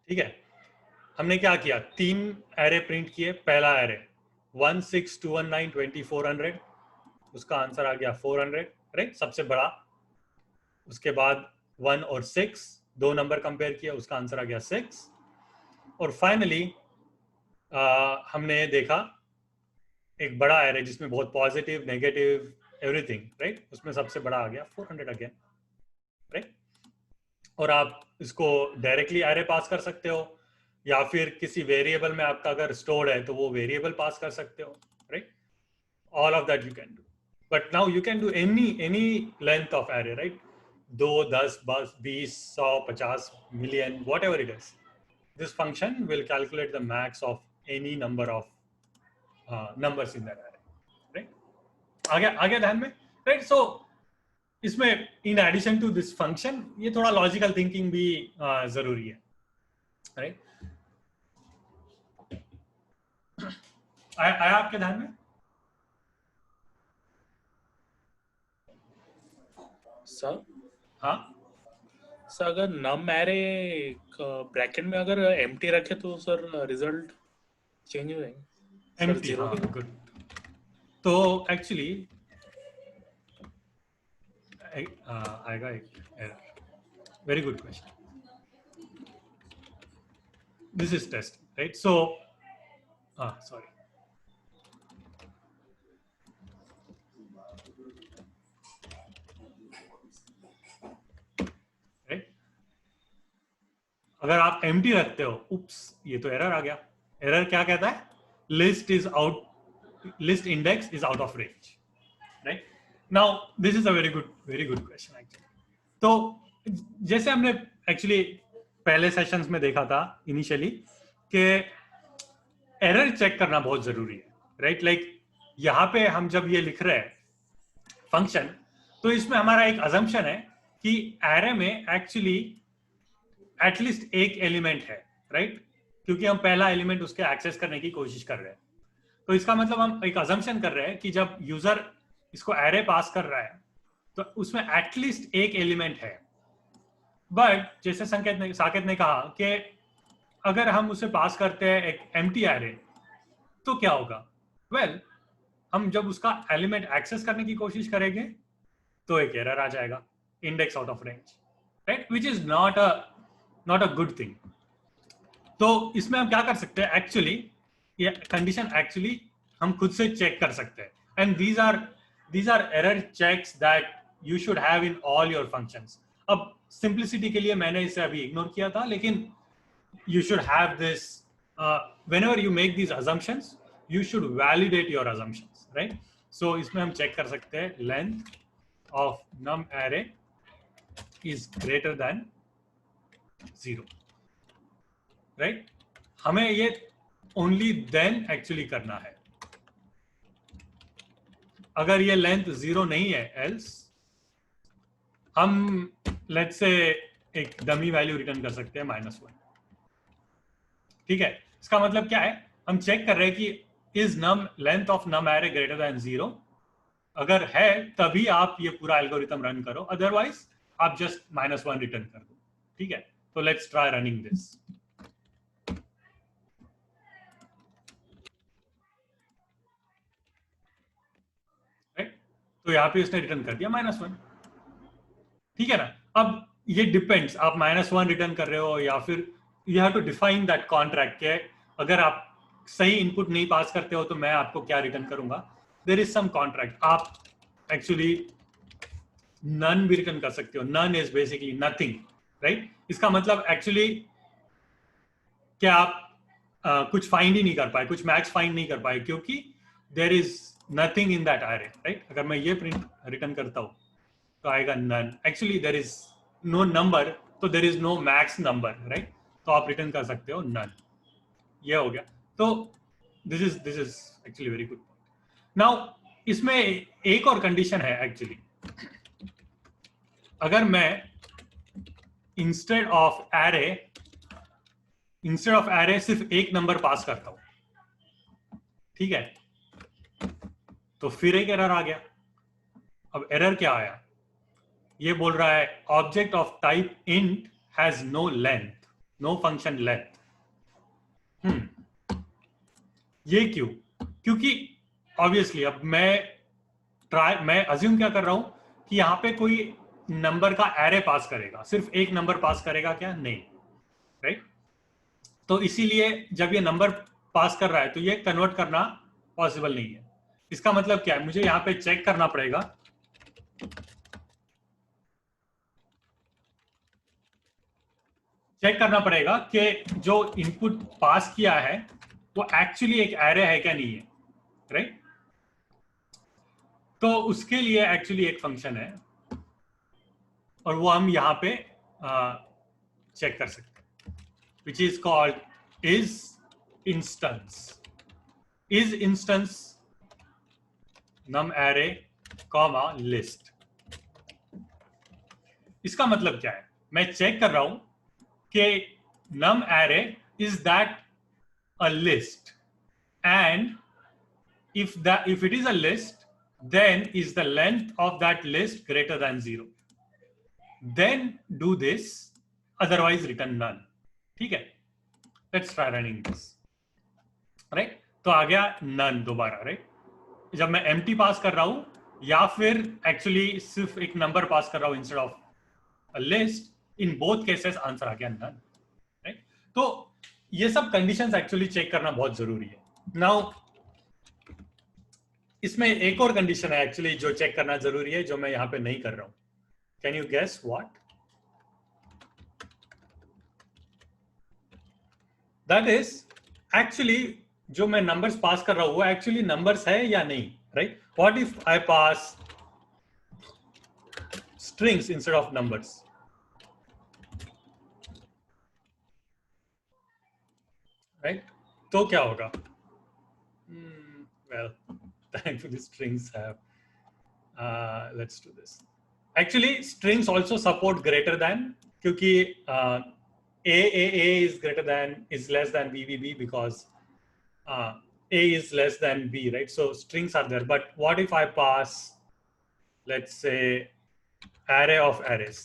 ठीक है, हमने क्या किया? 3 एरे प्रिंट किए. पहला एरे 162192400, उसका आंसर आ गया 400, राइट? सबसे बड़ा. उसके बाद 1 और 6 दो नंबर कंपेयर किया, उसका आंसर आ गया 6. और फाइनली हमने देखा एक बड़ा एरे जिसमें बहुत पॉजिटिव, नेगेटिव, एवरीथिंग, राइट? उसमें सबसे बड़ा आ गया 400 अगेन, राइट? और आप इसको डायरेक्टली एरे पास कर सकते हो, या फिर किसी वेरिएबल में आपका अगर स्टोर्ड है तो वो वेरिएबल पास कर सकते हो, right? All of that you can do. But now you can do any length of array, right? 2, 10, 20, 100, 50, million, whatever it is. This function will calculate the max of any number of numbers in that array, right? आगे ध्यान में, right? So इसमें in addition to this function ये थोड़ा logical thinking भी जरूरी है, right? आया आपके ध्यान में? सर हाँ, सर अगर नम एरे ब्रैकेट में अगर एम्प्टी रखे तो सर रिजल्ट चेंज हो जाएंगे. empty, हाँ, good. तो एक्चुअली आएगा एक error. Very good question. This is test, right? So sorry, right? अगर आप एम्प्टी रखते हो, उप्स, ये तो एरर आ गया. एरर क्या कहता है? List index is out of range, right? Now this is a very good question actually. तो जैसे हमने एक्चुअली पहले सेशंस में देखा था इनिशियली कि एरर चेक करना बहुत जरूरी है, राइट? लाइक यहाँ पे हम जब ये लिख रहे हैं फंक्शन, तो इसमें हमारा एक अजम्पशन है कि एरे में एक्चुअली एटलीस्ट एक एलिमेंट है, राइट? क्योंकि हम पहला एलिमेंट उसके एक्सेस करने की कोशिश कर रहे हैं. तो इसका मतलब हम एक अजम्पशन कर रहे हैं कि जब यूजर इसको एरे पास कर रहा है तो उसमें एटलीस्ट एक एलिमेंट है. बट जैसे साकेत ने कहा कि अगर हम उसे पास करते हैं एक एम्प्टी एरे तो क्या होगा? वेल, हम जब उसका एलिमेंट एक्सेस करने की कोशिश करेंगे तो एक एरर आ जाएगा, index out of range, right? Which is not a good thing. तो इसमें हम क्या कर सकते हैं? एक्चुअली ये कंडीशन एक्चुअली हम खुद से चेक कर सकते हैं. And these are error checks that you should have in all your functions. अब सिंप्लिसिटी के लिए मैंने इसे अभी इग्नोर किया था, लेकिन you should have this whenever you make these assumptions you should validate your assumptions, right? So इसमें हम चेक कर सकते हैं length of num array is greater than 0, right? हमें ये only then actually करना है. अगर ये लेंथ 0 नहीं है, else हम लेट्स से एक डमी वैल्यू रिटर्न कर सकते हैं -1. ठीक है? इसका मतलब क्या है? हम चेक कर रहे हैं कि is num length of num array greater than 0. अगर है तभी आप ये पूरा एल्गोरिथम रन करो, अदरवाइज आप जस्ट -1 रिटर्न कर दो. ठीक है? तो लेट्स ट्राई रनिंग दिस. तो यहाँ पे उसने रिटर्न कर दिया -1. ठीक है ना? अब ये डिपेंड्स, आप -1 रिटर्न कर रहे हो या फिर you have to define that contract के अगर आप सही इनपुट नहीं पास करते हो तो मैं आपको क्या रिटर्न करूंगा? There is some contract. आप एक्चुअली नन भी रिटर्न कर सकते हो. None is basically nothing, right? इसका मतलब एक्चुअली कि आप कुछ फाइंड ही नहीं कर पाए, कुछ मैक्स फाइंड नहीं कर पाए, क्योंकि there is nothing in that array, right? अगर मैं ये प्रिंट रिटर्न करता हूं तो आएगा none. Actually there is no number, तो there is no max number, right? तो आप रिटर्न कर सकते हो नन. ये हो गया. तो this is actually very good. Now इसमें एक और कंडीशन है एक्चुअली. अगर मैं इंस्टेड ऑफ एरे सिर्फ एक नंबर पास करता हूं, ठीक है, तो फिर एक एरर आ गया. अब एरर क्या आया? ये बोल रहा है object of type int has no length, no function length. ये क्यों? क्योंकि ऑब्वियसली अब मैं अज्यूम क्या कर रहा हूं कि यहां पे कोई नंबर का एरे पास करेगा. सिर्फ एक नंबर पास करेगा क्या? नहीं, राइट? तो इसीलिए जब ये नंबर पास कर रहा है तो ये कन्वर्ट करना पॉसिबल नहीं है. इसका मतलब क्या है? मुझे यहां पे चेक करना पड़ेगा कि जो इनपुट पास किया है वो एक्चुअली एक एरे है क्या नहीं है, राइट? तो उसके लिए एक्चुअली एक फंक्शन है और वो हम यहां पे चेक कर सकते हैं, which is called is instance num array comma list. इसका मतलब क्या है? मैं चेक कर रहा हूं कि num array is that a list, and if it is a list, then is the length of that list greater than 0, then do this, otherwise return none. ठीक है, let's try running this, right? तो आ गया none दोबारा, right? जब मैं empty पास कर रहा हूं या फिर एक्चुअली सिर्फ एक नंबर पास कर रहा हूं instead of a list, in both cases answer आ गया नन, राइट? तो ये सब कंडीशंस एक्चुअली चेक करना बहुत जरूरी है. नाउ इसमें एक और कंडीशन है एक्चुअली जो चेक करना जरूरी है, जो मैं यहां पे नहीं कर रहा हूं. Can you guess what? That is actually जो मैं नंबर्स पास कर रहा हूं वो एक्चुअली नंबर्स है या नहीं, right? What if I pass strings instead of numbers? Right? तो क्या होगा? Well, thankfully strings have let's do this. Actually strings also support greater than, क्योंकि a is less than b because a is less than b, right? So strings are there. But what if I pass, let's say, array of arrays,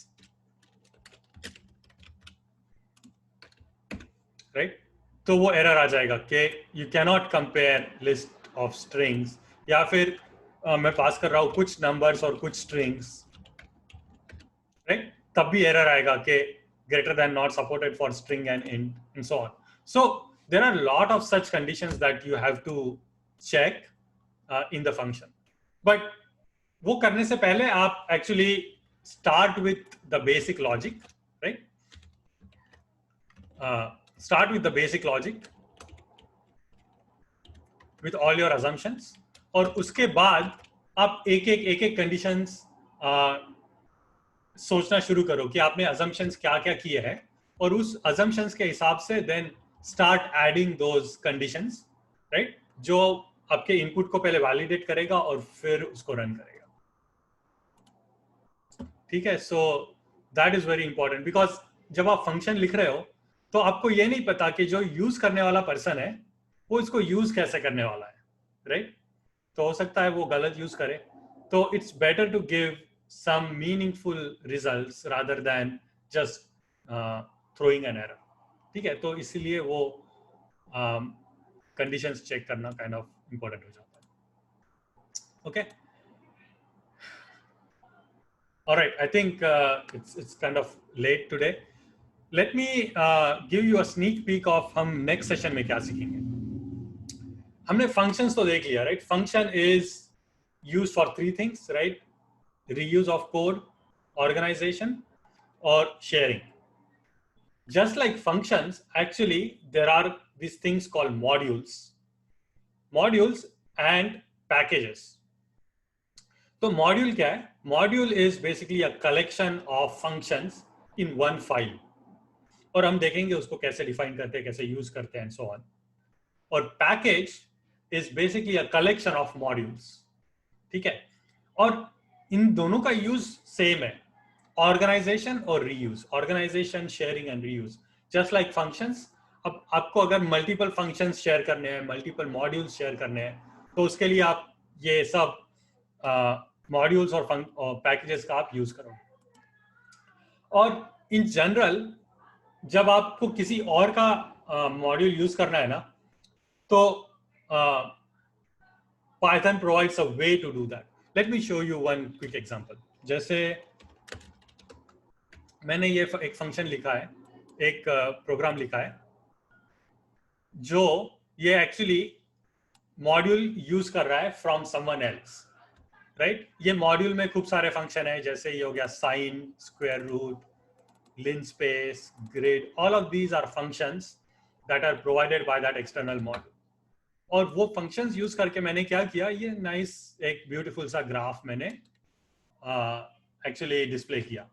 right? तो वो एरर आ जाएगा कि you cannot compare list of strings, या फिर मैं पास कर रहा हूँ कुछ नंबर्स और कुछ स्ट्रिंग्स, राइट? तब भी एरर आएगा कि greater than not supported for string and int and so on. So there are a lot of such conditions that you have to check in the function. But वो करने से पहले आप actually start with the basic logic, right? Start with the basic logic with all your assumptions, और उसके बाद आप एक एक कंडीशंस सोचना शुरू करो कि आपने assumptions क्या क्या किए हैं, और उस assumptions के हिसाब से then start adding those conditions, right? जो आपके इनपुट को पहले वैलिडेट करेगा और फिर उसको रन करेगा. ठीक है? So that is very important, because जब आप फंक्शन लिख रहे हो तो आपको ये नहीं पता कि जो यूज करने वाला पर्सन है वो इसको यूज कैसे करने वाला है, राइट? तो हो सकता है वो गलत यूज करे. तो it's better to give some meaningful results rather than just throwing an error. ठीक है? तो इसीलिए वो कंडीशंस चेक करना काइंड ऑफ इंपॉर्टेंट हो जाता है. Okay, all right, I think it's kind of late today. let me give you a sneak peek of हम next session में क्या सीखेंगे. हमने functions तो देख लिया, right? Function is used for three things, right? Reuse of code, organization, or sharing. Just like functions, actually there are these things called modules and packages. तो module क्या है? Module is basically a collection of functions in one file. और हम देखेंगे उसको कैसे डिफाइन करते हैं, कैसे यूज करते हैं एंड सो ऑन. और package is basically a collection of modules. ठीक है, और इन दोनों का यूज सेम है, ऑर्गेनाइजेशन और reuse. Organisation, sharing and reuse, just like functions. अब आपको अगर मल्टीपल फंक्शंस शेयर करने हैं, मल्टीपल मॉड्यूल्स शेयर करने हैं, तो उसके लिए आप ये सब मॉड्यूल्स और पैकेजेस का आप यूज करो. और इन जनरल जब आपको किसी और का मॉड्यूल यूज करना है ना, तो Python provides a way to do that. Let me show you one quick example. जैसे मैंने ये एक फंक्शन लिखा है, एक प्रोग्राम लिखा है, जो ये एक्चुअली मॉड्यूल यूज कर रहा है फ्रॉम समवन एल्स, राइट? ये मॉड्यूल में खूब सारे फंक्शन है, जैसे ये हो गया sine, square root, linspace, grid. All of these are functions that are provided by that external module. और वो functions use करके मैंने क्या किया, ये nice एक beautiful सा ग्राफ मैंने actually display किया.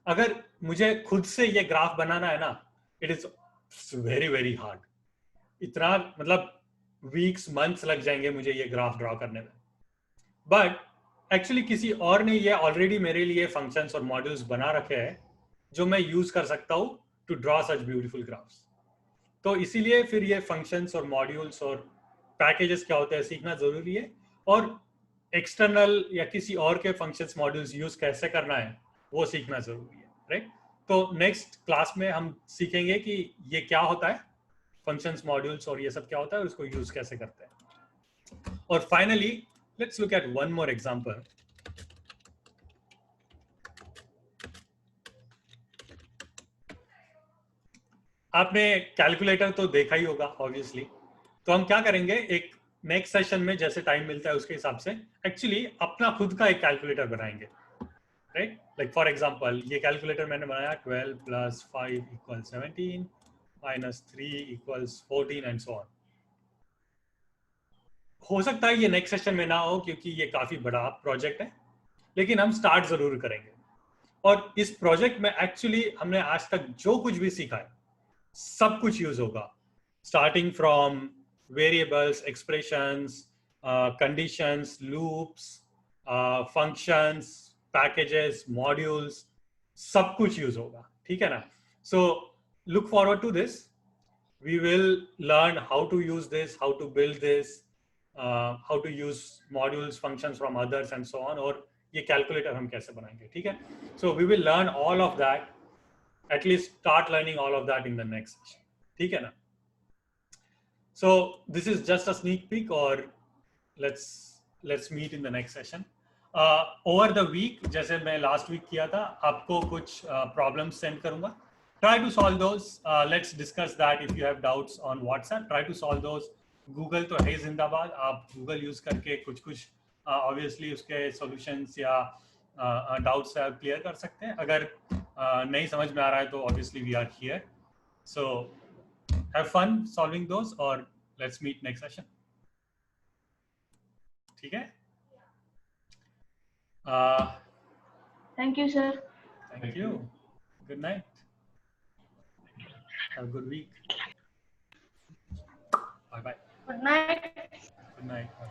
अगर मुझे खुद से ये ग्राफ बनाना है ना, it is very very hard. इतना मतलब weeks, months लग जाएंगे मुझे ये ग्राफ ड्रॉ करने में. But actually किसी और ने ये already मेरे लिए functions और modules बना रखे हैं जो मैं यूज कर सकता हूं to draw such beautiful graphs. तो इसीलिए फिर ये फंक्शंस और मॉड्यूल्स और पैकेजेस क्या होते हैं सीखना जरूरी है, और एक्सटर्नल या किसी और के फंक्शंस मॉड्यूल्स यूज कैसे करना है वो सीखना जरूरी है, राइट? तो नेक्स्ट क्लास में हम सीखेंगे कि ये क्या होता है, फंक्शंस, मॉड्यूल्स और ये सब क्या होता है और उसको यूज कैसे करते हैं. और finally let's look at one more example. आपने कैलकुलेटर तो देखा ही होगा ऑब्वियसली. तो हम क्या करेंगे, एक नेक्स्ट सेशन में जैसे टाइम मिलता है उसके हिसाब से एक्चुअली अपना खुद का एक कैलकुलेटर बनाएंगे, राइट? लाइक फॉर एग्जांपल ये कैलकुलेटर मैंने बनाया 12 + 5 = 17 -3 = 14 एंड सो ऑन. हो सकता है ये नेक्स्ट सेशन में ना हो क्योंकि ये काफी बड़ा प्रोजेक्ट है, लेकिन हम स्टार्ट जरूर करेंगे. और इस प्रोजेक्ट में एक्चुअली हमने आज तक जो कुछ भी सीखा है सब कुछ यूज होगा, starting from variables, expressions, conditions, loops, functions, packages, modules, सब कुछ यूज होगा. ठीक है ना? So look forward to this. We will learn how to use this, how to build this, how to use modules, functions from others and so on, और ये कैलकुलेटर हम कैसे बनाएंगे. ठीक है? So we will learn all of that. At least start learning all of that in the next session. ठीक है ना? So this is just a sneak peek, or let's meet in the next session. Over the week, जैसे मैं last week किया था, आपको कुछ problems send करूँगा. Try to solve those. Let's discuss that. If you have doubts on WhatsApp, try to solve those. Google तो है जिंदाबाद. आप Google use करके कुछ obviously उसके solutions या डाउट्स क्लियर कर सकते हैं. अगर नहीं समझ में आ रहा है तो obviously we are here. So have fun solving those, और लेट्स मीट नेक्स्ट सेशन. ठीक है? Thank you sir. Thank you. Good night. Have a good week. Bye bye. Good night. Good night. Bye.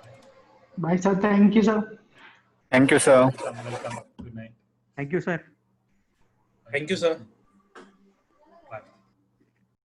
Bye, sir. Thank you, sir. Thank you, sir. Welcome. Good night. Thank you, sir. Thank you sir.